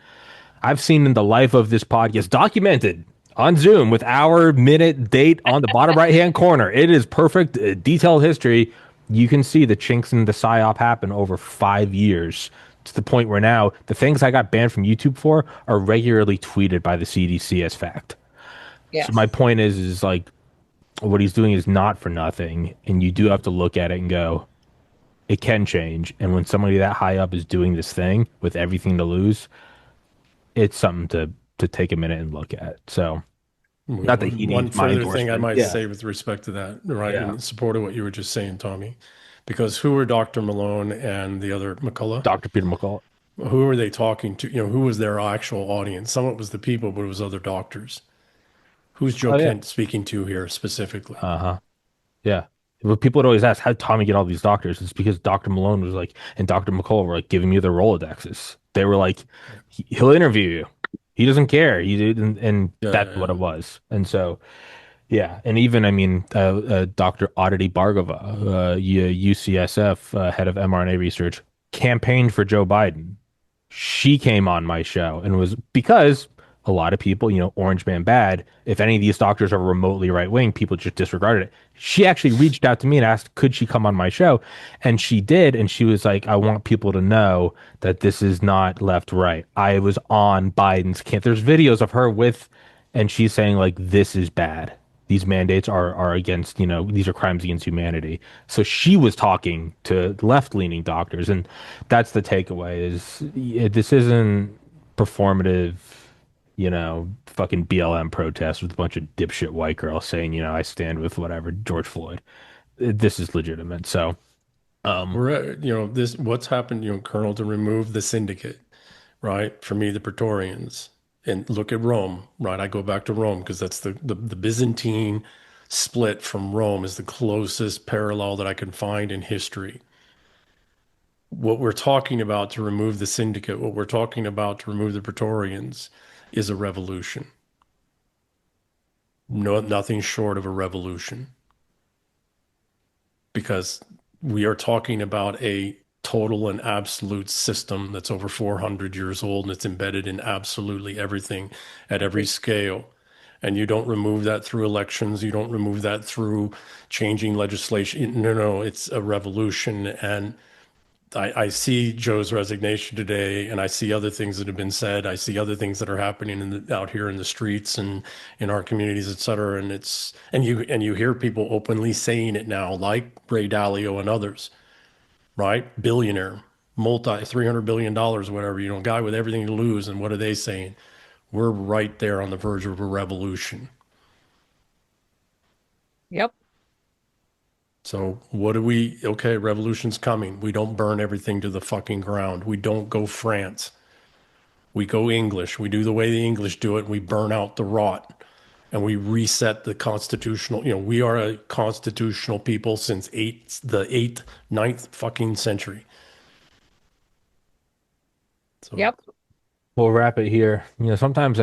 I've seen in the life of this podcast documented on Zoom with hour, minute, date on the bottom right-hand corner. It is perfect, detailed history. You can see the chinks in the psyop happen over 5 years, to the point where now the things I got banned from YouTube for are regularly tweeted by the CDC as fact. Yes. So my point is like, what he's doing is not for nothing. And you do have to look at it and go, it can change. And when somebody that high up is doing this thing with everything to lose, it's something to take a minute and look at. So not that he One needs my further thing I endorsement. might Yeah. say with respect to that, right, Yeah. in support of what you were just saying, Tommy, because who were Dr. Malone and the other McCullough? Dr. Peter McCullough. Who were they talking to? Who was their actual audience? Some of it was the people, but it was other doctors. Who's Joe Oh yeah. Kent speaking to here specifically? Uh-huh. Yeah. But people would always ask, how did Tommy get all these doctors? It's because Dr. Malone was like, and Dr. McCullough were like giving you their Rolodexes. They were like, He'll interview you. He doesn't care. He did, and Yeah, that's yeah, what yeah. it was. And so, yeah. And even, I mean, Dr. Aditi Bhargava, UCSF, head of mRNA research, campaigned for Joe Biden. She came on my show and was because a lot of people, Orange Man bad. If any of these doctors are remotely right wing, people just disregarded it. She actually reached out to me and asked, could she come on my show? And she did. And she was like, I want people to know that this is not left right. I was on Biden's camp. There's videos of her with, and she's saying, like, this is bad. These mandates are against, these are crimes against humanity. So she was talking to left-leaning doctors, and that's the takeaway is this isn't performative, fucking BLM protest with a bunch of dipshit white girls saying, I stand with whatever George Floyd. This is legitimate. So, We're at, this what's happened, Colonel, to remove the syndicate, right? For me, the Praetorians, and look at Rome, right? I go back to Rome because that's the Byzantine split from Rome is the closest parallel that I can find in history. What we're talking about to remove the syndicate, what we're talking about to remove the Praetorians is a revolution. No, nothing short of a revolution. Because we are talking about a total and absolute system that's over 400 years old and it's embedded in absolutely everything at every scale. And you don't remove that through elections. You don't remove that through changing legislation. No, no, it's a revolution. And I see Joe's resignation today, and I see other things that have been said. I see other things that are happening out here in the streets and in our communities, et cetera. And you hear people openly saying it now, like Ray Dalio and others, right? Billionaire, multi $300 billion, whatever, guy with everything to lose. And what are they saying? We're right there on the verge of a revolution. Yep. So okay, revolution's coming. We don't burn everything to the fucking ground. We don't go France. We go English. We do the way the English do it. We burn out the rot and we reset the constitutional. We are a constitutional people since the 8th, 9th fucking century. So, Yep. we'll wrap it here. Sometimes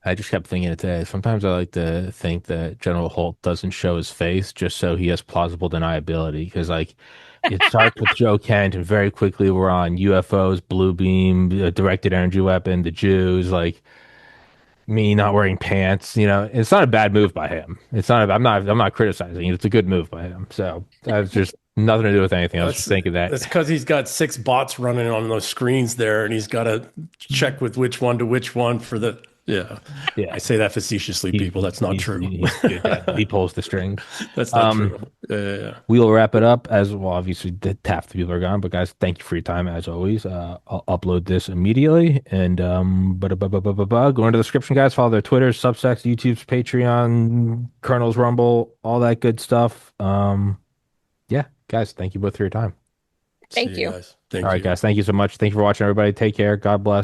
I just kept thinking it today. Sometimes I like to think that General Holt doesn't show his face just so he has plausible deniability. Because, like, it starts with Joe Kent, and very quickly we're on UFOs, blue beam, directed energy weapon, the Jews, like me not wearing pants. It's not a bad move by him. It's not. I'm not criticizing it. It's a good move by him. So that's just nothing to do with anything. I was just thinking that. That's because he's got 6 bots running on those screens there, and he's got to check with which one to which one for the. Yeah. Yeah, I say that facetiously, people. That's not true. He's good. Yeah, he pulls the strings. That's not true. Yeah. We will wrap it up as well. Obviously, half the people are gone, but guys, thank you for your time as always. I'll upload this immediately, and go into the description, guys. Follow their Twitters, Substacks, YouTube's, Patreon, Colonel's Rumble, all that good stuff. Yeah, guys, thank you both for your time. Thank See you. guys. Thank All right, you. guys, thank you so much. Thank you for watching, everybody. Take care. God bless.